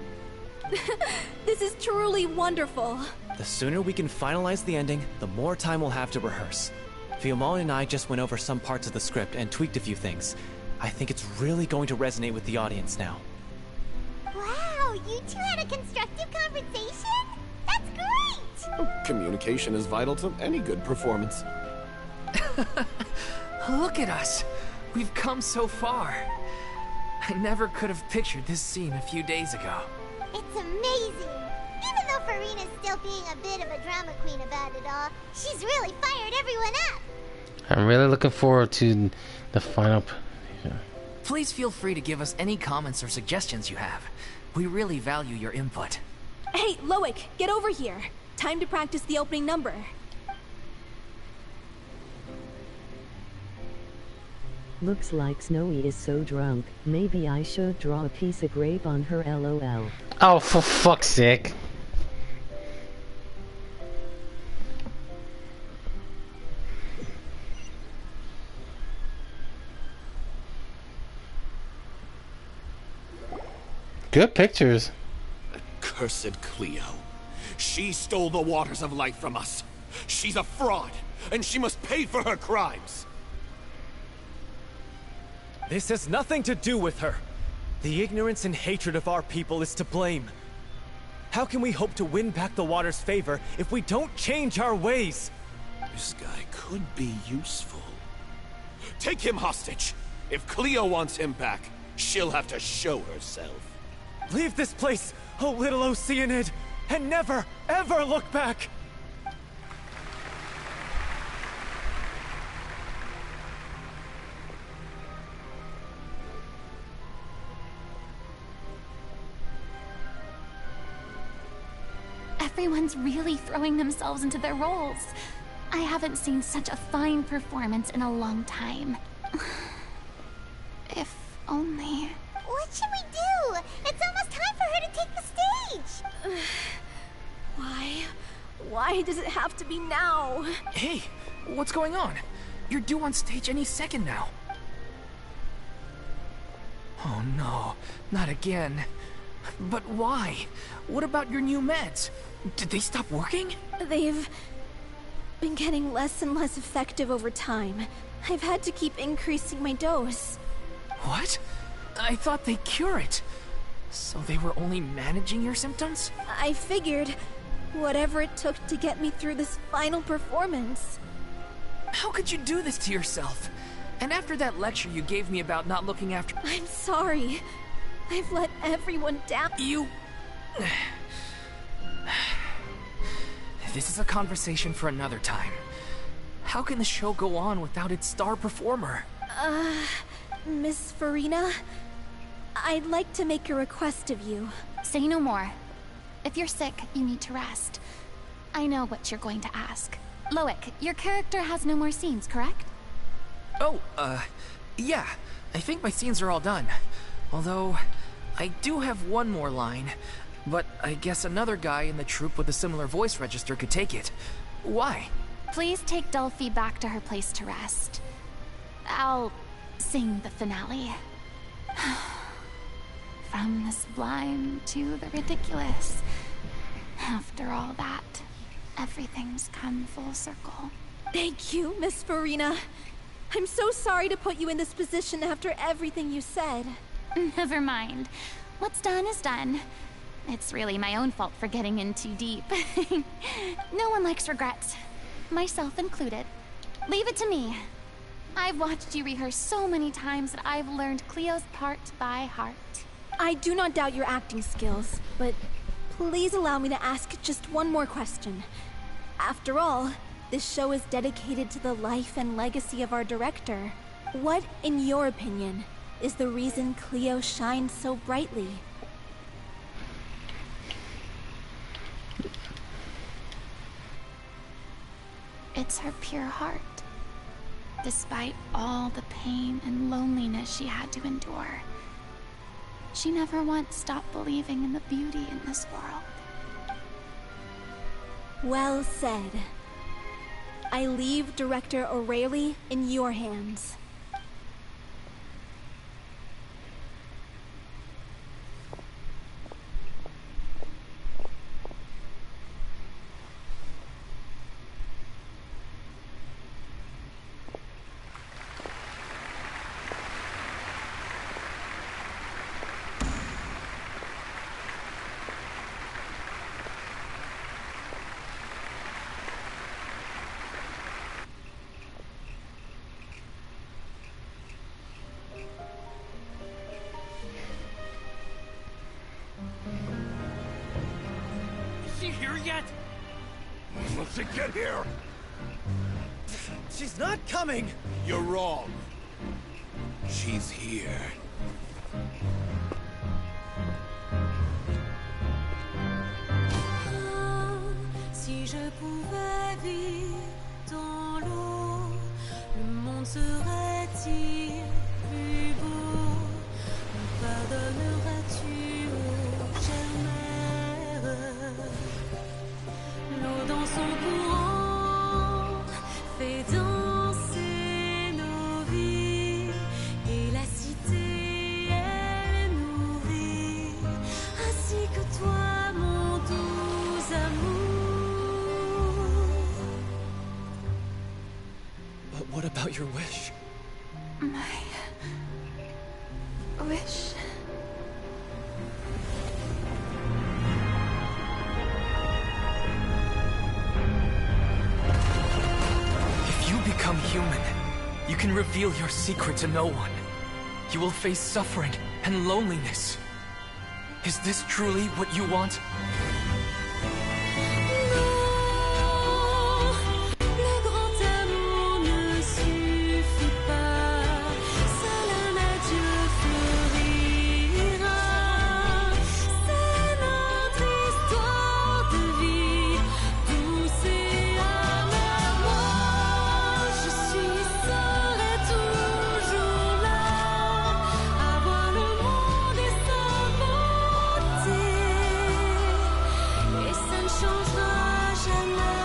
This is truly wonderful. The sooner we can finalize the ending, the more time we'll have to rehearse. Fiamma and I just went over some parts of the script and tweaked a few things. I think it's really going to resonate with the audience now. Wow, So, you two had a constructive conversation? That's great! Communication is vital to any good performance. Look at us. We've come so far. I never could have pictured this scene a few days ago. It's amazing. Even though Furina's still being a bit of a drama queen about it all, she's really fired everyone up. I'm really looking forward to the final. Please feel free to give us any comments or suggestions you have. We really value your input. Hey, Loic, get over here. Time to practice the opening number. Looks like Snowy is so drunk. Maybe I should draw a piece of grape on her, lol. Oh, for fuck's sake. Good pictures. Accursed Cleo. She stole the waters of life from us. She's a fraud, and she must pay for her crimes. This has nothing to do with her. The ignorance and hatred of our people is to blame. How can we hope to win back the water's favor if we don't change our ways? This guy could be useful. Take him hostage. If Cleo wants him back, she'll have to show herself. Leave this place, oh little Oceanid, and never, ever look back! Everyone's really throwing themselves into their roles. I haven't seen such a fine performance in a long time. If only... What should we do? It's almost time for her to take the stage! Why? Why does it have to be now? Hey, what's going on? You're due on stage any second now. Oh no, not again. But why? What about your new meds? Did they stop working? They've been getting less and less effective over time. I've had to keep increasing my dose. What? I thought they cure it. So they were only managing your symptoms? I figured whatever it took to get me through this final performance. How could you do this to yourself? And after that lecture you gave me about not looking after... I'm sorry. I've let everyone down. You... This is a conversation for another time. How can the show go on without its star performer? Miss Furina? I'd like to make a request of you. Say no more. If you're sick, you need to rest. I know what you're going to ask. Loic, your character has no more scenes, correct? Oh, yeah. I think my scenes are all done. Although, I do have one more line. But I guess another guy in the troupe with a similar voice register could take it. Why? Please take Delphi back to her place to rest. I'll sing the finale. From the sublime to the ridiculous. After all that, everything's come full circle. Thank you, Miss Furina. I'm so sorry to put you in this position after everything you said. Never mind. What's done is done. It's really my own fault for getting in too deep. No one likes regrets, myself included. Leave it to me. I've watched you rehearse so many times that I've learned Cleo's part by heart. I do not doubt your acting skills, but please allow me to ask just one more question. After all, this show is dedicated to the life and legacy of our director. What, in your opinion, is the reason Cleo shines so brightly? It's her pure heart. Despite all the pain and loneliness she had to endure, she never once stopped believing in the beauty in this world. Well said. I leave Director O'Reilly in your hands. supposed to get here? She's not coming! You're wrong. She's here. Si je pouvais vivre dans l'eau, le monde serait-il plus beau? Me pardonneras-tu, ô chère mère? L'eau dans son courant fait danser nos vies, et la cité elle nourrit, ainsi que toi, mon doux amour. But what about your wish? My wish. If you become human, you can reveal your secret to no one. You will face suffering and loneliness. Is this truly what you want? Le grand amour ne suffit pas, seul un adieu fleurira. C'est notre histoire de vie, douce et amère. Moi, je serai toujours là, à voir le monde et sa beauté, et ça ne changera jamais,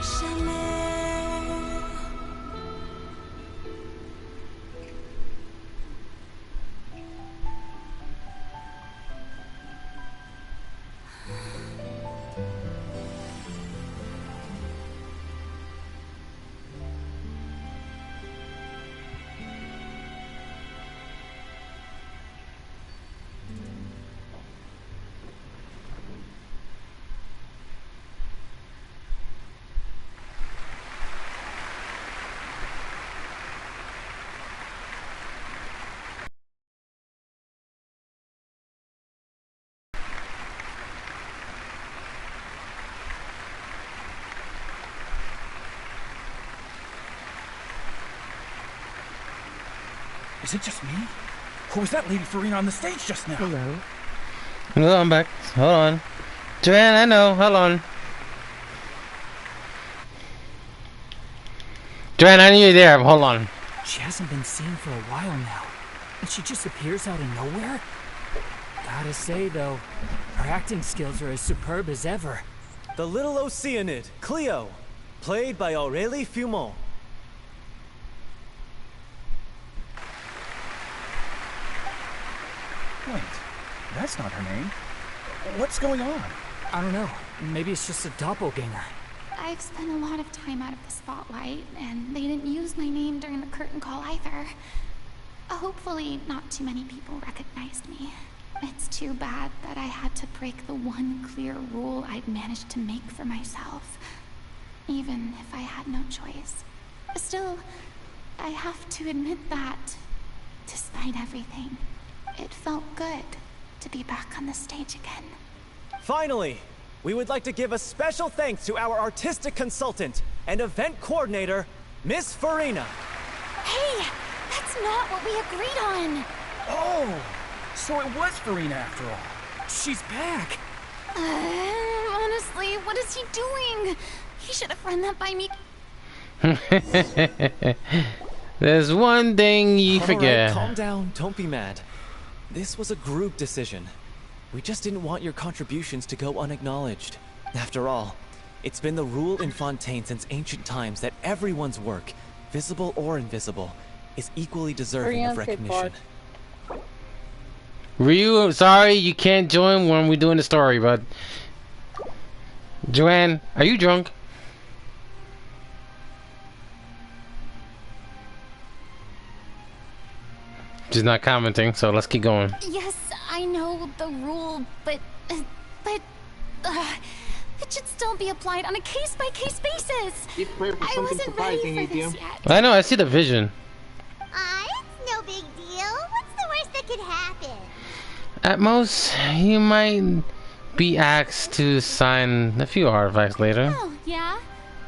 jamais. Is it just me? Or was that Lady Furina on the stage just now? Hello? No, I'm back. Hold on. Joanne, I know. Hold on. Joanne, I knew you were there. Hold on. She hasn't been seen for a while now, and she just appears out of nowhere? Gotta say, though, her acting skills are as superb as ever. The little Oceanid, Cleo, played by Aurélie Fumont. Wait, that's not her name. What's going on? I don't know. Maybe it's just a doppelganger. I've spent a lot of time out of the spotlight, and they didn't use my name during the curtain call either. Hopefully, not too many people recognized me. It's too bad that I had to break the one clear rule I'd managed to make for myself, even if I had no choice. Still, I have to admit that, despite everything, it felt good to be back on the stage again. Finally, we would like to give a special thanks to our artistic consultant and event coordinator, Miss Furina. Hey, that's not what we agreed on. Oh, so it was Furina after all. She's back. Honestly, what is he doing? He should have run that by me. There's one thing you forget. All right, calm down. Don't be mad. This was a group decision. We just didn't want your contributions to go unacknowledged. After all, it's been the rule in Fontaine since ancient times that everyone's work, visible or invisible, is equally deserving of recognition. Ryu, sorry you can't join when we're doing the story, but Joanne, are you drunk? She's not commenting, so let's keep going. Yes, I know the rule, but it should still be applied on a case-by-case basis. I wasn't ready for this yet. I know, I see the vision. It's no big deal. What's the worst that could happen? At most, you might be asked to sign a few artifacts later. Oh, yeah?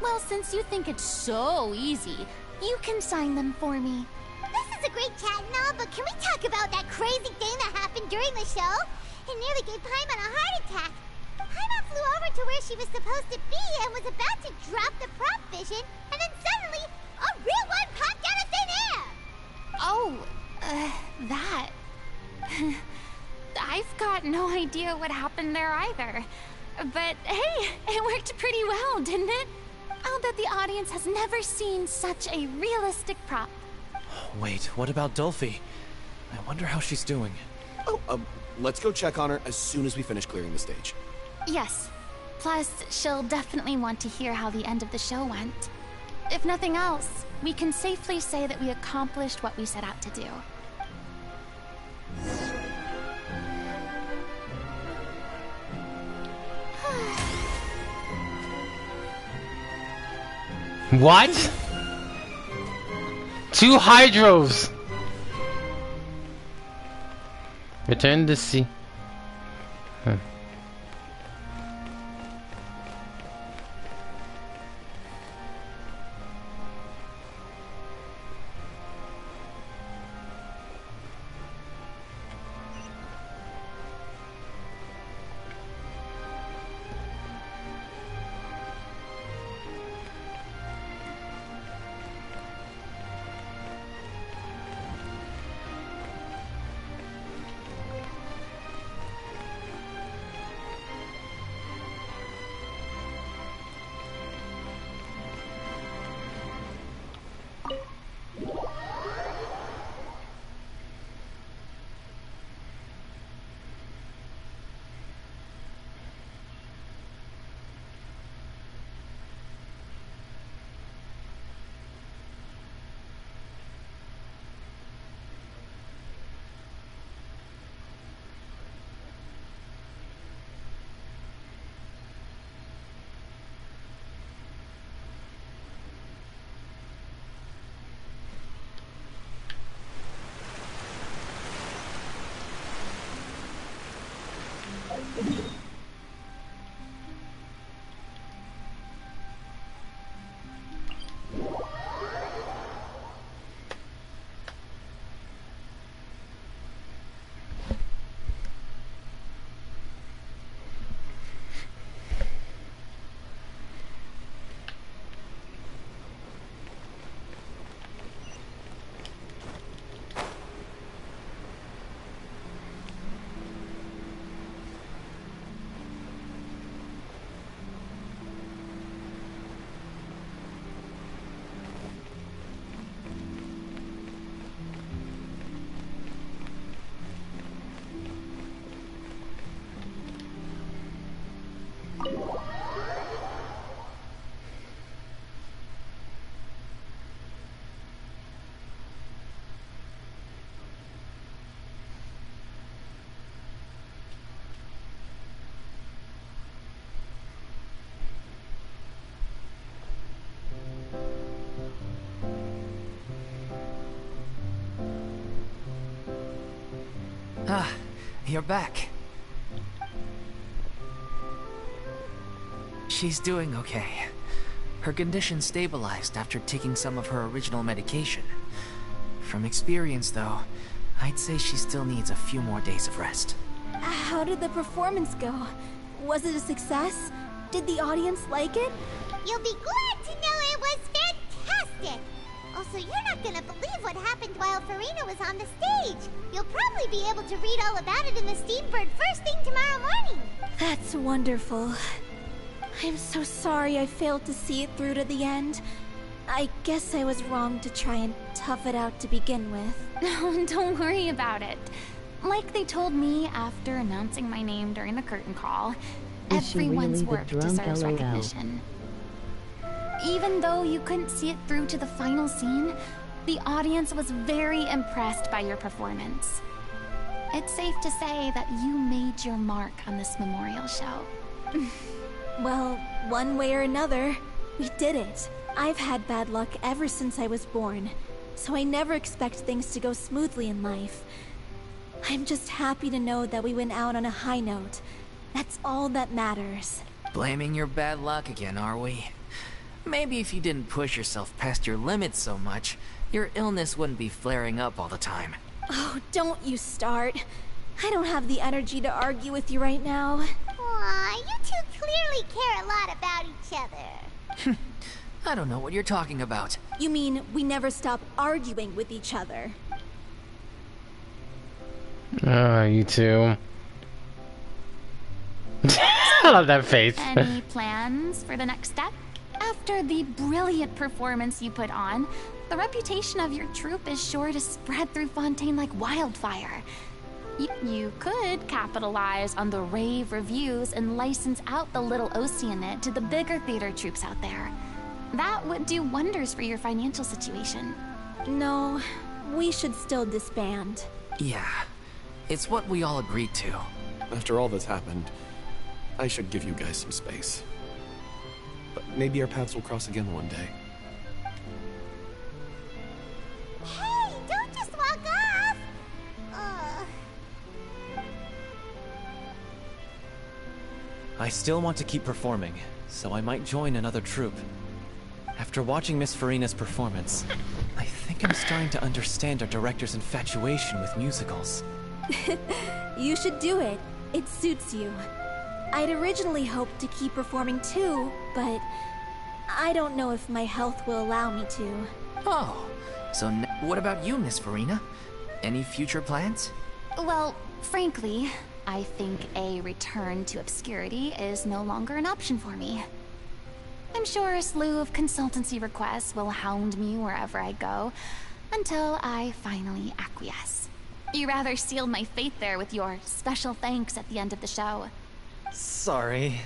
Well, since you think it's so easy, you can sign them for me. This is a great chat and all, but can we talk about that crazy thing that happened during the show? It nearly gave Paimon a heart attack. Paimon flew over to where she was supposed to be and was about to drop the prop vision, and then suddenly, a real one popped out of thin air! Oh, that... I've got no idea what happened there either. But hey, it worked pretty well, didn't it? I'll bet the audience has never seen such a realistic prop. Wait, what about Dolphy? I wonder how she's doing. Oh, let's go check on her as soon as we finish clearing the stage. Yes. Plus, she'll definitely want to hear how the end of the show went. If nothing else, we can safely say that we accomplished what we set out to do. What? 2 hydros! Return to sea. Huh. Ah, you're back. She's doing okay. Her condition stabilized after taking some of her original medication. From experience, though, I'd say she still needs a few more days of rest. How did the performance go? Was it a success? Did the audience like it? You'll be glad to know it was fantastic! Also, you're not gonna believe what happened while Furina was on the stage. You'll probably be able to read all about it in the Steambird first thing tomorrow morning. That's wonderful. I'm so sorry I failed to see it through to the end. I guess I was wrong to try and tough it out to begin with. No, don't worry about it. Like they told me after announcing my name during the curtain call, everyone's work deserves recognition. Even though you couldn't see it through to the final scene, the audience was very impressed by your performance. It's safe to say that you made your mark on this memorial show. Well, one way or another, we did it. I've had bad luck ever since I was born, so I never expect things to go smoothly in life. I'm just happy to know that we went out on a high note, That's all that matters. Blaming your bad luck again, are we? Maybe if you didn't push yourself past your limits so much, your illness wouldn't be flaring up all the time. Oh, don't you start. I don't have the energy to argue with you right now. Aw, you two clearly care a lot about each other. I don't know what you're talking about. You mean we never stop arguing with each other? You two. I love that face. Any plans for the next step? After the brilliant performance you put on, the reputation of your troupe is sure to spread through Fontaine like wildfire. You could capitalize on the rave reviews and license out the little Oceanit to the bigger theater troupes out there. That would do wonders for your financial situation. No, we should still disband. Yeah, it's what we all agreed to. After all that's happened, I should give you guys some space. But maybe our paths will cross again one day. Hey, don't just walk off! I still want to keep performing, so I might join another troupe. After watching Miss Furina's performance, I think I'm starting to understand our director's infatuation with musicals. You should do it. It suits you. I'd originally hoped to keep performing too, but I don't know if my health will allow me to. Oh, so what about you, Miss Furina? Any future plans? Well, frankly, I think a return to obscurity is no longer an option for me. I'm sure a slew of consultancy requests will hound me wherever I go, until I finally acquiesce. You rather sealed my fate there with your special thanks at the end of the show. Sorry.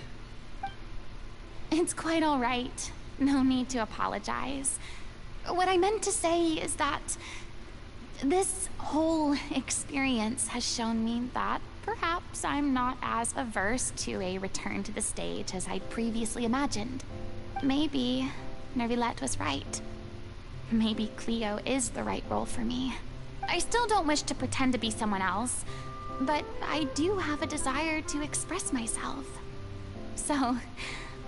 It's quite all right. No need to apologize. What I meant to say is that this whole experience has shown me that perhaps I'm not as averse to a return to the stage as I'd previously imagined. Maybe Nervilette was right. Maybe Cleo is the right role for me. I still don't wish to pretend to be someone else, but I do have a desire to express myself. So,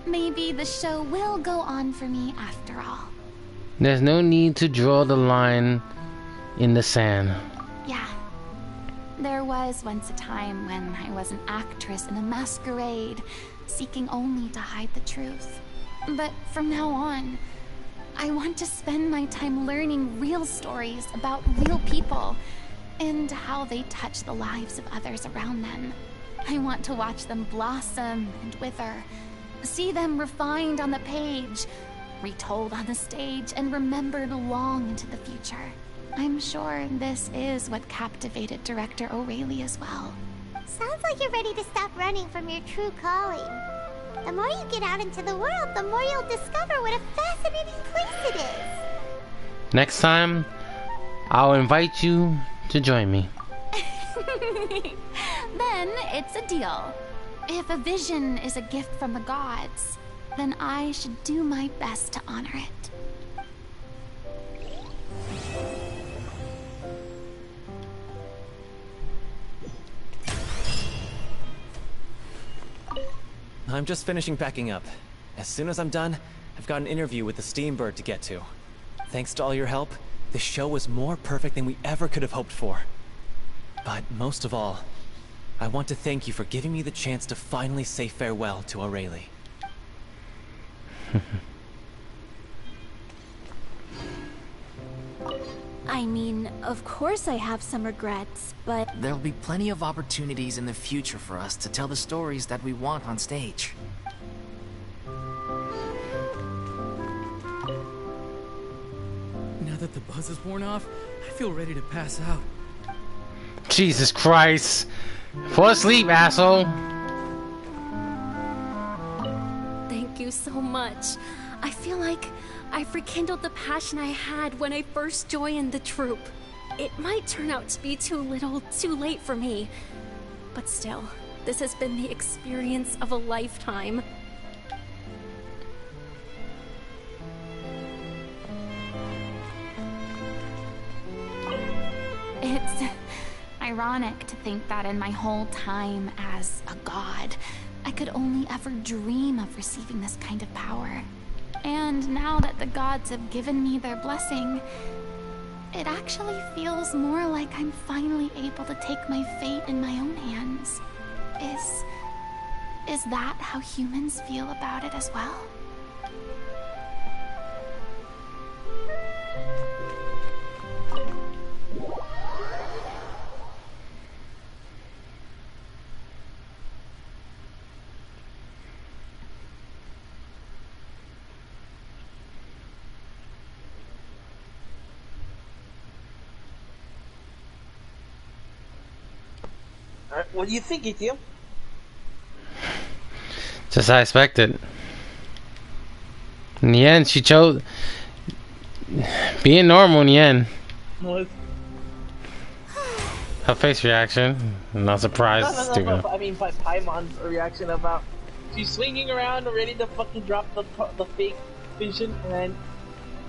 maybe the show will go on for me after all. There's no need to draw the line in the sand. Yeah. There was once a time when I was an actress in a masquerade, seeking only to hide the truth. But from now on, I want to spend my time learning real stories about real people and how they touch the lives of others around them. I want to watch them blossom and wither, see them refined on the page, retold on the stage, and remembered long into the future. I'm sure this is what captivated director O'Reilly as well. Sounds like you're ready to stop running from your true calling. The more you get out into the world, the more you'll discover what a fascinating place it is. Next time, I'll invite you to join me. Then it's a deal. If a vision is a gift from the gods, then I should do my best to honor it. I'm just finishing packing up. As soon as I'm done, I've got an interview with the Steambird to get to. Thanks to all your help, the show was more perfect than we ever could have hoped for. But most of all, I want to thank you for giving me the chance to finally say farewell to O'Reilly. I mean, of course I have some regrets, but... There'll be plenty of opportunities in the future for us to tell the stories that we want on stage. Now that the buzz is worn off, I feel ready to pass out. Jesus Christ. Fall asleep, asshole. Thank you so much. I feel like I've rekindled the passion I had when I first joined the troupe. It might turn out to be too little, too late for me. But still, this has been the experience of a lifetime. ironic to think that in my whole time as a god, I could only ever dream of receiving this kind of power. And now that the gods have given me their blessing, it actually feels more like I'm finally able to take my fate in my own hands. Is that how humans feel about it as well? What do you think, ATM? Just as I expected. In the end, she chose being normal in the end. What? Her face reaction, not surprised. No, Stupid. but I mean, by Paimon's reaction about she's swinging around ready to fucking drop the fake vision, and then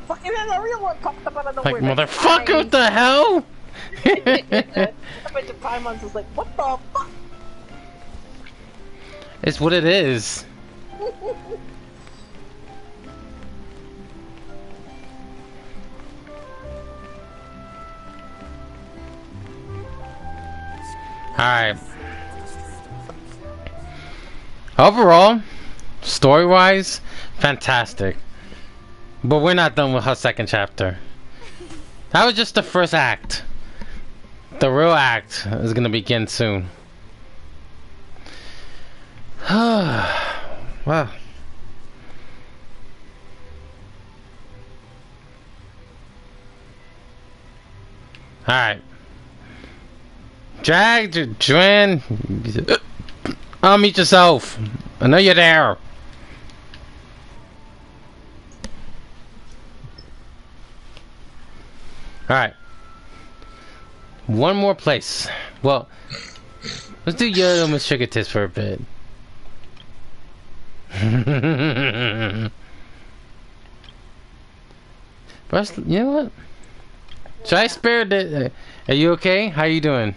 fucking then a real one popped up out of nowhere. Like, motherfucker, what the hell? I bet the Paimon's was like, what the fuck? It's what it is. Alright. Overall, story-wise, fantastic. But we're not done with her second chapter. That was just the first act. The real act is gonna begin soon. Wow. Alright. Drag, Joanne. Unmute yourself. I know you're there. Alright. One more place. Well, let's do Yo-Yo Miss Sugar Tits for a bit. First, you know what? Should I spare the... Are you okay? How you doing?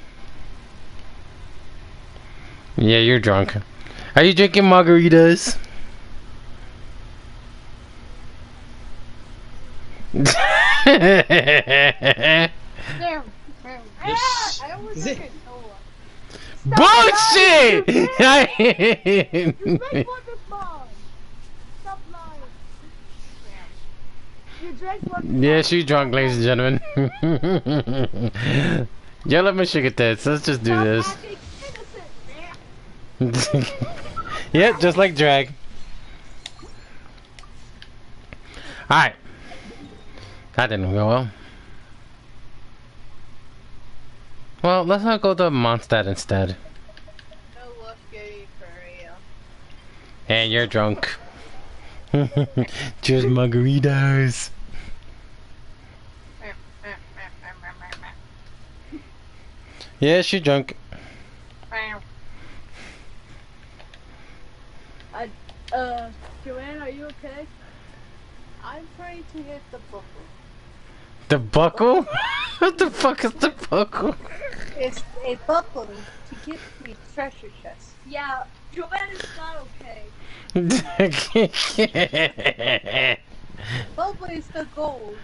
Yeah, you're drunk. Are you drinking margaritas? Bullshit! Yeah, she's drunk, ladies and gentlemen. Yeah, let me sugar tits. Let's just do this. Yep, just like drag. Alright. That didn't go well. Well, let's not go to Mondstadt instead. Hey, you're drunk. Cheers, margaritas. Yeah, she's drunk. Joanne, are you okay? I'm trying to hit the buckle. The buckle? What the fuck is the buckle? It's a buckle to give me treasure chest. Yeah, Joanne is not okay. Buckle is the gold.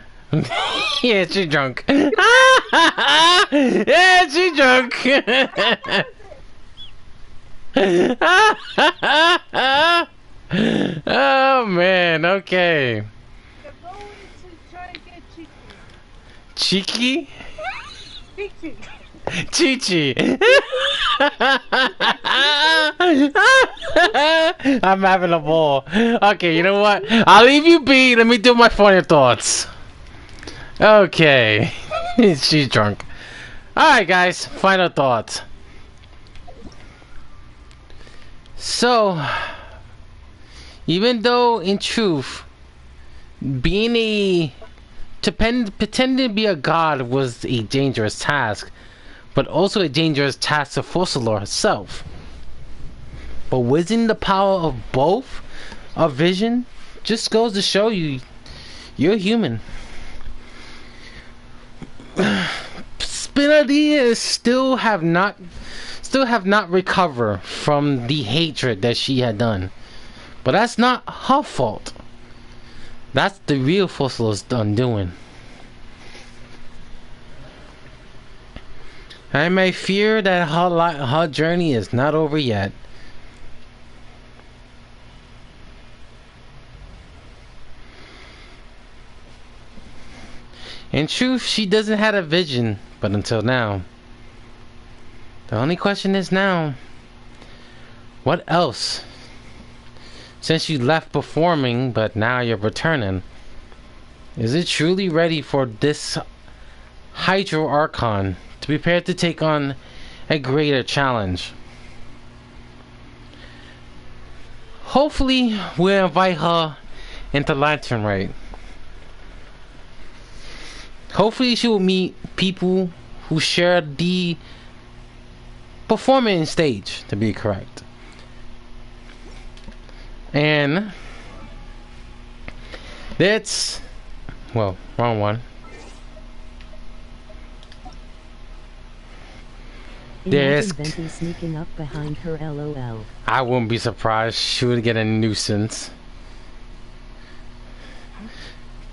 Yeah, she's drunk. Yeah, she's drunk. Oh man, okay. The goal is to try to get Cheeky? Chi-Chi. Chi-Chi. I'm having a ball. Okay, you know what? I'll leave you be. Let me do my final thoughts. Okay. She's drunk. Alright, guys. Final thoughts. So, even though in truth, being pretending to be a god was a dangerous task, but also a dangerous task to Focalor herself. But wielding the power of both, of vision, just goes to show you, you're human. Benedict still have not recovered from the hatred that she had done. But that's not her fault. That's the real Fussel's undoing. I may fear that her journey is not over yet. In truth, she doesn't have a vision, but until now. The only question is now, what else? Since you left performing, but now you're returning, is it truly ready for this Hydro Archon to be prepared to take on a greater challenge? Hopefully, we'll invite her into Lantern Raid. Hopefully, she will meet people who share the performing stage, to be correct. And that's, well, wrong one. Imagine Venti sneaking up behind her, LOL. I wouldn't be surprised. She would get a nuisance.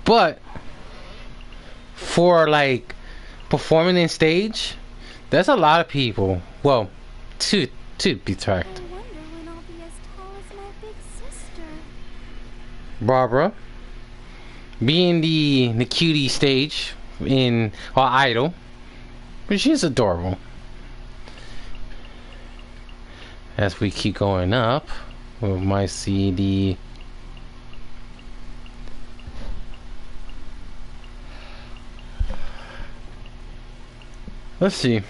But for like performing in stage, there's a lot of people. Well, to be correct. Barbara being the cutie stage in our idol, but she's adorable. As we keep going up, we might see the let's see.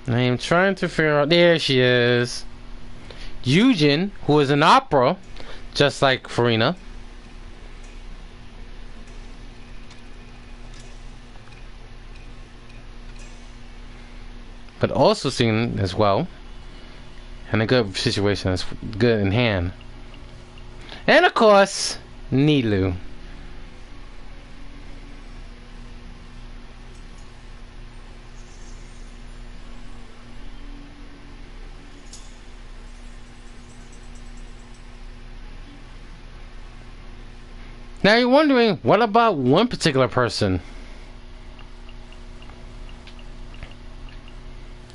I am trying to figure out. There she is. Eugen, who is an opera, just like Furina. But also seen as well. And a good situation that's good in hand. And of course, Nilu. Now you're wondering, what about one particular person?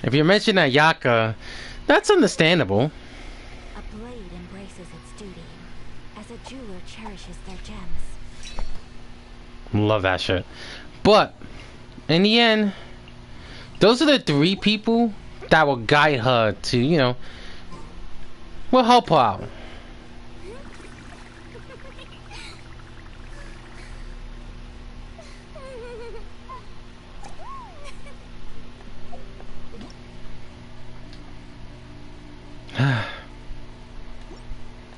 If you mention Ayaka, that's understandable. A blade embraces its duty, as a jeweler cherishes their gems. Love that shit. But, in the end, those are the three people that will guide her to, you know, will help her out.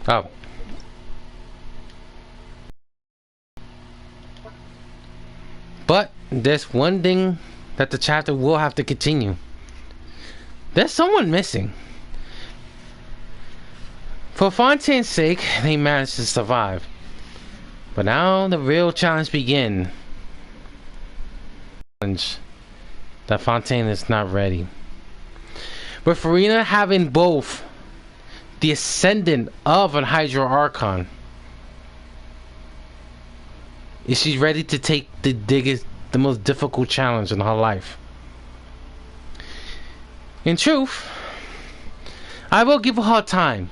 Oh. But there's one thing that the chapter will have to continue. There's someone missing. For Fontaine's sake, they managed to survive. But now the real challenge begins. That Fontaine is not ready. With Furina having both the ascendant of an Hydro Archon, is she ready to take the most difficult challenge in her life? In truth, I will give her time.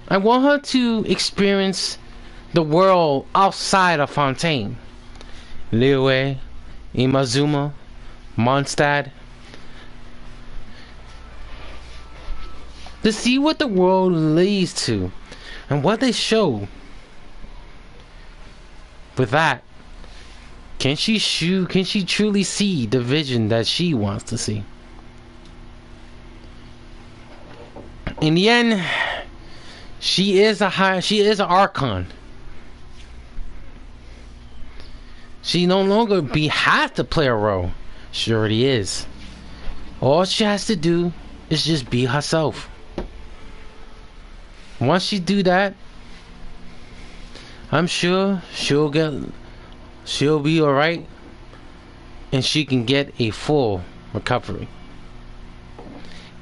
I want her to experience the world outside of Fontaine. Liyue, Imazuma, Mondstadt. To see what the world leads to and what they show. With that, can she truly see the vision that she wants to see? In the end, she is an Archon. She no longer has to play a role. She already is. All she has to do is just be herself. Once she do that, I'm sure she'll be alright and she can get a full recovery.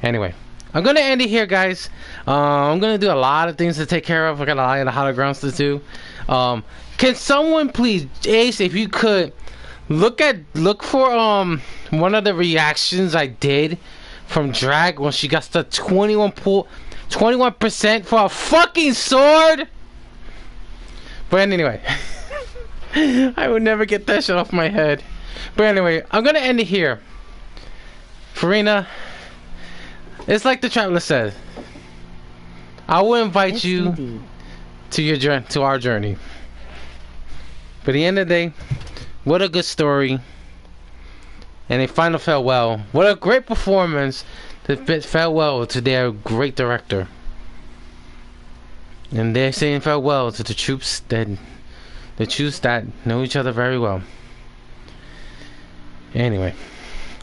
Anyway, I'm gonna end it here, guys. I'm gonna do a lot of things to take care of. I got a lot of holograms to do. Can someone please, Ace, if you could, look for one of the reactions I did from Drag when she got the 21% for a fucking sword? But anyway, I would never get that shit off my head. But anyway, I'm gonna end it here. Furina, it's like the Traveler said. I will invite you to our journey. But at the end of the day, what a good story. And a final farewell. What a great performance to bid farewell to their great director. And they're saying farewell to the troops that know each other very well. Anyway,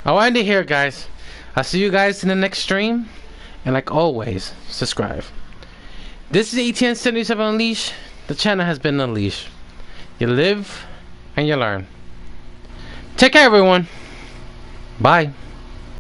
I'll end it here, guys. I'll see you guys in the next stream. And like always, subscribe. This is ATM 77 Unleashed. The channel has been unleashed. You live and you learn. Take care, everyone. Bye.